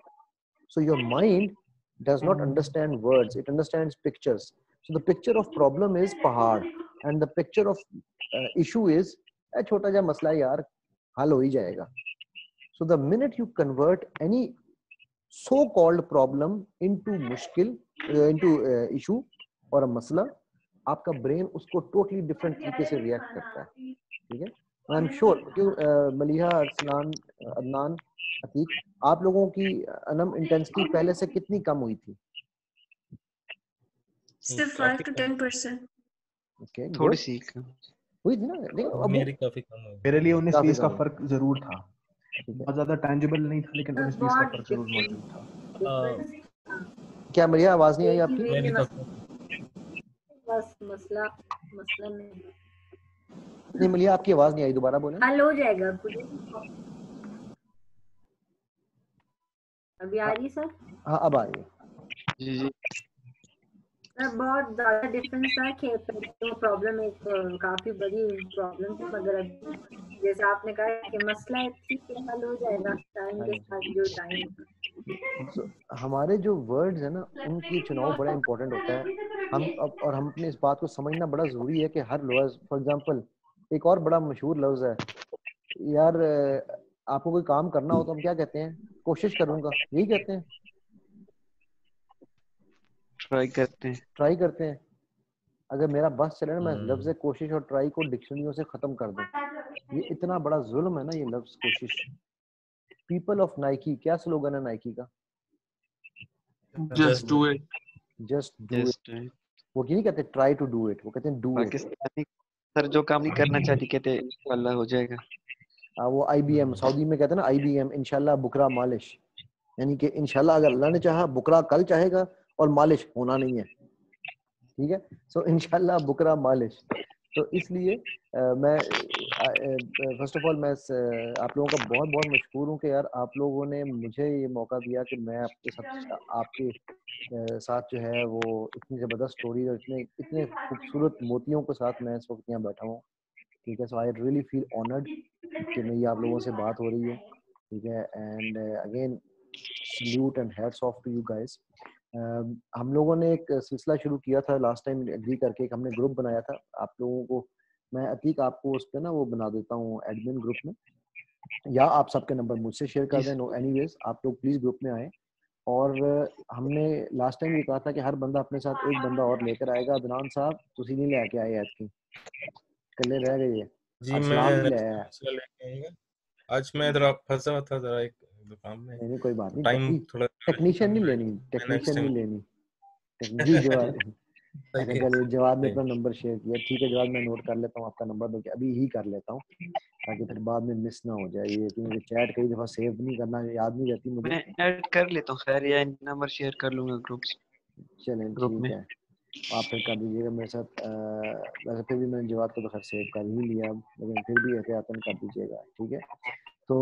So your mind does not understand words, it understands pictures. So the picture of problem is पहाड़ and the picture of issue is छोटा जा मसला यार हल हो ही जाएगा। So the minute you convert any so called problem into मुश्किल into issue और मसला, आपका ब्रेन उसको टोटली डिफरेंट तरीके से रिएक्ट करता है। ठीक है, आई एम श्योर क्यों मलिहा, अरसलान, अदनान, अतीक, आप लोगों की अनम इंटेंसिटी पहले से कितनी कम हुई थी? सिर्फ 5 to 10%। ओके, थोड़ी सी कम हुई थी ना, लेकिन अब मेरी काफी कम हुई। मेरे लिए 19-20 का कम। फर्क जरूर था, बहुत ज्यादा टेंजिबल नहीं था, लेकिन 19-20 का फर्क जरूर मौजूद था। क्या मरिया आवाज नहीं आई आपकी? मेरी बस मसला नहीं मलिया आपकी आवाज नहीं आई, दोबारा बोलें। हल हो जाएगा कुछ। अभी आ रही सर? हाँ अब आ रही है। जी जी सर बहुत ज्यादा डिफरेंस था कि तो प्रॉब्लम एक काफी बड़ी प्रॉब्लम थी, मगर अभी जैसे आपने कहा कि मसला है, ठीक है हल हो जाएगा टाइम के साथ जो टाइम। हमारे जो वर्ड्स है ना उनकी चुनाव बड़ा इंपॉर्टेंट होता है। हम अपने इस बात को समझना बड़ा जरूरी है कि हर लफ्ज, फॉर एग्जांपल एक और बड़ा मशहूर लफ्ज है यार, आपको कोई काम करना हो तो हम क्या कहते हैं? कोशिश करूंगा, यही कहते हैं। ट्राई करते हैं। अगर मेरा बस चले ना, मैं लफ्ज कोशिश और ट्राई को डिक्शनरियों से खत्म कर दूं। ये इतना बड़ा जुल्म है ना ये लफ्ज कोशिश। पीपल ऑफ नाइकी, क्या स्लोगन है नाइकी का? Just do it. Just do it. वो क्यों नहीं कहते ट्राई टू डू इट, वो कहते हैं डू इट। पाकिस्तानी सर जो काम नहीं करना चाहती कहते इंशाल्लाह हो जाएगा। वो IBM सऊदी में कहते हैं ना, IBM इंशाल्लाह बुकरा मालिश, यानी कि इंशाल्लाह अगर अल्लाह ने चाहा बुकरा कल चाहेगा और मालिश होना नहीं है। ठीक है, सो इंशाल्लाह बुकरा मालिश। तो इसलिए मैं फर्स्ट ऑफ ऑल मैं आप लोगों का बहुत बहुत मशकूर हूँ कि यार आप लोगों ने मुझे ये मौका दिया कि मैं आपके साथ जो है वो इतनी ज़बरदस्त स्टोरी और इतने खूबसूरत मोतियों के साथ मैं इस वक्त यहाँ बैठा हूँ। ठीक है, so I really feel honoured कि मेरी आप लोगों से बात हो रही है। ठीक है, and again salute and hats off to you guys. हम लोगों ने एक सिलसिला शुरू किया था लास्ट टाइम एग्री करके, एक हमने ग्रुप बनाया था आप लोगों को। मैं अतीक आपको उस पर ना वो बना देता हूँ एडमिन ग्रुप में, या आप सबके नंबर मुझसे शेयर कर दें। नो एनीवेज आप लोग प्लीज ग्रुप में आए। और हमने लास्ट टाइम ये कहा था कि हर बंदा अपने साथ एक बंदा और लेकर आएगा। अदनान साहब तुसी नहीं लेके आए ऐतकी, कल्ले रह गए जी, मैं लेके आऊंगा। आज मैं इधर फंसा था जरा एक दुकान में। नहीं कोई बात नहीं, टाइम थोड़ा टेक्नीशियन नहीं लेनी, जी जवाब। अच्छा चलिए, जवाब ने अपना नंबर शेयर किया, ठीक है जवाब मैं नोट कर लेता हूँ आपका नंबर, बल्कि अभी ही कर लेता हूँ ताकि फिर बाद में मिस ना हो जाए ये, क्योंकि चैट कई दफा सेव नहीं करना, याद नहीं रहती मुझे। मैं ऐड कर लेता हूँ, खैर या नंबर शेयर कर लूंगा ग्रुप ठीक है, आप फिर कर दीजिएगा मेरे साथ। वैसे फिर भी मैंने जवाब को तो खैर सेव कर ही लिया, लेकिन फिर भी एहतियातन कर दीजिएगा। ठीक है, तो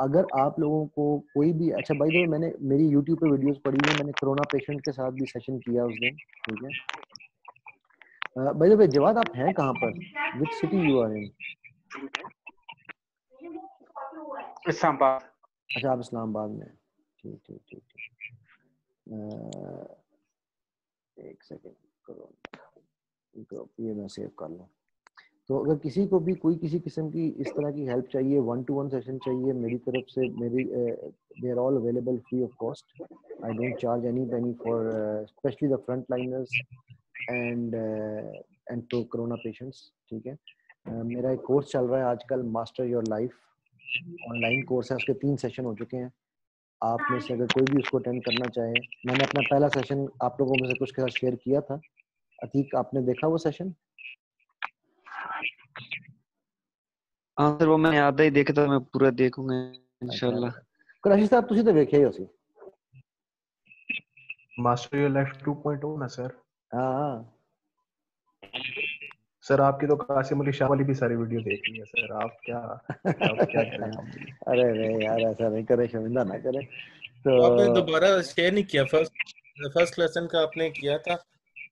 अगर आप लोगों को कोई भी, अच्छा भाई देखो मैंने मेरी YouTube पे वीडियोस पड़ी है, मैंने कोरोना पेशेंट के साथ भी सेशन किया उस दिन। ठीक है भाई देखो, जवाब आप हैं कहाँ पर, which city you are in? Islamabad. अच्छा आप इस्लामाबाद में, ठीक एक सेकंड करो, ये मैं सेव कर लूँ। तो अगर किसी को भी कोई किसी किस्म की इस तरह की हेल्प चाहिए, 1-to-1 सेशन चाहिए मेरी तरफ से, मेरी they are all available free of cost. I don't charge any penny for specially the front liners and to corona patients. ठीक है, मेरा एक कोर्स चल रहा है आजकल, master your life online course है, उसके 3 सेशन हो चुके हैं। आप में से अगर कोई भी उसको अटेंड करना चाहे, मैंने अपना पहला सेशन आप लोगों में से कुछ के साथ शेयर किया था। अतीक आपने देखा वो सेशन? हाँ सर, वो मैंने आधा ही देखा था, मैं पूरा देखूंगा इंशाल्लाह। कराशी साहब तुसी तो वेखे ही होसी मास्टर योर लाइफ 2.0 ना सर? हाँ सर आपकी तो कासिम अली शाह वाली भी सारी वीडियो देख ली है सर, आप क्या करें हम। अरे रे यार ऐसा नहीं करे, शर्मिंदा ना करे। तो आपने दोबारा शेयर नहीं किया, फर्स्ट लेसन का आपने किया था,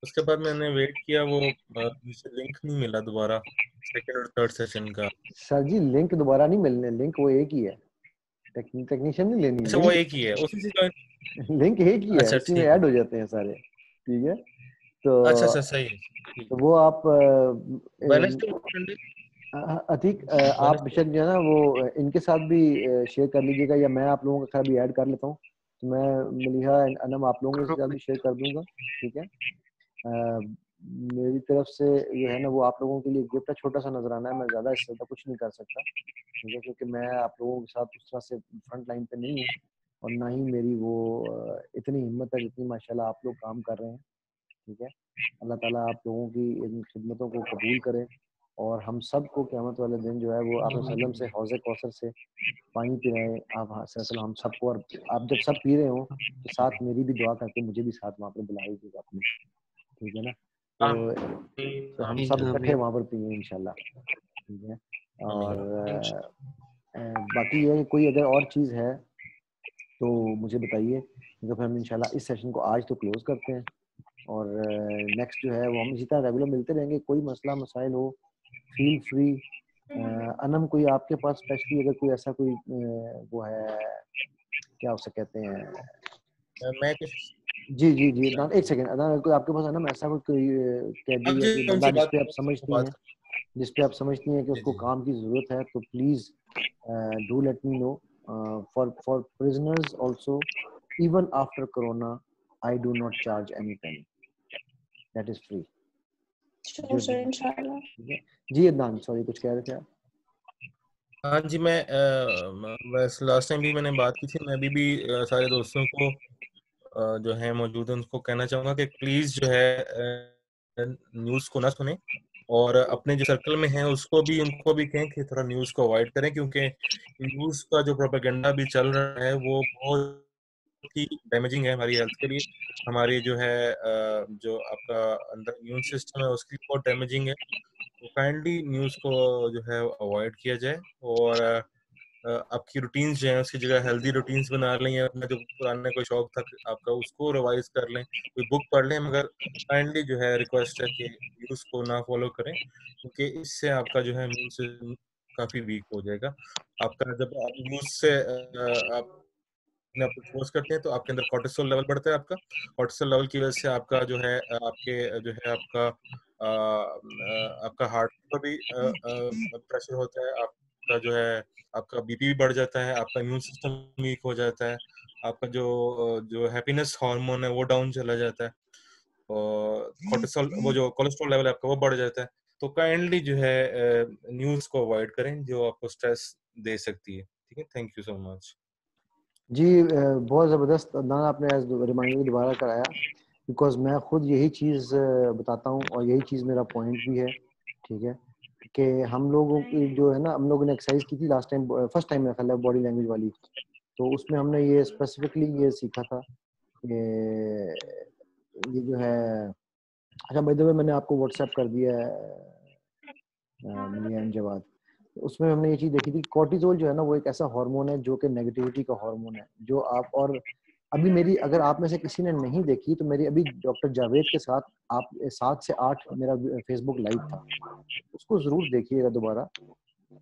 उसके बाद मैंने वेट किया, वो मुझे लिंक नहीं मिला दोबारा सेकंड और थर्ड सेशन का। सर जी लिंक दोबारा नहीं मिलने, लिंक वो एक ही है, टेक्नीशियन नहीं लेनी, अच्छा वो एक ही है, उसी से ज्वाइन। लिंक एक ही है, अच्छा उसी में ठीक ऐड है, हो जाते हैं सारे। ठीक है तो अच्छा अच्छा सही है, ठीक तो है। वो आप वेडनेसडे संडे, अतीक आप बेशक जो है ना वो इनके साथ भी शेयर कर लीजिएगा, या मैं आप लोगों का खैर भी ऐड कर लेता हूँ, तो मैं मलिहा एंड अनम आप लोगों के साथ भी शेयर कर दूंगा। ठीक है मेरी तरफ से जो है ना वो आप लोगों के लिए गिफ्ट है, छोटा सा नजराना है, मैं ज्यादा इससे ज्यादा कुछ नहीं कर सकता। ठीक है क्योंकि मैं आप लोगों के साथ उस तरह से फ्रंट लाइन पे नहीं हूँ, और ना ही मेरी वो इतनी हिम्मत है जितनी माशाल्लाह आप लोग काम कर रहे हैं। ठीक है अल्लाह ताला आप लोगों की इन खिदमतों को कबूल करे, और हम सब को क़यामत वाले दिन जो है वो आप वसल्लम से हौज़ कौसर से पानी पिलाए आप वसल्लम हम सबको, और आप जब सब पी रहे हो तो साथ मेरी भी दुआ करके मुझे भी साथ वहाँ पर बुलाइएगा अपनी। ठीक है ना, तो हम सब इकट्ठे वहाँ पर पिए इंशाल्लाह। ठीक है और बाकी ये कोई अगर और चीज़ है तो मुझे बताइए, तो फिर हम इंशाल्लाह इस सेशन को आज तो क्लोज करते हैं, और नेक्स्ट जो है वो हम इसी तरह रेगुलर मिलते रहेंगे। कोई मसला मसाइल हो फील फ्री। अनम कोई आपके पास स्पेशली अगर कोई ऐसा कोई वो है क्या उसे कहते हैं मैं कुछ जी जी जी अदनान एक सेकंड, अदनान कोई आपके पास अनम ऐसा कोई कैदी या कोई बंदा उनसे जिस बात पे आप समझती हैं, जिस पे आप समझती हैं कि उसको काम की ज़रूरत है, तो please do let me know for prisoners also even after corona I do not charge any penny, that is free. Sure, sir, inshallah. जी अदनान सॉरी कुछ कह रहे थे आप? हाँ जी, मैं वैसे लास्ट टाइम भी मैंने बात की थी, मैं अभी भी सारे दोस्तों को जो है मौजूद है उनको कहना चाहूँगा कि प्लीज़ जो है न्यूज़ को ना सुने, और अपने जो सर्कल में है उसको भी उनको भी कहें कि थोड़ा न्यूज़ को अवॉइड करें, क्योंकि न्यूज़ का जो प्रोपेगेंडा भी चल रहा है वो बहुत ही डैमेजिंग है हमारी हेल्थ के लिए, हमारी जो है जो आपका अंदर इम्यून सिस्टम है उसकी बहुत डैमेजिंग है। तो काइंडली न्यूज़ को जो है अवॉइड किया जाए, और आपकी रूटीन्स जो है उसकी जगह हेल्दी रूटीन्स बना लें, या अपना जो पुराना कोई शौक था आपका उसको रिवाइज कर लें, कोई बुक पढ़ लें, मगर काइंडली जो है रिक्वेस्ट है कि न्यूज़ को ना फॉलो करें, क्योंकि इससे आपका जो है इम्यून सिस्टम काफ़ी वीक हो जाएगा। आपका जब आप न्यूज़ से आप अपने आप को एक्सपोज करते हैं तो आपके अंदर कोर्टिसोल लेवल बढ़ता है, आपका कोर्टिसोल लेवल की वजह से आपका जो है आपके जो है आपका हार्ट का भी प्रेशर होता है, आपका जो है आपका बीपी भी बढ़ जाता है, आपका इम्यून सिस्टम वीक हो जाता है, आपका जो जो हैप्पीनेस हार्मोन है वो डाउन चला जाता है, और कोर्टिसोल वो जो कोलेस्ट्रॉल लेवल है आपका वो बढ़ जाता है। तो काइंडली जो है न्यूज़ को अवॉइड करें जो आपको स्ट्रेस दे सकती है। ठीक है, थैंक यू सो मच। जी बहुत ज़बरदस्त अदनान, आपने रिमाइंडर दोबारा कराया, बिकॉज मैं खुद यही चीज़ बताता हूँ, और यही चीज़ मेरा पॉइंट भी है। ठीक है कि हम लोगों की जो है ना, हम लोगों ने एक्सरसाइज की थी लास्ट टाइम, फर्स्ट टाइम मेरा ख्याल है बॉडी लैंग्वेज वाली, तो उसमें हमने ये स्पेसिफिकली ये सीखा था कि ये जो है, अच्छा बाय द वे मैंने आपको व्हाट्सएप कर दिया है मिलियन जवाद, उसमें हमने ये चीज़ देखी थी, कॉर्टिसोल जो है ना वो एक ऐसा हार्मोन है जो कि नेगेटिविटी का हार्मोन है, जो आप, और अभी मेरी अगर आप में से किसी ने नहीं देखी तो मेरी अभी डॉक्टर जावेद के साथ आप 7 से 8 मेरा फेसबुक लाइव था, उसको ज़रूर देखिएगा दोबारा।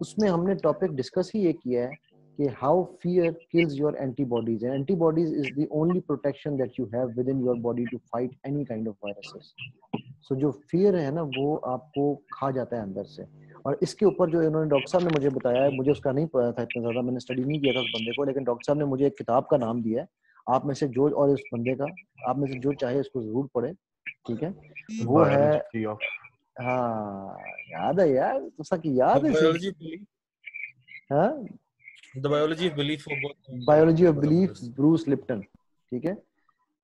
उसमें हमने टॉपिक डिस्कस ही ये किया है कि how fear kills your antibodies, and antibodies is the only protection that you have within your body to fight any kind of viruses. So जो फियर है ना वो आपको खा जाता है अंदर से, और इसके ऊपर जो इन्होंने डॉक्टर साहब ने मुझे बताया है, मुझे उसका नहीं पता था इतना ज़्यादा, मैंने स्टडी नहीं किया था उस बंदे को, लेकिन डॉक्टर साहब ने मुझे एक किताब का नाम दिया है, आप में से जो, और उस बंदे का आप में से जो चाहे उसको ज़रूर पढ़े। ठीक है वो है, बायोलॉजी ऑफ, हाँ याद है यार, तो सबकी याद है सही। बायोलॉजी हाँ the biology of belief biology of belief, Bruce Lipton. ठीक है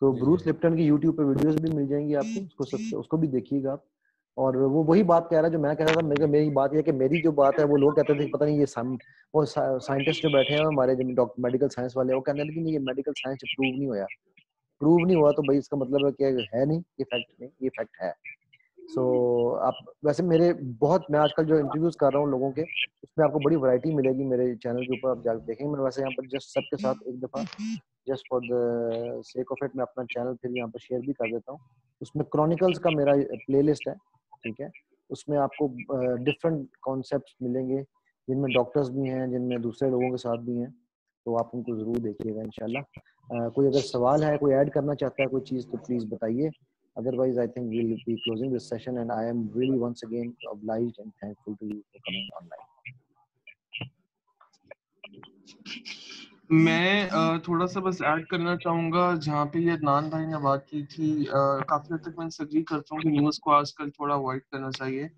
तो ब्रूस लिप्टन की यूट्यूब पे वीडियोस भी मिल जाएंगी आपको, उसको भी देखिएगा आप। और वो वही बात कह रहा है जो मैं कह रहा था, मेरी बात ये है कि मेरी जो बात है वो लोग कहते थे कि पता नहीं ये वो साइंटिस्ट जो बैठे हैं हमारे जो मेडिकल साइंस वाले, वो कहते हैं लेकिन ये मेडिकल साइंस से प्रूव नहीं हुआ, प्रूव नहीं हुआ तो भाई इसका मतलब है कि है नहीं, ये फैक्ट नहीं, ये फैक्ट है। सो आप वैसे मेरे बहुत, मैं आजकल जो इंटरव्यूज कर रहा हूँ लोगों के, उसमें आपको बड़ी वैरायटी मिलेगी मेरे चैनल के ऊपर, आप जाकर देखेंगे। मैं वैसे यहाँ पर जस्ट सबके साथ एक दफ़ा just for the sake of it मैं अपना चैनल फिर यहाँ पर शेयर भी कर देता हूँ। उसमें क्रॉनिकल्स का मेरा प्लेलिस्ट है, ठीक है। उसमें आपको डिफरेंट कॉन्सेप्ट्स मिलेंगे, जिनमें डॉक्टर्स भी हैं, जिनमें दूसरे लोगों के साथ भी हैं, तो आप उनको ज़रूर देखिएगा इंशाल्लाह। कोई अगर सवाल है, कोई ऐड करना चाहता है कोई चीज़, तो प्लीज़ बताइए। Otherwise, I think we'll be closing this session, and I am really once again obliged and thankful to you for coming online. मैं थोड़ा सा बस ऐड करना चाहूँगा जहाँ पे ये अदनान भाई ने बात की थी। काफ़ी हद तक मैं एग्री करता हूँ कि न्यूज़ को आजकल थोड़ा अवॉइड करना चाहिए,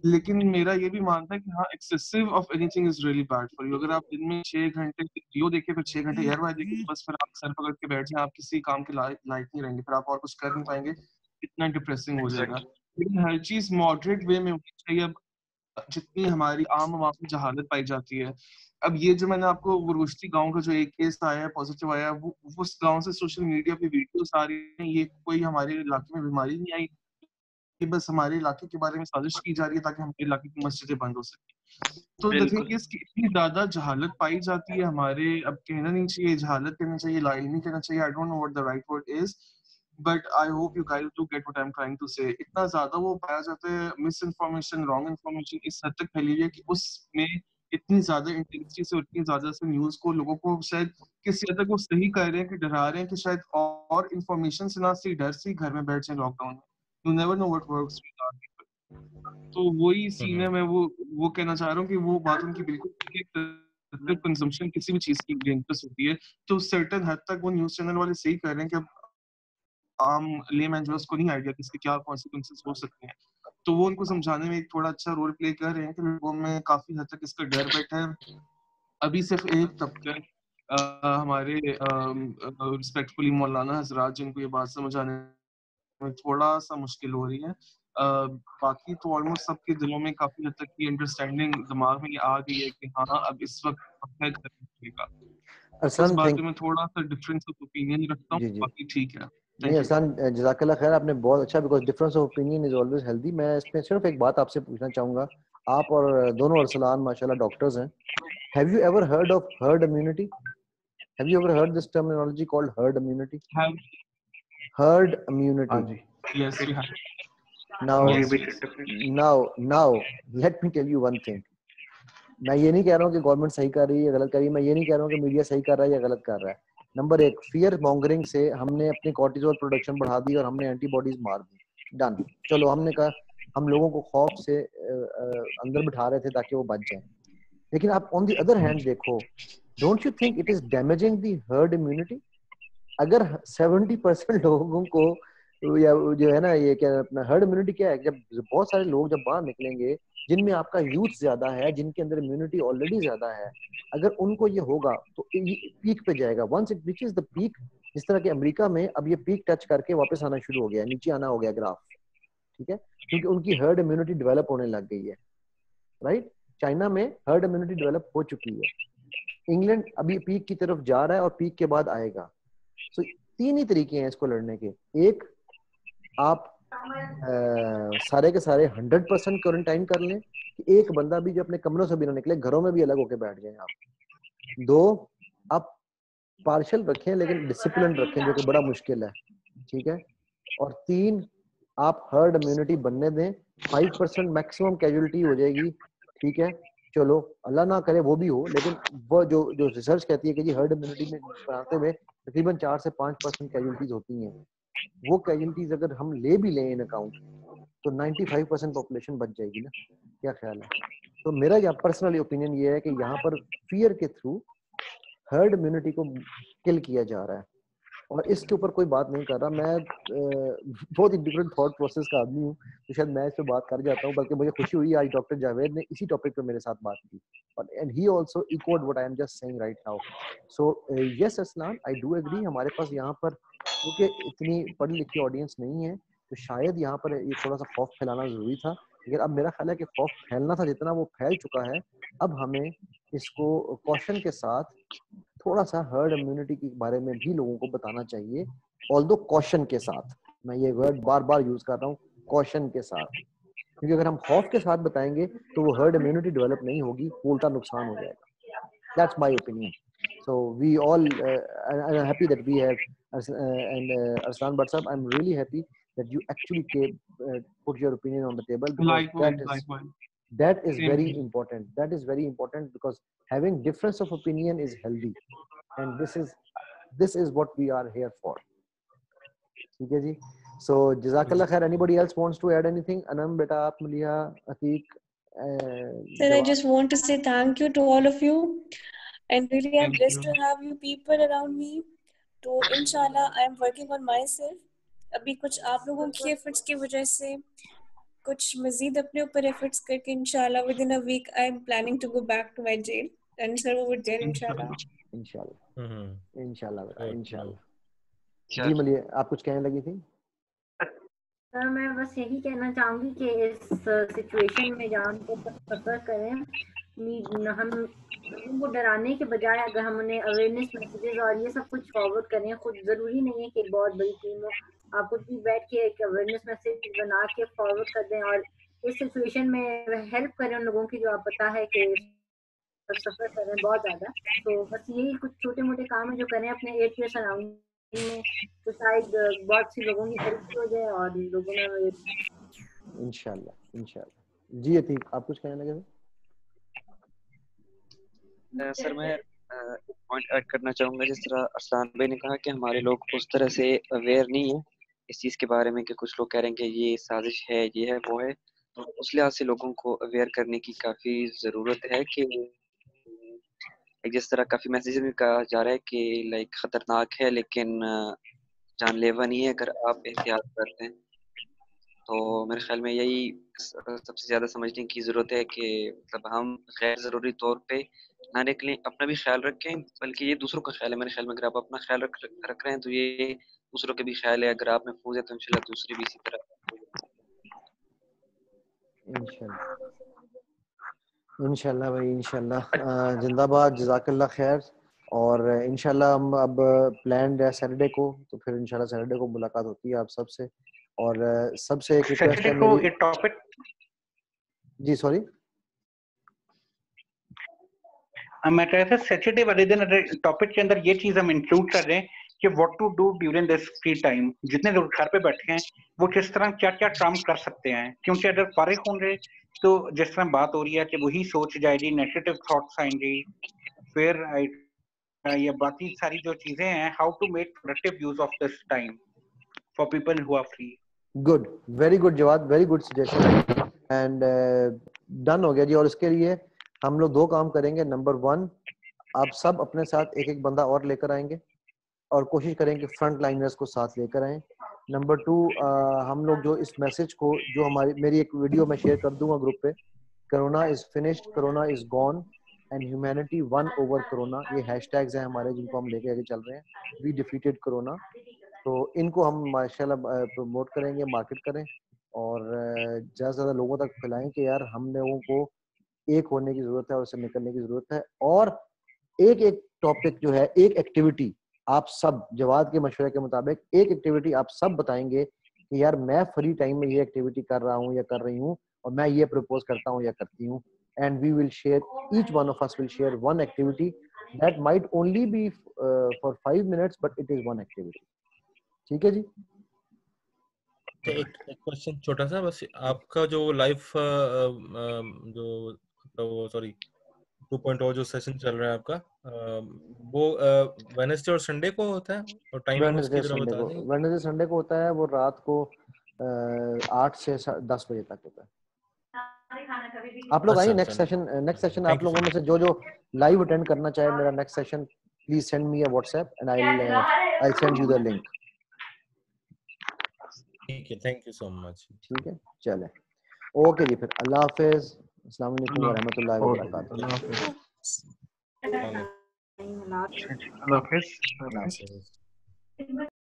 लेकिन मेरा ये भी मानना है कि हाँ, excessive of anything is really bad for you. अगर आप दिन में 6 घंटे जियो देखिए, फिर 6 घंटे एयर वाई देखिए, बस फिर आप सर पकड़ के बैठ जाए, आप किसी काम के लायक नहीं रहेंगे, फिर आप और कुछ कर नहीं पाएंगे, इतना डिप्रेसिंग हो जाएगा। लेकिन हर चीज़ मॉडरेट वे में होनी चाहिए। अब जितनी हमारी आम आवाम में जहालत पाई जाती है, अब ये जो मैंने आपको गुरुश्ती गांव का जो एक केस आया है पॉजिटिव आया है, वो उस गांव से सोशल मीडिया पे वीडियोस आ रही हैं। ये कोई हमारे इलाके में बीमारी नहीं आई, कि बस हमारे इलाके के बारे में साजिश की जा रही है ताकि हमारे इलाके की मस्जिदें बंद हो सके। तो द थिंग इज कि इतनी ज्यादा जहालत पाई जाती है हमारे, अब कहना नहीं चाहिए जहालत कहना चाहिए, लाइल्मी कहना चाहिए, I don't know what the right word is, but I hope you guys do get what I am trying to say. इतना ज्यादा वो पाया जाता है, मिस इन्फॉर्मेशन, रॉन्ग इन्फॉर्मेशन इस हद तक फैली हुई है कि उसमें इतनी ज्यादा इंटेंसिटी से, इतनी ज्यादा से न्यूज को लोगों को शायद किसी हद तक वो सही कर रहे हैं कि डरा रहे हैं कि शायद और इन्फॉर्मेशन से ना सी डर से घर में बैठ जाए लॉकडाउन में। You never know what works with our people. तो वही सीन है, मैं वो कहना चाह रहा हूँ कि वो बात उनकी बिल्कुल ठीक है। कंजम्पशन किसी भी चीज की डेंजरस होती है, तो सर्टेन हद तक वो न्यूज चैनल वाले सही कर रहे हैं कि अब आम लेमैन जो है उसको नहीं आइडिया कि इसके क्या कॉन्सिक्वेंसेस हो सकते हैं, तो वो उनको समझाने में एक थोड़ा अच्छा रोल प्ले कर रहे हैं कि लोगों में काफी हद तक इसका डर बैठा है। अभी सिर्फ एक तबका हमारे रिस्पेक्टफुली मौलाना हजरात जिनको ये बात समझ आने में थोड़ा सा मुश्किल हो रही है। बाकी तो ऑलमोस्ट सबके दिलों में काफी हद तक की अंडरस्टैंडिंग दिमाग में आ गई है कि हाँ अब इस वक्त है करेगा। उस बात में थोड़ा सा डिफरेंस ऑफ ओपिनियन रखता हूँ, बाकी ठीक है। नहीं अरसान, जज़ाकल्लाह खैर, आपने बहुत अच्छा, because difference of opinion is always healthy. मैं इसमें सिर्फ एक बात आपसे पूछना चाहूंगा, आप और दोनों अरसलान माशाल्लाह डॉक्टर्स हैं, have you ever heard of herd immunity? Have you ever heard this terminology called herd immunity? Herd immunity, yes we have. now let me tell you one thing. मैं ये नहीं कह रहा हूँ कि गवर्नमेंट सही कर रही है गलत कर रही है, मैं ये नहीं कह रहा हूँ कि मीडिया सही कर रहा है या गलत कर रहा है। नंबर एक, फियर मॉन्गरिंग से हमने अपनी कॉर्टिसोल प्रोडक्शन बढ़ा दी और हमने एंटीबॉडीज मार दी, डन। चलो, हमने कहा हम लोगों को खौफ से अंदर बिठा रहे थे ताकि वो बच जाएं, लेकिन आप ऑन दी अदर हैंड देखो, don't you think it is damaging the herd immunity? अगर 70% लोगों को, या जो है ना, ये क्या अपना हर्ड इम्यूनिटी क्या है, जब बहुत सारे लोग जब बाहर निकलेंगे जिनमें आपका यूथ ज्यादा है, जिनके अंदर इम्यूनिटी ऑलरेडी ज्यादा है, अगर उनको ये होगा तो ये पीक पे जाएगा। Once it reaches the peak, जिस तरह के अमेरिका में अब ये पीक टच करके वापस आना शुरू हो गया, नीचे आना हो गया ग्राफ, ठीक है, क्योंकि उनकी हर्ड इम्यूनिटी डेवलप होने लग गई है, राइट। चाइना में हर्ड इम्यूनिटी डेवलप हो चुकी है, इंग्लैंड अभी पीक की तरफ जा रहा है और पीक के बाद आएगा। सो तीन ही तरीके हैं इसको लड़ने के। एक, आप सारे के सारे 100% क्वारंटाइन कर लें कि एक बंदा भी जो अपने कमरों से भी ना निकले, घरों में भी अलग होके बैठ जाएं आप। दो, आप पार्शियल रखें लेकिन डिसिप्लिन रखें, जो कि बड़ा मुश्किल है, ठीक है। और तीन, आप हर्ड इम्यूनिटी बनने दें, 5% मैक्सिमम कैजुअलिटी हो जाएगी, ठीक है। चलो अल्लाह ना करे वो भी हो, लेकिन वो जो रिसर्च कहती है कि जी हर्ड इम्यूनिटी में बनाते हुए तकरीबन 4 से 5% कैजुअलिटीज होती हैं, वो कैजुअलिटीज अगर हम ले भी लें इन अकाउंट तो 95% पॉपुलेशन बच जाएगी ना। क्या ख्याल है? तो मेरा यहाँ पर्सनली ओपिनियन ये है कि यहाँ पर फियर के थ्रू हर्ड इम्यूनिटी को किल किया जा रहा है, और इसके ऊपर कोई बात नहीं कर रहा। मैं बहुत ही डिफरेंट थॉट प्रोसेस का आदमी हूँ, तो शायद मैं इस पे बात कर जाता हूँ, बल्कि मुझे खुशी हुई आज डॉक्टर जावेद ने इसी टॉपिक पे मेरे साथ बात की, और and he also echoed what I am just saying right now. So yes Aslan, I do agree. हमारे पास यहाँ पर क्योंकि इतनी पढ़ी लिखी ऑडियंस नहीं है, तो शायद यहाँ पर ये थोड़ा सा खौफ फैलाना जरूरी था, लेकिन अब मेरा ख्याल है कि खौफ फैलना था जितना वो फैल चुका है, अब हमें इसको कॉशन के साथ थोड़ा सा हर्ड इम्यूनिटी के बारे में भी लोगों को बताना चाहिए, ऑल्दो कॉशन के साथ। मैं ये वर्ड बार बार यूज कर रहा हूँ, कॉशन के साथ, क्योंकि अगर हम खौफ के साथ बताएंगे तो वो हर्ड इम्यूनिटी डेवलप नहीं होगी, उल्टा नुकसान हो जाएगा. That's my opinion. So we all, I'm happy that we have, and Arslan Bhatt sahab, I'm really happy that you actually put your opinion on the table, because that is very important. That is very important, because having difference of opinion is healthy, and this is what we are here for. Okay ji. So jazakallah khair. Anybody else wants to add anything? Anam beta, aap, Maliha, Atiq. Sir, I just want to say thank you to all of you, and really I'm blessed to have you people around me. तो इंशाल्लाह I am working on my self. अभी कुछ आप लोगों की efforts की वजह से कुछ मजीद अपने ऊपर एफर्ट्स करके इंशाल्लाह within a week I am planning to go back to my jail and serve over there इंशाल्लाह. इंशाल्लाह. जी मलिया, आप कुछ कहने लगी थी? सर मैं बस यही कहना चाहूंगी कि इस सिचुएशन में जान को सफर करें, हम लोगों को डराने के बजाय अगर हम उन्हें अवेयरनेस मैसेजेस और ये सब कुछ फॉरवर्ड करें, खुद जरूरी नहीं है कि एक बहुत बड़ी टीम हो, आप खुद भी बैठ के एक अवेयरनेस मैसेज बना के फॉरवर्ड कर दें और इस सिचुएशन में हेल्प करें उन लोगों की जो आप पता है कि सफर कर रहे हैं बहुत ज्यादा. तो बस यही कुछ छोटे मोटे काम है जो करें अपने एरिया के सराउंडिंग में, तो शायद बहुत सी लोगों की हेल्प हो जाए और लोगों में इंशाल्लाह. जी अतीक, आप कुछ कहने लगे? सर मैं एक पॉइंट ऐड करना चाहूँगा. जिस तरह अरसलान भाई ने कहा कि हमारे लोग उस तरह से अवेयर नहीं है इस चीज़ के बारे में कि कुछ लोग कह रहे हैं कि ये साजिश है, ये है, वो है. तो उस लिहाज से लोगों को अवेयर करने की काफ़ी ज़रूरत है कि जिस तरह काफ़ी मैसेज में कहा जा रहा है कि लाइक ख़तरनाक है लेकिन जानलेवा नहीं है अगर आप एहतियात करते हैं. तो मेरे ख्याल में यही सबसे ज़्यादा समझने की ज़रूरत है कि मतलब हम गैर ज़रूरी तौर पे ना निकलें, अपना भी ख्याल रखें, बल्कि ये दूसरों का ख्याल है. मेरे ख्याल में अगर आप अपना ख्याल रख रहे हैं तो ये दूसरों के भी ख्याल है. अगर आप महफूज है तो इंशाल्लाह दूसरे भी इसी तरह. इंशाल्लाह भाई, इंशाल्लाह. जिंदाबाद, जज़ाकल्लाह खैर. और इंशाल्लाह हम अब प्लान्ड है सैटरडे को, तो फिर इंशाल्लाह सैटरडे को मुलाकात होती है आप सबसे. और सबसे एक रिक्वेस्ट है मेरी. टॉपिक जी सॉरी, मैं कह रहा था सैटरडे वाले दिन टॉपिक के अंदर ये चीज हम इंक्लूड कर रहे हैं कि what to do during this free time. जितने लोग घर पे बैठे हैं वो किस तरह क्या क्या काम कर सकते हैं, क्योंकि अगर फारिग होंगे तो जिस तरह बात हो रही है कि वही सोच जाएगी, नेगेटिव थॉट्स आएंगे, फिर ये बाकी सारी जो चीजें हैं, how to make productive use of this time for people who are free. Good, very good Jawad, very good suggestion. And done हो गया जी. और इसके लिए हम लोग 2 काम करेंगे. नंबर 1, आप सब अपने साथ एक बंदा और लेकर आएंगे और कोशिश करेंगे फ्रंट लाइनर्स को साथ लेकर आएं. नंबर 2, हम लोग जो इस मैसेज को, जो मेरी एक वीडियो मैं शेयर कर दूंगा ग्रुप पे, corona is finished, corona is gone and humanity won over corona, ये हैशटैग्स हैं हमारे जिनको हम लेके आगे चल रहे हैं. We defeated corona. तो इनको हम माशाल्लाह प्रमोट करेंगे, मार्केट करें और ज़्यादा से ज़्यादा लोगों तक फैलाएं कि यार हम लोगों को एक होने की ज़रूरत है और उससे निकलने की ज़रूरत है. और एक टॉपिक जो है, एक एक्टिविटी आप सब जवाद के मशवरे के मुताबिक एक एक्टिविटी आप सब बताएंगे कि यार मैं फ्री टाइम में ये एक्टिविटी कर रहा हूँ या कर रही हूँ और मैं ये प्रपोज करता हूँ या करती हूँ. And we will share, each one of us will share one activity that might only be for 5 minutes but it is one activity. ठीक है जी. एक क्वेश्चन छोटा सा बस. आपका जो लाइफ जो सॉरी 2.0 जो सेशन चल रहा है आपका, वो वेडनेसडे और संडे को होता है और टाइमिंग उसकी जरा बता दें. वेडनेसडे संडे को होता है, वो रात को 8 से 10 बजे तक होता है. आप लोग आइए नेक्स्ट सेशन आप लोगों में से जो लाइव अटेंड करना चाहे मेरा next session, please send me a WhatsApp and I send you the link. ठीक है, थैंक यू सो मच. ठीक है, चले. ओके जी, फिर अल्लाह हाफिज. अस्सलाम वालेकुम व रहमतुल्लाहि व बरकातहू. अल्लाह हाफिज.